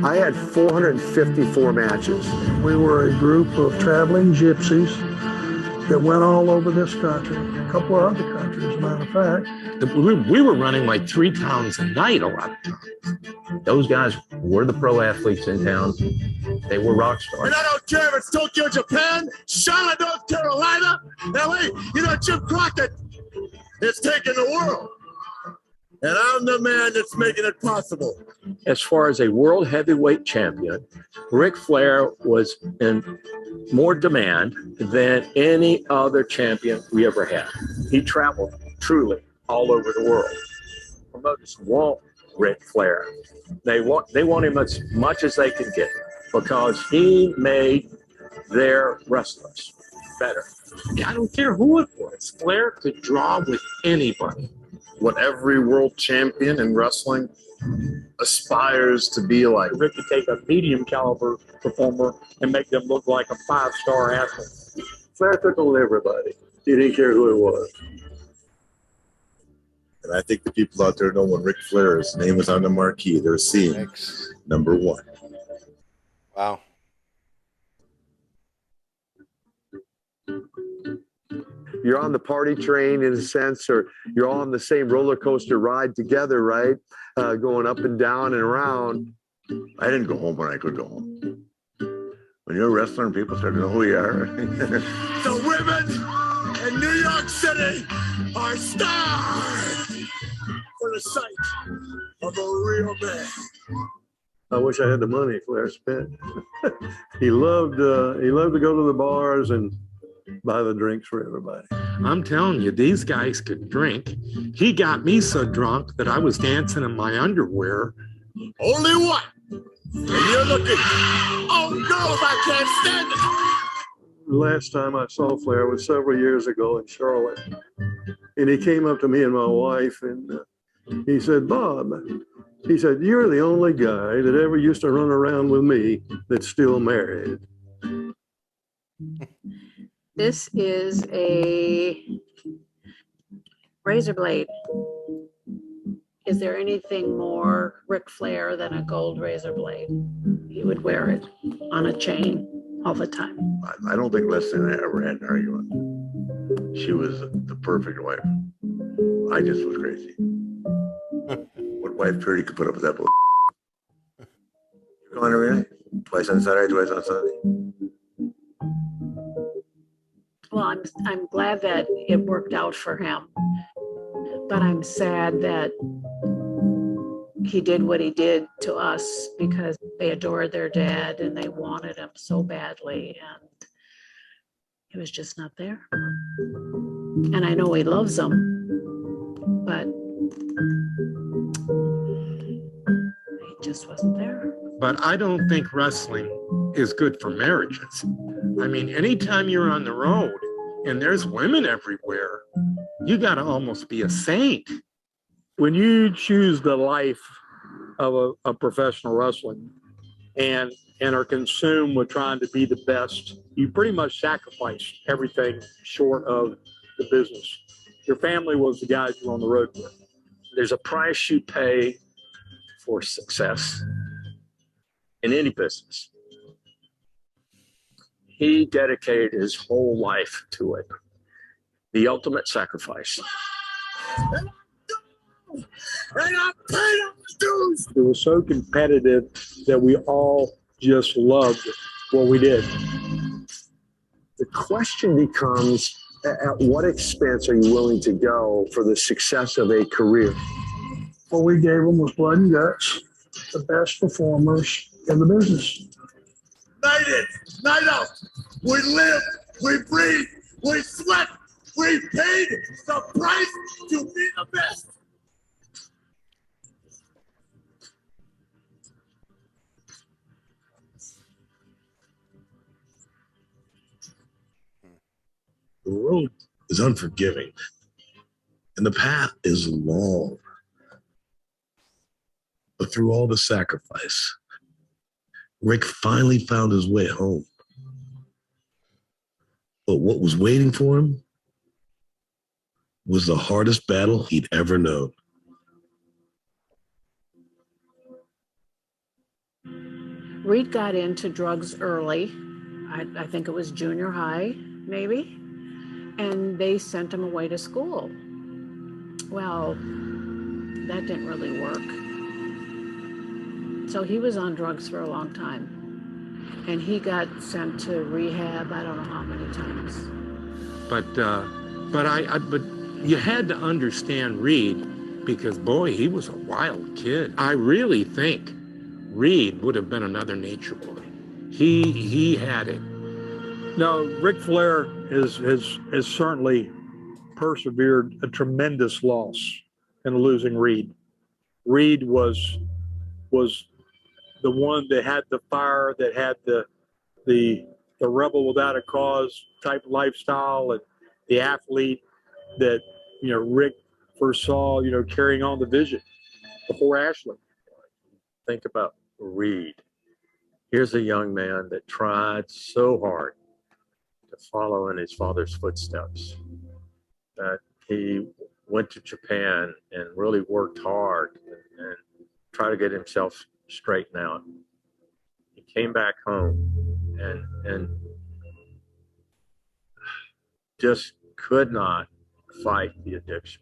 I had 454 matches. We were a group of traveling gypsies that went all over this country, a couple of other countries, as a matter of fact. We were running like 3 towns a night a lot of times. Those guys were the pro athletes in town. They were rock stars. And I don't care if it's Tokyo, Japan, Charlotte, North Carolina, LA. You know, Jim Crockett is taking the world. And I'm the man that's making it possible. As far as a world heavyweight champion, Ric Flair was in more demand than any other champion we ever had. He traveled truly all over the world. Promoters want Ric Flair. They want him as much as they can get because he made their wrestlers better. I don't care who it was. Flair could draw with anybody. What every world champion in wrestling aspires to be like. Rick could take a medium caliber performer and make them look like a 5-star athlete. Flair took on everybody. He didn't care who it was. And I think the people out there know when Ric Flair's name is on the marquee, they're seeing number 1. Wow. You're on the party train in a sense, or you're all on the same roller coaster ride together, right? Going up and down and around. I didn't go home when I could go home. When you're a wrestler and people start to know who you are. The women in New York City are stars for the sight of a real man. I wish I had the money Flair spent. He loved to go to the bars and buy the drinks for everybody. I'm telling you, these guys could drink. He got me so drunk that I was dancing in my underwear. Only one. And you're looking, oh no, I can't stand it. The last time I saw Flair was several years ago in Charlotte. And he came up to me and my wife and he said, Bob, he said, you're the only guy that ever used to run around with me that's still married. This is a razor blade. Is there anything more Ric Flair than a gold razor blade? He would wear it on a chain all the time. I don't think Leslie and I ever had an argument. She was the perfect wife. I just was crazy. What wife Purdy could put up with that bull? You're going every night? Twice on Saturday, twice on Sunday? Well, I'm glad that it worked out for him, but I'm sad that he did what he did to us because they adored their dad and they wanted him so badly, and he was just not there. And I know he loves them, but he just wasn't there. But I don't think wrestling is good for marriages. I mean, anytime you're on the road and there's women everywhere, you got to almost be a saint. When you choose the life of a professional wrestling and are consumed with trying to be the best, you pretty much sacrifice everything short of the business. Your family was the guys you're on the road with. There's a price you pay for success in any business. He dedicated his whole life to it. The ultimate sacrifice. And I paid all the dues. It was so competitive that we all just loved what we did. The question becomes, at what expense are you willing to go for the success of a career? What we gave them was blood and guts, the best performers in the business. Night in, night out. We live, we breathe, we sweat, we paid the price to be the best. The world is unforgiving. And the path is long. But through all the sacrifice, Rick finally found his way home. But what was waiting for him was the hardest battle he'd ever known. Reed got into drugs early. I think it was junior high, maybe. And they sent him away to school. Well, that didn't really work. So he was on drugs for a long time. And he got sent to rehab, I don't know how many times. But you had to understand Reed, because boy, he was a wild kid. I really think Reed would have been another Nature Boy. He had it. No, Ric Flair has certainly persevered a tremendous loss in losing Reed. Reed was the one that had the fire, that had the rebel without a cause type lifestyle, and the athlete that, you know, Rick first saw, you know, carrying on the vision before Ashley. Think about Reed. Here's a young man that tried so hard to follow in his father's footsteps, that he went to Japan and really worked hard and tried to get himself straightened out. He came back home and just could not fight the addiction.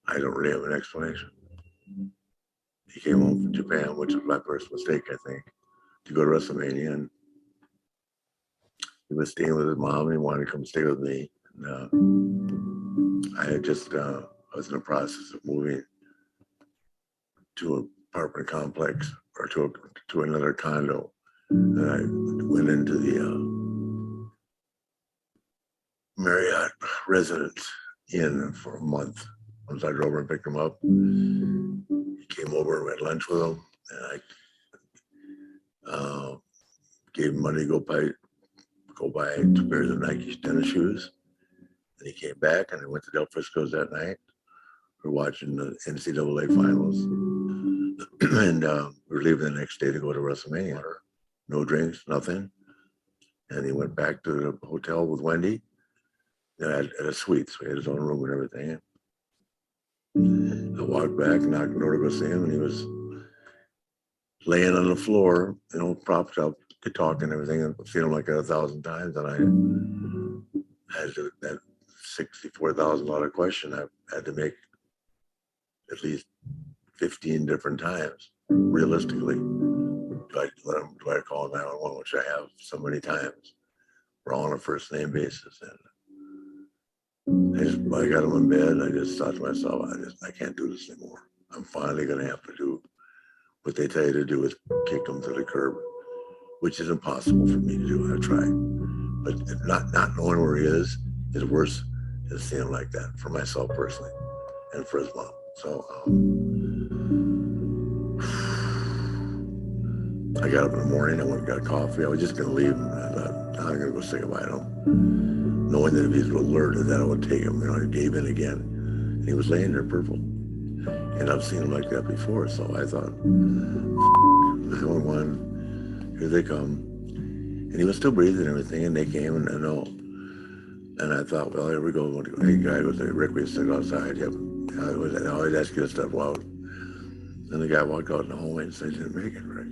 I don't really have an explanation. He came home from Japan, which was my first mistake, I think, to go to WrestleMania. And he was staying with his mom, and he wanted to come stay with me. And I had just, I was in the process of moving to an apartment complex, or to another condo. And I went into the Marriott Residence Inn for a month. Once I drove over and picked him up, he came over and we had lunch with him, and I gave him money to go buy 2 pairs of Nike tennis shoes. And he came back, and I went to Del Frisco's that night. We were watching the NCAA finals, and we were leaving the next day to go to WrestleMania. No drinks, nothing. And he went back to the hotel with Wendy at a suite, so he had his own room and everything. I walked back, knocked on the door to go see him, and he was laying on the floor, you know, propped up, talking and everything. I've seen him like that 1,000 times, and I had that $64,000 question I had to make at least 15 different times, realistically. Do I call him 911, which I have so many times. We're all on a first name basis, and I got him in bed. I just thought to myself, I can't do this anymore. I'm finally going to have to do what they tell you to do, is kick him to the curb, which is impossible for me to do. I've tried, but not knowing where he is worse than seeing him like that, for myself personally, and for his mom. So I got up in the morning. I went and got coffee. I was just going to leave him. I thought, I'm going to go say goodbye to him, knowing that if he's alerted, that I would take him. You know, I gave in again, and he was laying there purple. And I've seen him like that before, so I thought, 911, here they come. And he was still breathing and everything, and they came, and and I thought, well, here we go. Hey, guy goes, Rick, we sit outside. Yep. I always ask you to step out. And the guy walked out in the hallway and said, didn't make it, Rick.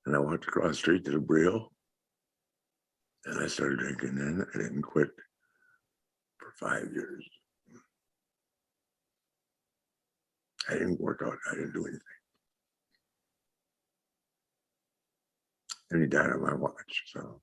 And I walked across the street to the Brio, and I started drinking. Then I didn't quit for 5 years. I didn't work out. I didn't do anything. And he died on my watch. So.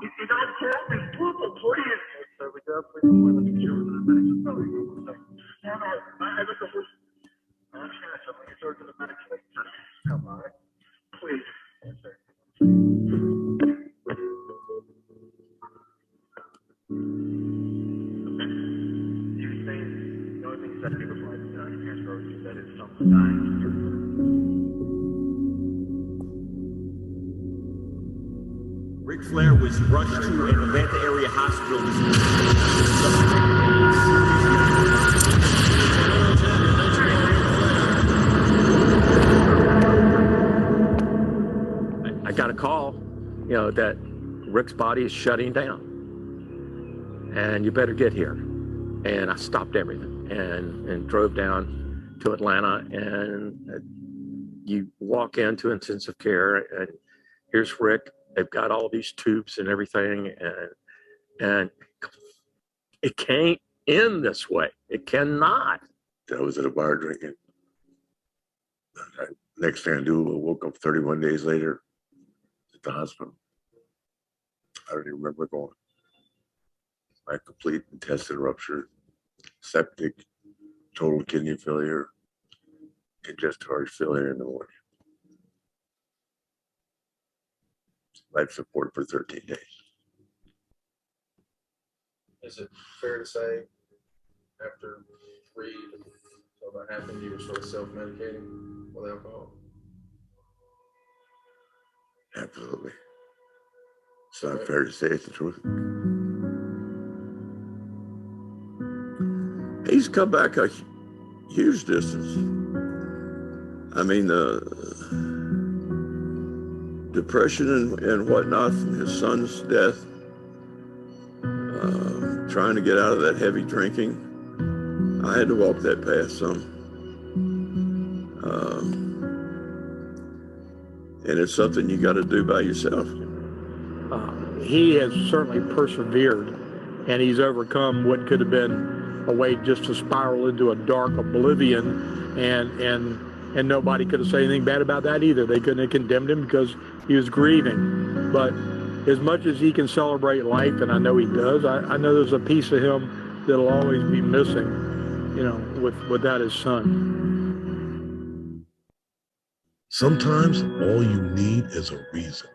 If you don't tell me, people, please. So we definitely want to make sure that everybody's probably going to say, no, I look at this. I'm sure somebody started to meditate. come by. Please. The only thing that people like transfer that is someone dying. Ric Flair was rushed to an Atlanta area hospital. I got a call, that Ric's body is shutting down, and you better get here. And I stopped everything and drove down to Atlanta, and you walk into intensive care, and here's Ric. They've got all these tubes and everything, and it can't end this way. It cannot. I was at a bar drinking. Next thing I do, I woke up 31 days later at the hospital. I don't even remember going. My complete intestine rupture, septic, total kidney failure, congestive heart failure in the morning. Life support for 13 days. Is it fair to say after Reed, so that happened, you were sort of self-medicating with alcohol? Absolutely. It's not fair to say, it's the truth. He's come back a huge distance. I mean, the depression and whatnot from his son's death, trying to get out of that heavy drinking. I had to walk that path some. And it's something you got to do by yourself. He has certainly persevered, and he's overcome what could have been a way just to spiral into a dark oblivion, and nobody could have said anything bad about that either. They couldn't have condemned him because he was grieving. But as much as he can celebrate life, and I know he does, I know there's a piece of him that'll always be missing, without his son. Sometimes all you need is a reason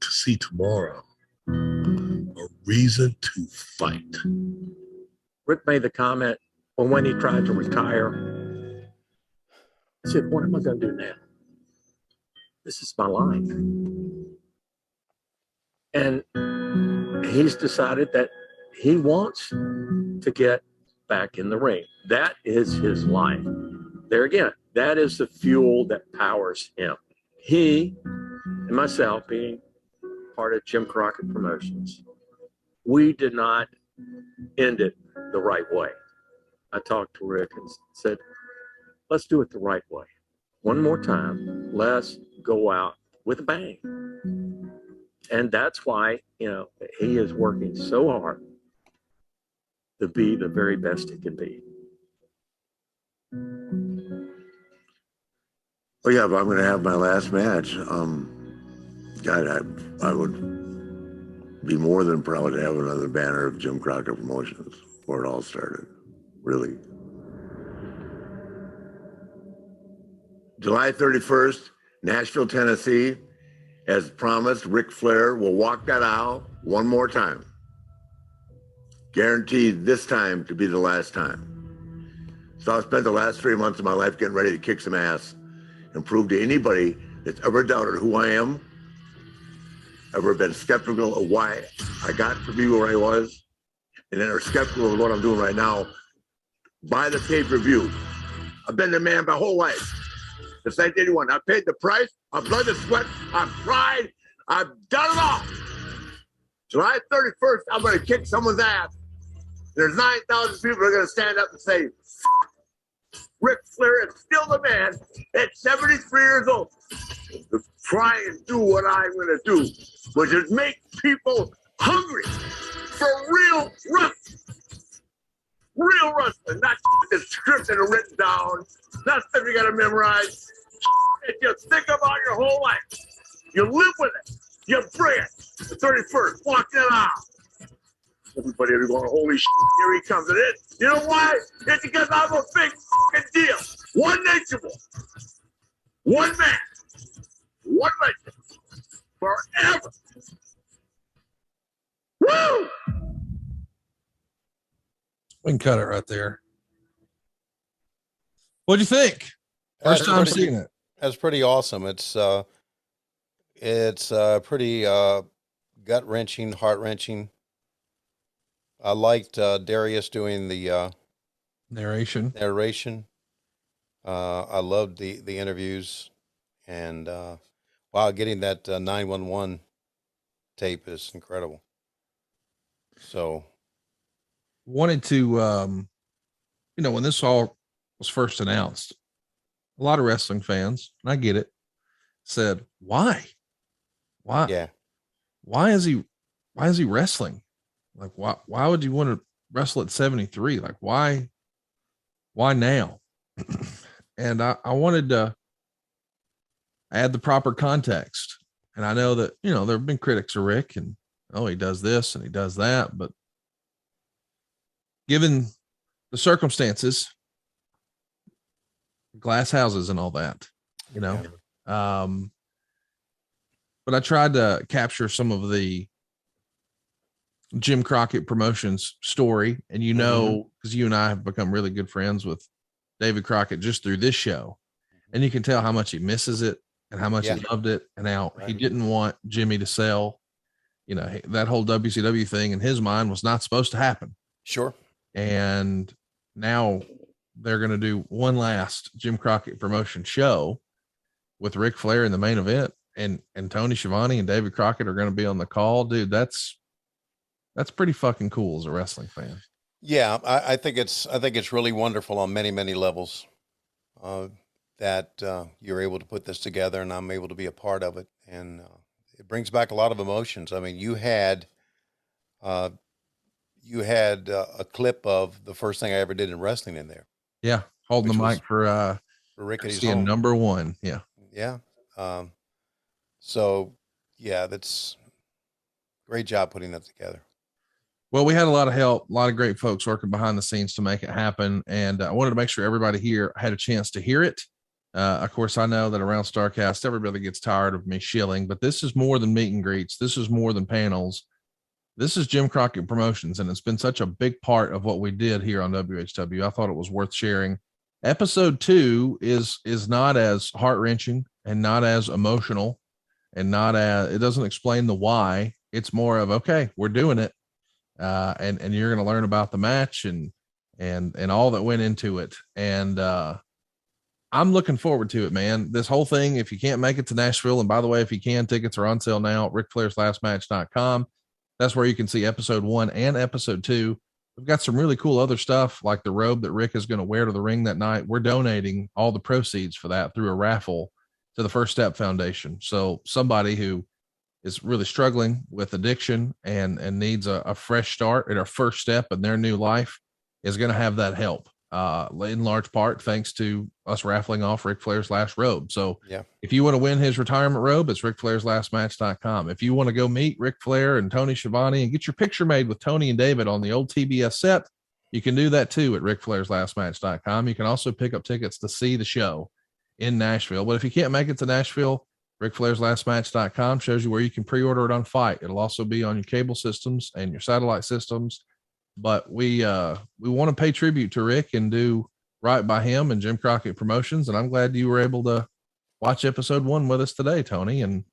to see tomorrow, a reason to fight. Ric made the comment when he tried to retire. He said, what am I going to do now? This is my life. And he's decided that he wants to get back in the ring. That is his life. There again, that is the fuel that powers him. He and myself, being part of Jim Crockett Promotions, we did not end it the right way. I talked to Ric and said, let's do it the right way. One more time, let's go out with a bang. And that's why, he is working so hard to be the very best he can be. Oh yeah, but I'm going to have my last match. God, I would be more than proud to have another banner of Jim Crockett Promotions where it all started, really. July 31st, Nashville, Tennessee. As promised, Ric Flair will walk that aisle one more time. Guaranteed this time to be the last time. So I've spent the last 3 months of my life getting ready to kick some ass and prove to anybody that's ever doubted who I am, ever been skeptical of why I got to be where I was, and then are skeptical of what I'm doing right now, buy the pay-per-view. I've been the man my whole life. Since 1981, I've paid the price, I've blood and sweat, I've cried, I've done it all. July 31st, I'm gonna kick someone's ass. There's 9,000 people that are gonna stand up and say, Ric Flair is still the man at 73 years old. To try and do what I'm gonna do, which is make people hungry for real wrestling. Real wrestling, not that's scripted and written down, not stuff you gotta memorize. And you think about your whole life. You live with it. You bring it. The 31st, walk it out. Everybody are going, holy shit, here he comes. And you know why? It's because I'm a big fucking deal. One nation, one man, one legend, forever. Woo! We can cut it right there. What'd you think? First time seeing it. That's pretty awesome. It's pretty gut wrenching, heart wrenching. I liked Darius doing the narration. I loved the interviews, and wow, getting that 911 tape is incredible. So, wanted to, when this all was first announced, a lot of wrestling fans, and I get it, said, "Why? Yeah, why is he wrestling? Like, why would you want to wrestle at 73? Like, why now?" And I wanted to add the proper context. And I know that, there have been critics of Rick and, oh, he does this and he does that. But given the circumstances, glass houses and all that, but I tried to capture some of the Jim Crockett Promotions story. And, because you and I have become really good friends with David Crockett just through this show. And you can tell how much he misses it and how much he loved it and how he didn't want Jimmy to sell. That whole WCW thing in his mind was not supposed to happen. Sure. And now they're going to do one last Jim Crockett Promotion show with Ric Flair in the main event, and Tony Schiavone and David Crockett are going to be on the call. Dude, that's pretty fucking cool as a wrestling fan. Yeah, I think it's really wonderful on many, many levels that you're able to put this together, and I'm able to be a part of it. And it brings back a lot of emotions. I mean, you had a clip of the first thing I ever did in wrestling in there. Yeah, holding the mic for Rickety's seeing home. number one. Yeah. Yeah. So yeah, that's great job putting that together. Well, we had a lot of help, a lot of great folks working behind the scenes to make it happen. And I wanted to make sure everybody here had a chance to hear it. Of course, I know that around StarCast, everybody gets tired of me shilling, but this is more than meet and greets. This is more than panels. This is Jim Crockett Promotions, and it's been such a big part of what we did here on WHW. I thought it was worth sharing. Episode 2 is not as heart-wrenching and not as emotional and it doesn't explain the why. It's more of, okay, we're doing it. And you're going to learn about the match and all that went into it. And, I'm looking forward to it, man. This whole thing, if you can't make it to Nashville, and by the way, if you can, tickets are on sale now at RicFlairsLastMatch.com. That's where you can see episode 1 and episode 2. We've got some really cool other stuff, like the robe that Rick is going to wear to the ring that night. We're donating all the proceeds for that through a raffle to the First Step Foundation. So somebody who is really struggling with addiction and needs a fresh start at a first step in their new life is going to have that help, in large part thanks to us raffling off Ric Flair's last robe. So if you want to win his retirement robe, it's RicFlairsLastMatch.com. If you want to go meet Ric Flair and Tony Schiavone and get your picture made with Tony and David on the old TBS set, you can do that too at RicFlairsLastMatch.com. You can also pick up tickets to see the show in Nashville. But if you can't make it to Nashville, RicFlairsLastMatch.com shows you where you can pre-order it on Fight. It'll also be on your cable systems and your satellite systems. But we want to pay tribute to Rick and do right by him and Jim Crockett Promotions. And I'm glad you were able to watch episode 1 with us today, Tony. And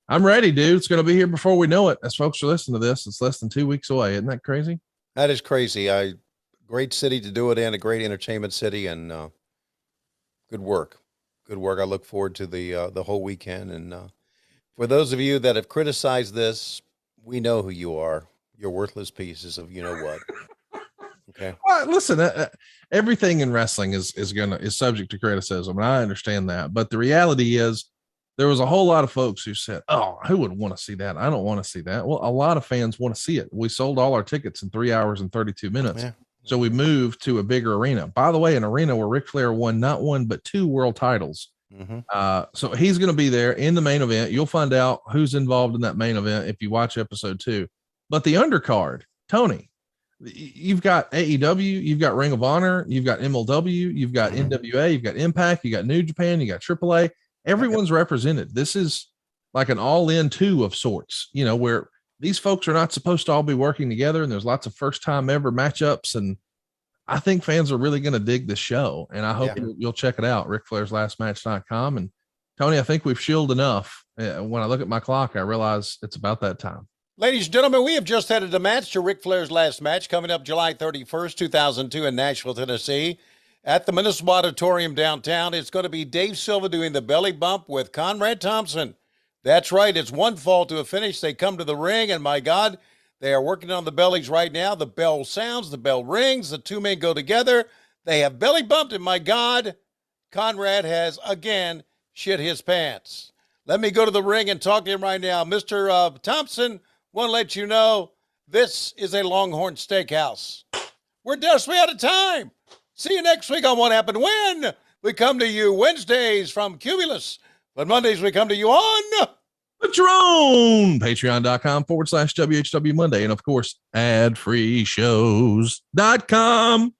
I'm ready, dude. It's going to be here before we know it. As folks are listening to this, it's less than 2 weeks away. Isn't that crazy? That is crazy. Great city to do it in, a great entertainment city, and good work. Good work. I look forward to the whole weekend. And for those of you that have criticized this, we know who you are. You're worthless pieces of what. Okay. Well, listen, everything in wrestling is subject to criticism, and I understand that. But the reality is, there was a whole lot of folks who said, "Oh, who would want to see that? I don't want to see that." Well, a lot of fans want to see it. We sold all our tickets in 3 hours and 32 minutes. Yeah. So we moved to a bigger arena. By the way, an arena where Ric Flair won not 1 but 2 world titles. Mm-hmm. So he's going to be there in the main event. You'll find out who's involved in that main event if you watch episode 2. But the undercard, Tony, you've got AEW, you've got Ring of Honor, you've got MLW, you've got NWA, you've got Impact, you got New Japan, you got AAA. Everyone's represented. This is like an all-in two of sorts, you know, where these folks are not supposed to all be working together, and there's lots of first-time ever matchups. And I think fans are really going to dig this show, and I hope you'll check it out. RicFlairsLastMatch.com. And Tony, I think we've shielded enough. When I look at my clock, I realize it's about that time. Ladies and gentlemen, we have just added a match to Ric Flair's Last Match coming up July 31st, 2002 in Nashville, Tennessee at the Municipal Auditorium downtown. It's going to be Dave Silva doing the belly bump with Conrad Thompson. That's right. It's one fall to a finish. They come to the ring, and my God, they are working on the bellies right now. The bell sounds, the bell rings, the two men go together. They have belly bumped, and my God, Conrad has again shit his pants. Let me go to the ring and talk to him right now. Mr. Thompson, want to let you know this is a Longhorn Steakhouse. We're desperately out of time. See you next week on What Happened When. We come to you Wednesdays from Cumulus, but Mondays we come to you on Patreon, patreon.com/WHW Monday. And of course, adfreeshows.com.